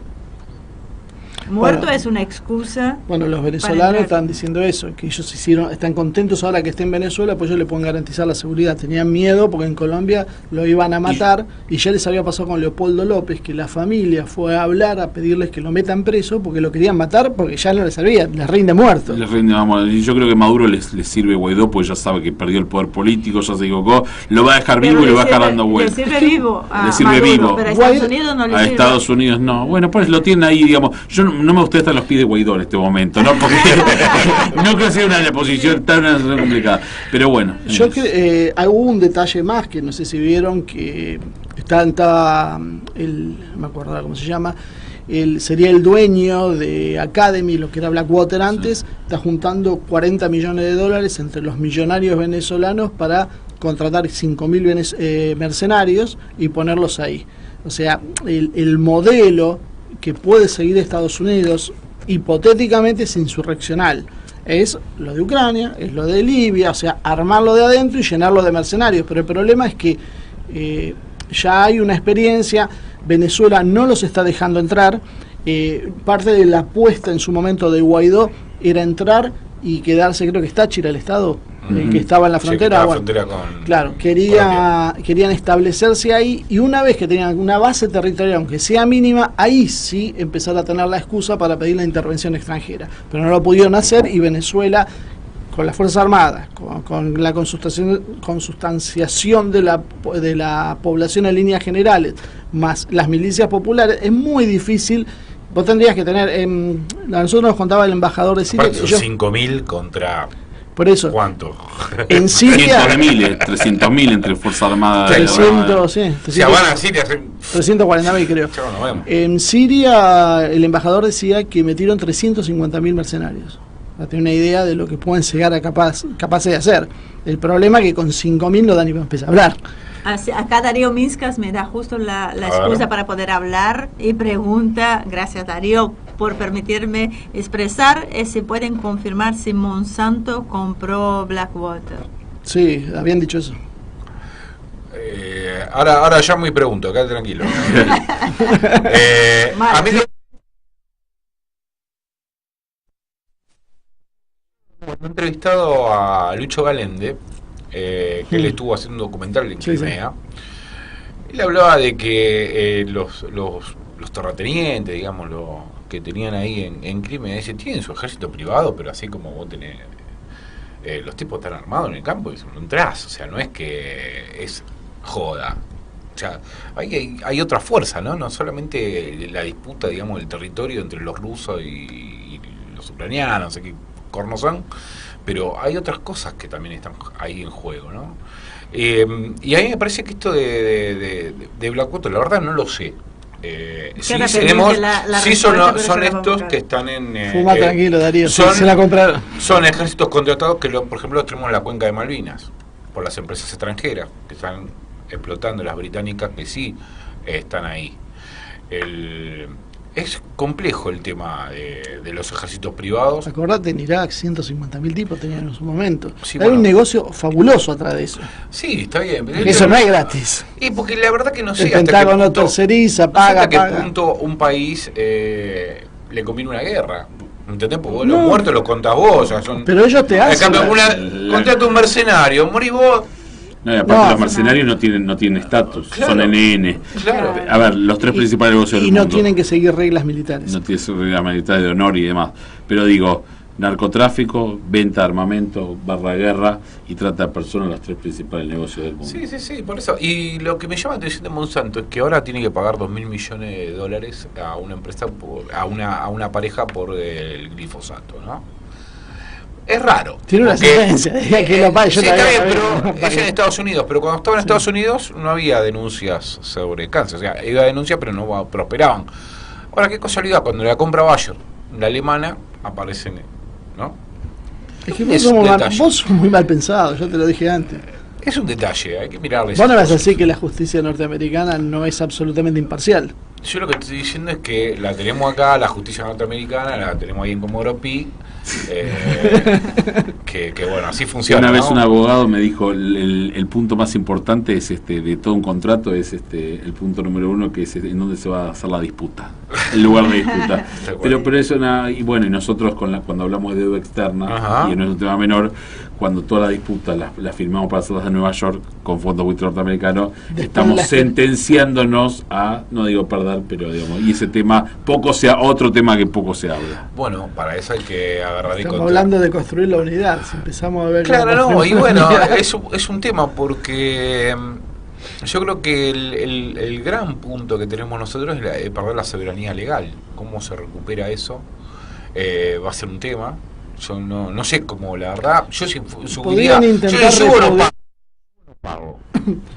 Speaker 3: Muerto es una excusa.
Speaker 5: Bueno, los venezolanos están diciendo eso, que ellos están contentos ahora que esté en Venezuela, pues ellos le pueden garantizar la seguridad. Tenían miedo porque en Colombia lo iban a matar y ya les había pasado con Leopoldo López, que la familia fue a hablar, a pedirles que lo metan preso porque lo querían matar porque ya no les servía, les rinde muerto.
Speaker 4: Y yo creo que Maduro les sirve Guaidó, pues ya sabe que perdió el poder político, ya se equivocó, lo va a dejar vivo y lo va a dejar dando vueltas.
Speaker 3: Le sirve vivo
Speaker 4: le sirve
Speaker 3: Maduro,
Speaker 4: vivo.
Speaker 3: Pero a Estados Unidos no le sirve.
Speaker 4: A Estados Unidos no. Bueno, pues lo tienen ahí, digamos. Yo no me gusta estar a los pies de Guaidó en este momento, ¿no? Porque no creo que sea una posición tan complicada. Pero bueno.
Speaker 5: Yo que hubo un detalle más que no sé si vieron, que está no me acuerdo cómo se llama, sería el dueño de Academy, lo que era Blackwater antes, está juntando $40 millones entre los millonarios venezolanos para contratar 5.000 mercenarios y ponerlos ahí. O sea, el modelo que puede seguir Estados Unidos hipotéticamente es insurreccional. Es lo de Ucrania, es lo de Libia, o sea, armarlo de adentro y llenarlo de mercenarios. Pero el problema es que ya hay una experiencia, Venezuela no los está dejando entrar. Parte de la apuesta en su momento de Guaidó era entrar y quedarse, creo que es Táchira, el estado que estaba en la frontera. Claro, querían establecerse ahí, y una vez que tenían una base territorial, aunque sea mínima, ahí sí empezar a tener la excusa para pedir la intervención extranjera. Pero no lo pudieron hacer, y Venezuela, con las Fuerzas Armadas, con la consustanciación de la población en líneas generales, más las milicias populares, es muy difícil. Vos tendrías que tener, nosotros nos contaba el embajador de Siria.
Speaker 2: Son 5.000 contra...
Speaker 5: Por eso.
Speaker 2: ¿Cuánto?
Speaker 5: En Siria...
Speaker 4: 300.000 entre Fuerzas Armadas.
Speaker 5: 300, sí. 340.000 creo. En Siria, el embajador decía que metieron 350.000 mercenarios. Para tener una idea de lo que pueden llegar a capaces de hacer. El problema es que con 5.000 no da ni para empezar a hablar.
Speaker 3: Acá Darío Minskas me da justo la excusa para poder hablar y pregunta, gracias Darío por permitirme expresar, si pueden confirmar si Monsanto compró Blackwater.
Speaker 5: Sí, habían dicho eso.
Speaker 2: Ahora llamo y pregunto, quédate tranquilo. A mí he entrevistado a Lucho Galende, que él estuvo haciendo un documental en Crimea. Él hablaba de que los terratenientes, digamos, que tenían ahí en Crimea, tienen su ejército privado, pero así como vos tenés, los tipos están armados en el campo y no entrás, o sea, no es que es joda. O sea, hay otra fuerza, ¿no? No solamente la disputa, digamos, del territorio entre los rusos y los ucranianos, no sé qué cornos son, pero hay otras cosas que también están ahí en juego, ¿no? Y a mí me parece que esto de Blackwater, la verdad no lo sé. Sí, tenemos, sí son estos que están en...
Speaker 5: Fuma tranquilo, Darío, se la compraron.
Speaker 2: Son ejércitos contratados que, por ejemplo, los tenemos en la cuenca de Malvinas, por las empresas extranjeras, que están explotando, las británicas que sí están ahí. Es complejo el tema de los ejércitos privados.
Speaker 5: Acordate, en Irak 150.000 tipos tenían en su momento. Sí, hay un negocio fabuloso atrás de eso.
Speaker 2: Sí, está bien.
Speaker 5: Eso no es gratis.
Speaker 2: Y porque la verdad que no sé
Speaker 5: el Pentágono terceriza, paga,
Speaker 2: hasta qué punto un país le conviene una guerra. ¿Entendés? Porque los muertos los contás vos. O sea, son,
Speaker 5: pero ellos te hacen...
Speaker 2: Contrata un mercenario, morís vos...
Speaker 4: No, y aparte los mercenarios no tienen estatus, claro, son NN.
Speaker 2: Claro.
Speaker 4: A ver, los tres principales negocios del
Speaker 5: mundo. Y
Speaker 4: no
Speaker 5: tienen que seguir reglas militares.
Speaker 4: No tienen reglas militares de honor y demás. Pero digo, narcotráfico, venta de armamento, guerra y trata de personas, los tres principales negocios del mundo.
Speaker 2: Sí, por eso. Y lo que me llama la atención de Monsanto es que ahora tiene que pagar $2.000 millones a una empresa, a una pareja por el glifosato, ¿no? Es raro.
Speaker 5: Tiene una sentencia, que lo pague.
Speaker 2: Sí, está bien, pero es en Estados Unidos. Pero cuando estaba en Estados Unidos no había denuncias sobre cáncer. O sea, había denuncias, pero no prosperaban. Ahora, qué casualidad, cuando la compra Bayer, la alemana, aparecen, ¿no?
Speaker 5: Es que vos sos muy mal pensado, yo te lo dije antes.
Speaker 2: Es un detalle, hay que mirarle.
Speaker 5: Vos no vas a decir que la justicia norteamericana no es absolutamente imparcial.
Speaker 2: Yo lo que estoy diciendo es que la tenemos acá, la justicia norteamericana, la tenemos ahí en Comodoro Pi, que bueno, así funciona.
Speaker 4: Una vez un abogado me dijo el punto más importante es de todo un contrato es el punto número 1, que es en donde se va a hacer la disputa, el lugar de disputa. pero eso y bueno, y nosotros cuando hablamos de deuda externa, y no es un tema menor, cuando toda la disputa la firmamos para hacerlas en Nueva York con fondos buitres norteamericanos, estamos sentenciándonos a, no digo perder, pero digamos, y ese tema otro tema que poco se habla.
Speaker 2: Bueno, para eso hay que agarrar y
Speaker 5: estamos hablando de construir la unidad, si empezamos a ver...
Speaker 2: Claro, no, y bueno, es un tema porque yo creo que el gran punto que tenemos nosotros es perder la soberanía legal. ¿Cómo se recupera eso? Va a ser un tema. Yo no sé cómo, la verdad. Yo si subiría, yo subo no pago.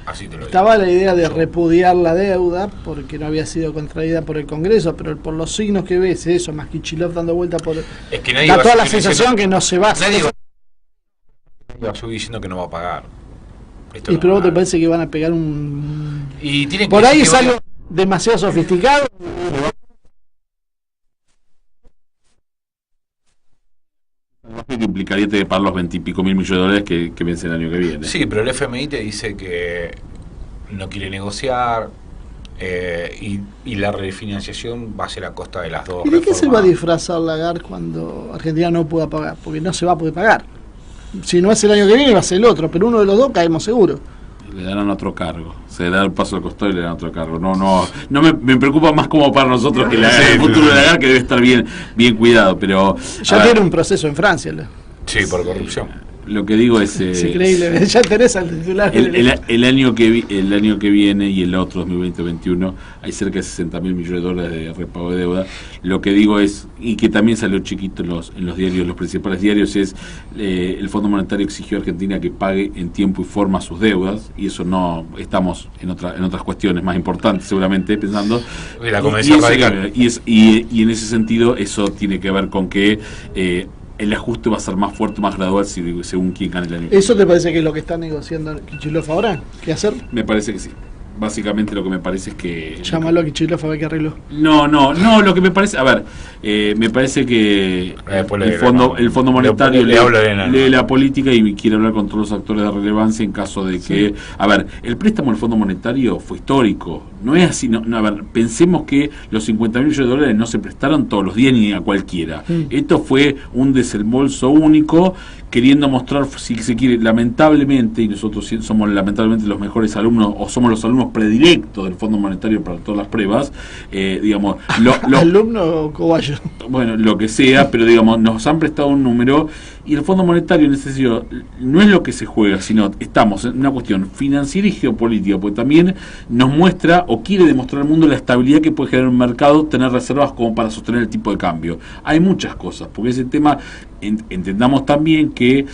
Speaker 2: Así te lo digo.
Speaker 5: Estaba la idea de repudiar la deuda porque no había sido contraída por el Congreso, pero por los signos que ves, eso, más Kichilov dando vuelta por...
Speaker 2: Es que nadie
Speaker 5: da toda la sensación que no se va a...
Speaker 2: Nadie va a subir diciendo que no va a pagar.
Speaker 5: Y pero vos te parece que van a pegar un...
Speaker 2: Y tienen
Speaker 5: por ahí es algo demasiado sofisticado.
Speaker 4: Que implicaría tener que pagar los 20 y pico mil millones de dólares que vence el año que viene.
Speaker 2: Sí, pero el FMI te dice que no quiere negociar y la refinanciación va a ser a costa de las dos.
Speaker 5: ¿Y de qué se va a disfrazar Lagarde cuando Argentina no pueda pagar? Porque no se va a poder pagar. Si no es el año que viene va a ser el otro, pero uno de los dos caemos seguro.
Speaker 4: Le darán otro cargo, se da el paso al costado y le dan otro cargo. No me preocupa más como para nosotros que el futuro de Lagarde, que debe estar bien cuidado, pero
Speaker 5: ya tiene un proceso en Francia.
Speaker 2: Sí, por corrupción.
Speaker 4: Lo que digo es
Speaker 5: increíble, ya tenés al titular.
Speaker 4: El año que viene y el otro 2020-2021 hay cerca de 60 mil millones de dólares de repago de deuda. Lo que digo es, y que también salió chiquito en los diarios, los principales diarios, es el Fondo Monetario exigió a Argentina que pague en tiempo y forma sus deudas, y eso no, estamos en otras cuestiones más importantes seguramente pensando.
Speaker 2: La Convención Radical.
Speaker 4: Y en ese sentido eso tiene que ver con que el ajuste va a ser más fuerte, más gradual según quién gane el año.
Speaker 5: ¿Eso te parece que es lo que está negociando Kicillof ahora? ¿Qué hacer?
Speaker 4: Me parece que sí. Básicamente lo que me parece es que...
Speaker 5: Llámalo a Kicillof a ver qué arregló.
Speaker 4: No, lo que me parece... A ver, me parece que el Fondo Monetario lee la política y quiere hablar con todos los actores de relevancia en caso de que... A ver, el préstamo del Fondo Monetario fue histórico. No es así, a ver, pensemos que los 50 mil millones de dólares no se prestaron todos los días ni a cualquiera. Esto fue un desembolso único, queriendo mostrar, si se quiere, lamentablemente, y nosotros somos lamentablemente los mejores alumnos, o somos los alumnos predilectos del Fondo Monetario para todas las pruebas, digamos...
Speaker 5: ¿Alumno o cobayo?
Speaker 4: bueno, lo que sea, pero digamos, nos han prestado un número y el Fondo Monetario en ese sentido no es lo que se juega, sino estamos en una cuestión financiera y geopolítica, porque también nos muestra o quiere demostrar al mundo la estabilidad que puede generar un mercado, tener reservas como para sostener el tipo de cambio. Hay muchas cosas, porque ese tema, entendamos también que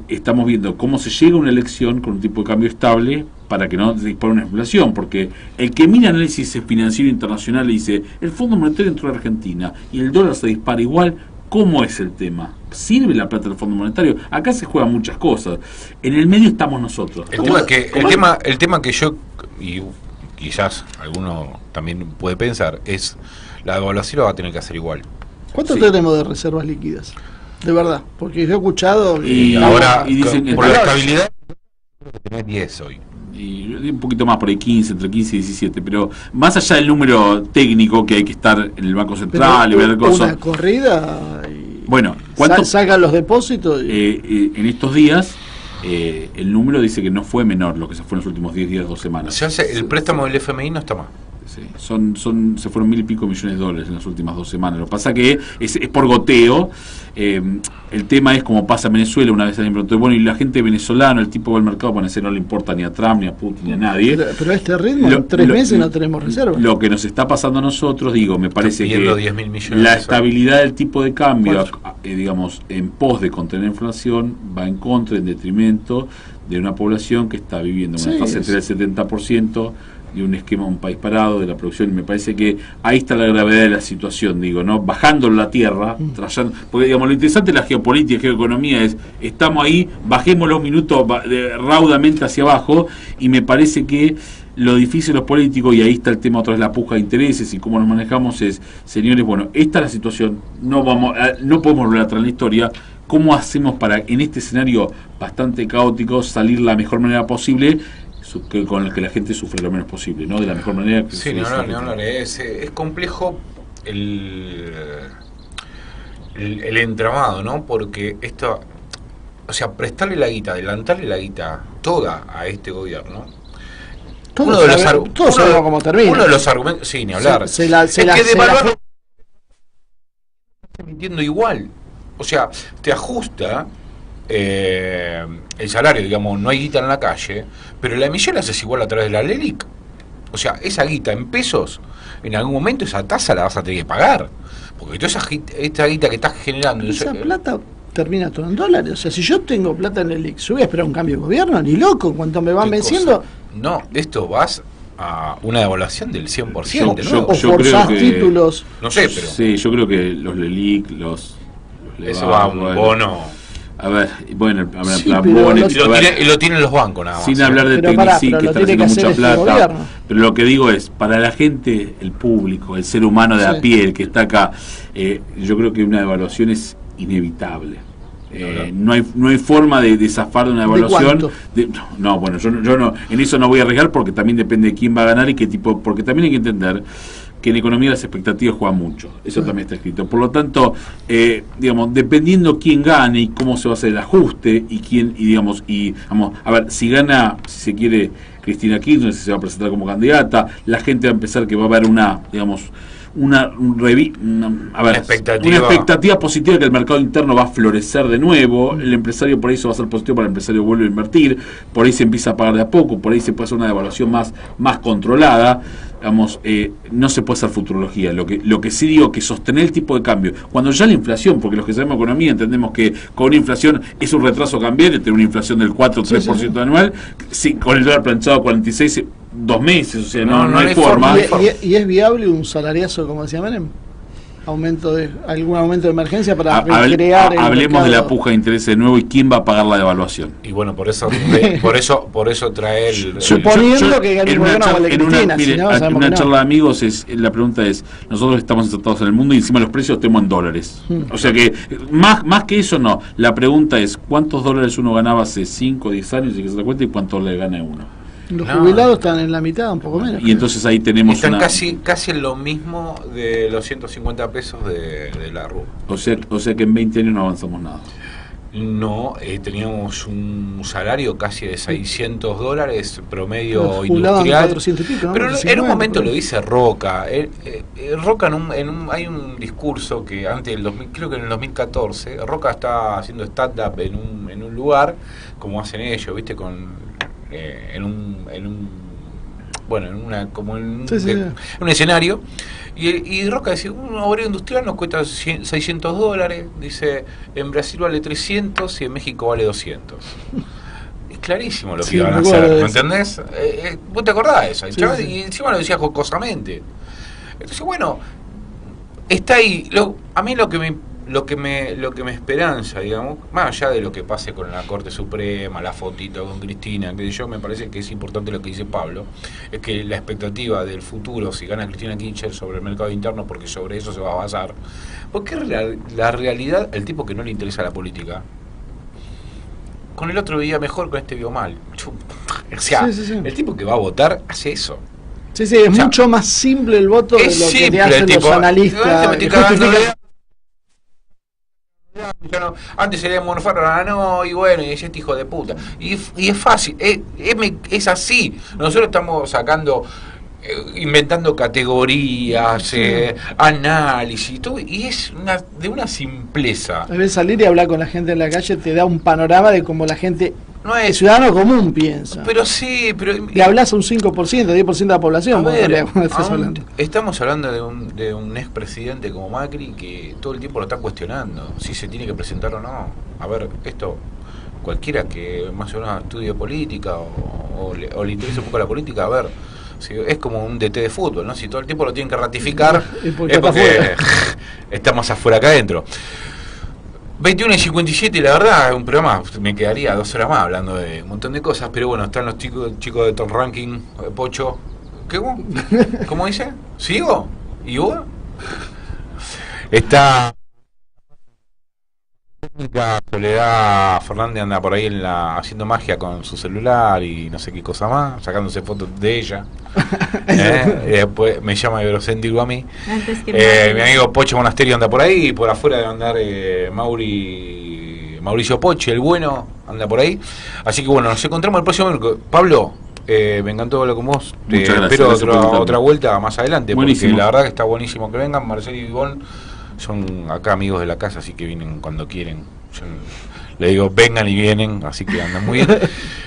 Speaker 4: estamos viendo cómo se llega a una elección con un tipo de cambio estable para que no se dispare una inflación, porque el que mira análisis financiero internacional le dice, el Fondo Monetario entró a Argentina y el dólar se dispara igual, ¿cómo es el tema? ¿Sirve la plata del Fondo Monetario? Acá se juegan muchas cosas. En el medio estamos nosotros.
Speaker 2: El tema que yo, y quizás alguno también puede pensar, es la devaluación la va a tener que hacer igual.
Speaker 5: ¿Cuánto tenemos de reservas líquidas? De verdad, porque yo he escuchado...
Speaker 2: Y ahora, dicen, por la estabilidad, creo que tenés 10 hoy.
Speaker 4: Y un poquito más, por ahí 15, entre 15 y 17, pero más allá del número técnico que hay que estar en el Banco Central y ver cosas.
Speaker 5: Una corrida y
Speaker 4: bueno, ¿cuánto
Speaker 5: sacan los depósitos?
Speaker 4: En estos días el número dice que no fue menor lo que se fue en los últimos 10 días, 2 semanas.
Speaker 2: Se hace, el préstamo del FMI no está mal.
Speaker 4: Sí, se fueron 1.000 y pico millones de dólares en las últimas 2 semanas. Lo que pasa que es por goteo. El tema es como pasa en Venezuela. Una vez alguien preguntó, bueno, y la gente venezolana, el tipo va al mercado, para decir no le importa ni a Trump, ni a Putin, ni a nadie.
Speaker 5: Pero a este ritmo, en 3 meses no tenemos reservas.
Speaker 4: Lo que nos está pasando a nosotros, me parece que
Speaker 2: 10.000 millones
Speaker 4: la estabilidad del tipo de cambio, digamos, en pos de contener la inflación, va en contra, en detrimento de una población que está viviendo una tasa del 70%, de un esquema, un país parado, de la producción. Me parece que ahí está la gravedad de la situación, ¿no? Bajándolo la tierra, porque digamos, lo interesante de la geopolítica y geoeconomía es, estamos ahí, bajemos los minutos raudamente hacia abajo, y me parece que lo difícil de los políticos, y ahí está el tema otra vez, la puja de intereses y cómo nos manejamos, es, señores, bueno, esta es la situación, no podemos volver atrás en la historia. ¿Cómo hacemos para, en este escenario bastante caótico, salir la mejor manera posible, con el que la gente sufre lo menos posible, ¿no? De la mejor manera que
Speaker 2: sí, es complejo el entramado, ¿no? Porque esto, o sea, prestarle la guita, adelantarle la guita toda a este gobierno.
Speaker 5: Todos sabemos cómo termina.
Speaker 2: Uno de los argumentos, sí, ni hablar. Es que devaluar mintiendo igual. O sea, te ajusta el salario, digamos, no hay guita en la calle, pero la emisión la haces igual a través de la LELIC. O sea, esa guita en pesos, en algún momento esa tasa la vas a tener que pagar, porque toda esta guita que estás generando,
Speaker 5: esa plata termina todo en dólares. O sea, si yo tengo plata en LELIC, ¿yo voy a esperar un cambio de gobierno? Ni loco, cuanto me van venciendo.
Speaker 2: No, esto vas a una devaluación del 100%.
Speaker 4: Yo creo que
Speaker 5: títulos.
Speaker 2: No sé, pero
Speaker 4: sí, yo creo que los LELIC, los
Speaker 2: eso va a un bono.
Speaker 4: A ver, bueno,
Speaker 5: sí,
Speaker 2: y lo tienen los bancos nada más.
Speaker 4: Sin hablar de Tecnici, que está haciendo mucha plata. Pero lo que digo es, para la gente, el público, el ser humano de a pie, el que está acá, yo creo que una devaluación es inevitable. No hay forma de zafar de una devaluación. No, bueno, yo no, en eso no voy a arriesgar, porque también depende de quién va a ganar y qué tipo, porque también hay que entender que en economía las expectativas juegan mucho, eso también está escrito. Por lo tanto, digamos, dependiendo quién gane y cómo se va a hacer el ajuste y quién, y digamos, vamos a ver, si gana, si se quiere, Cristina Kirchner, si se va a presentar como candidata, la gente va a empezar que va a haber una expectativa positiva, que el mercado interno va a florecer de nuevo, el empresario, por ahí eso va a ser positivo para el empresario, vuelve a invertir, por ahí se empieza a pagar de a poco, por ahí se puede hacer una devaluación más controlada. Digamos, no se puede hacer futurología. Lo que sí digo, que sostener el tipo de cambio, cuando ya la inflación, porque los que sabemos economía entendemos que con una inflación es un retraso cambiario, tener una inflación del 4 o 3% anual, sí, con el dólar planchado a 46, 2 meses, o sea, no hay forma.
Speaker 5: ¿Y es viable un salariazo, como decía Menem? ¿Algún aumento de emergencia para recrear el
Speaker 4: hablemos
Speaker 5: mercado?
Speaker 4: De la puja de interés de nuevo y quién va a pagar la devaluación.
Speaker 2: Y bueno, por eso trae el...
Speaker 5: Suponiendo que gane el gobierno con la Cristina.
Speaker 4: En una charla de amigos, la pregunta es, nosotros estamos insertados en el mundo y encima los precios tenemos en dólares. O sea que, más que eso no. La pregunta es, ¿cuántos dólares uno ganaba hace 5 o 10 años y que se da cuenta y cuánto le gana uno?
Speaker 5: Los jubilados están en la mitad, un poco menos.
Speaker 4: Y entonces ahí tenemos
Speaker 2: están casi en lo mismo de los 150 pesos de la RUB.
Speaker 4: O sea que en 20 años no avanzamos nada.
Speaker 2: No, teníamos un salario casi de $600 promedio
Speaker 5: Jubilaban
Speaker 2: industrial.
Speaker 5: 400 y pico, ¿no?
Speaker 2: Pero
Speaker 5: 50,
Speaker 2: en un momento
Speaker 5: por ahí.
Speaker 2: lo dice Roca. Roca hay un discurso que antes del 2000, creo que en el 2014, Roca está haciendo stand-up en un lugar, como hacen ellos, ¿viste? En un escenario. Y Roca dice, un obrero industrial nos cuesta $600, dice, en Brasil vale 300 y en México vale 200. Es clarísimo lo que iban a hacer, ¿me entendés? ¿Vos te acordás de eso? Y encima lo decía jocosamente. Entonces, bueno, está ahí. A mí lo que me esperanza, digamos, más allá de lo que pase con la Corte Suprema, la fotito con Cristina, que yo me parece que es importante lo que dice Pablo, es que la expectativa del futuro, si gana Cristina Kirchner, sobre el mercado interno, porque sobre eso se va a basar, porque la realidad, el tipo que no le interesa la política, con el otro vivía mejor, con este vivió mal. O sea, el tipo que va a votar hace eso.
Speaker 5: Sí, es mucho más simple el voto de lo que te hacen los analistas.
Speaker 2: Antes sería Monfaro, no, y bueno, y este hijo de puta. Y es fácil, es así. Nosotros estamos sacando, inventando categorías, análisis, todo, y es de una simpleza.
Speaker 5: A veces salir y hablar con la gente en la calle te da un panorama de cómo la gente, el ciudadano común piensa.
Speaker 2: Pero sí, le
Speaker 5: hablas a un 5%, 10% de la población.
Speaker 2: Estamos hablando de un expresidente como Macri que todo el tiempo lo está cuestionando, si se tiene que presentar o no. A ver, esto, cualquiera que más o menos estudie política o le interese un poco la política, a ver, si es como un DT de fútbol, ¿no? Si todo el tiempo lo tienen que ratificar, es porque estamos afuera que adentro. 21:57, la verdad, un programa, me quedaría 2 horas más hablando de un montón de cosas, pero bueno, están los chicos de Top Ranking, Pocho. ¿Qué? ¿Cómo dice? ¿Sigo? ¿Y vos? Está Soledad Fernández, anda por ahí haciendo magia con su celular y no sé qué cosa más, sacándose fotos de ella. Después me llama egocéntrico a mí. Mi amigo Pocho Monasterio anda por ahí, y por afuera debe andar Mauricio Poche, el bueno, anda por ahí. Así que bueno, nos encontramos el próximo miércoles. Pablo, me encantó hablar con vos. Espero otra vuelta más adelante, buenísimo. Porque la verdad que está buenísimo que vengan. Marcelo y Ivonne son acá amigos de la casa, así que vienen cuando quieren. Yo le digo, vengan y vienen, así que andan muy bien.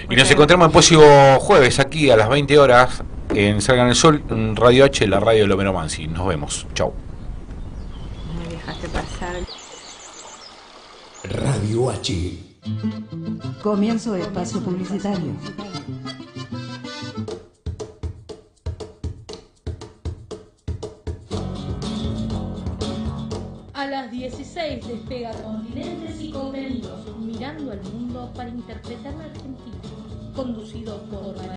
Speaker 2: Y nos encontramos el próximo jueves aquí a las 20 horas en Salgan el Sol, en Radio H, la radio de Lomero Mansi. Nos vemos. Chau.
Speaker 3: Me dejaste pasar.
Speaker 10: Radio H.
Speaker 14: Comienzo de espacio publicitario.
Speaker 11: A las 16 despega Continentes y Contenidos, mirando al mundo para interpretar la Argentina, conducido por